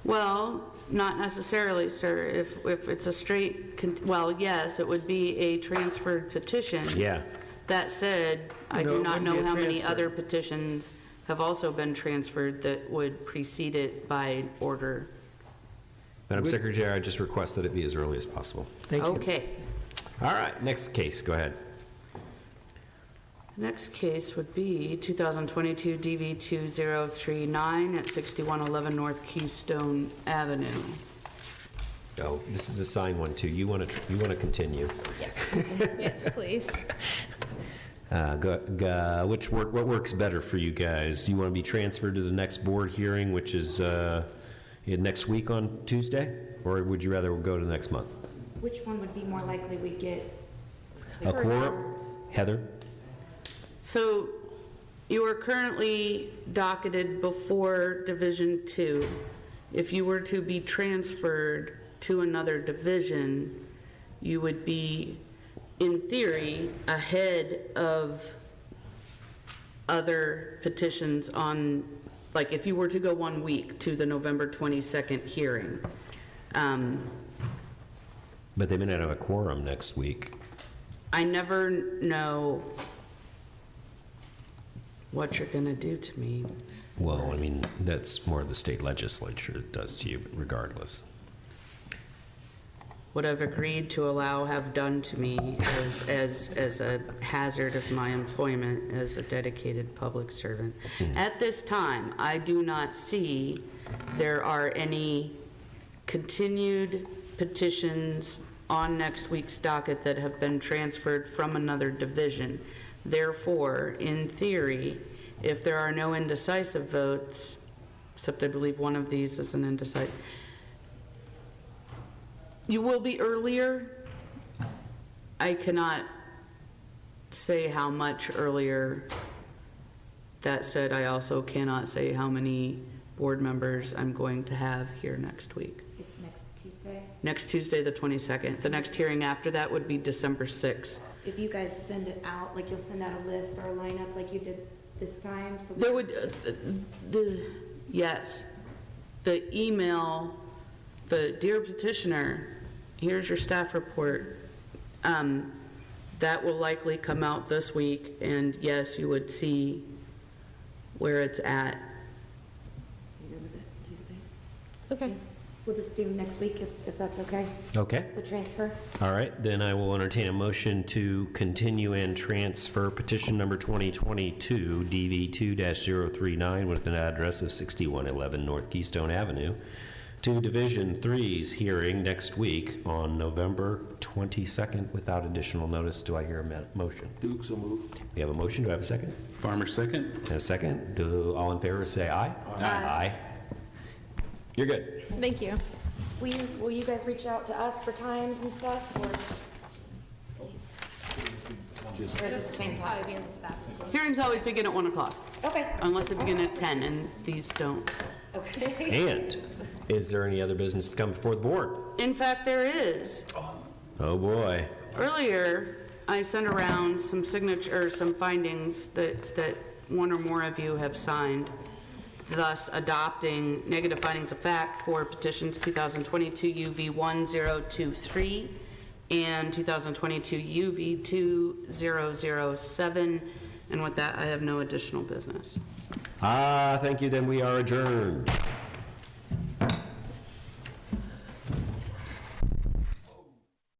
Well, not necessarily, sir. If it's a straight, well, yes, it would be a transferred petition. Yeah. That said, I No, do it not wouldn't be know a how many transfer. other petitions have also been transferred that would precede it by order. Madam Secretary, I just request that it be as early as possible. Thank you. Okay. All right, next case, go ahead. Next case would be 2022 DV2039 at 6111 North Keystone Avenue. Oh, this is a signed one, too. You want to continue? Yes. Yes, please. What works better for you guys? Do you want to be transferred to the next board hearing, which is next week on Tuesday? Or would you rather go to next month? Which one would be more likely we'd get? A quorum? Heather? So you are currently docketed before Division 2. If you were to be transferred to another division, you would be, in theory, ahead of other petitions on, like if you were to go 1 week to the November 22nd hearing. But they may not have a quorum next week. I never know what you're going to do to me. Well, I mean, that's more the state legislature does to you, but regardless. What I've agreed to allow have done to me as a hazard of my employment as a dedicated public servant. At this time, I do not see there are any continued petitions on next week's docket that have been transferred from another division. Therefore, in theory, if there are no indecisive votes, except I believe one of these is an indecisive, you will be earlier. I cannot say how much earlier. That said, I also cannot say how many board members I'm going to have here next week. It's next Tuesday. Next Tuesday, the 22nd. The next hearing after that would be December 6th. If you guys send it out, like you'll send out a list or a lineup like you did this time? So There would, yes, the email, the dear petitioner, here's your staff report. That will likely come out this week, and yes, you would see where it's at. You good with it, Tuesday? Okay. We'll just do next week if that's okay, Okay. the transfer. All right, then I will entertain a motion to continue and transfer petition number 2022 DV2-039 with an address of 6111 North Keystone Avenue to Division 3's hearing next week on November 22nd without additional notice. Do I hear a motion? Duke, so move. We have a motion. Do I have a second? Farmer, second. And a second. Do all in favor say aye? Aye. Aye. You're good. Thank you. Will you guys reach out to us for times and stuff, or? Or is it the same time? Hearings always begin at 1 o'clock. Okay. Unless they begin at 10, and these don't. Okay. And is there any other business to come before the board? In fact, there is. Oh, boy. Earlier, I sent around some some findings that one or more of you have signed, thus adopting negative findings of fact for petitions 2022 UV1023 and 2022 UV2007. And with that, I have no additional business. Thank you. Then we are adjourned.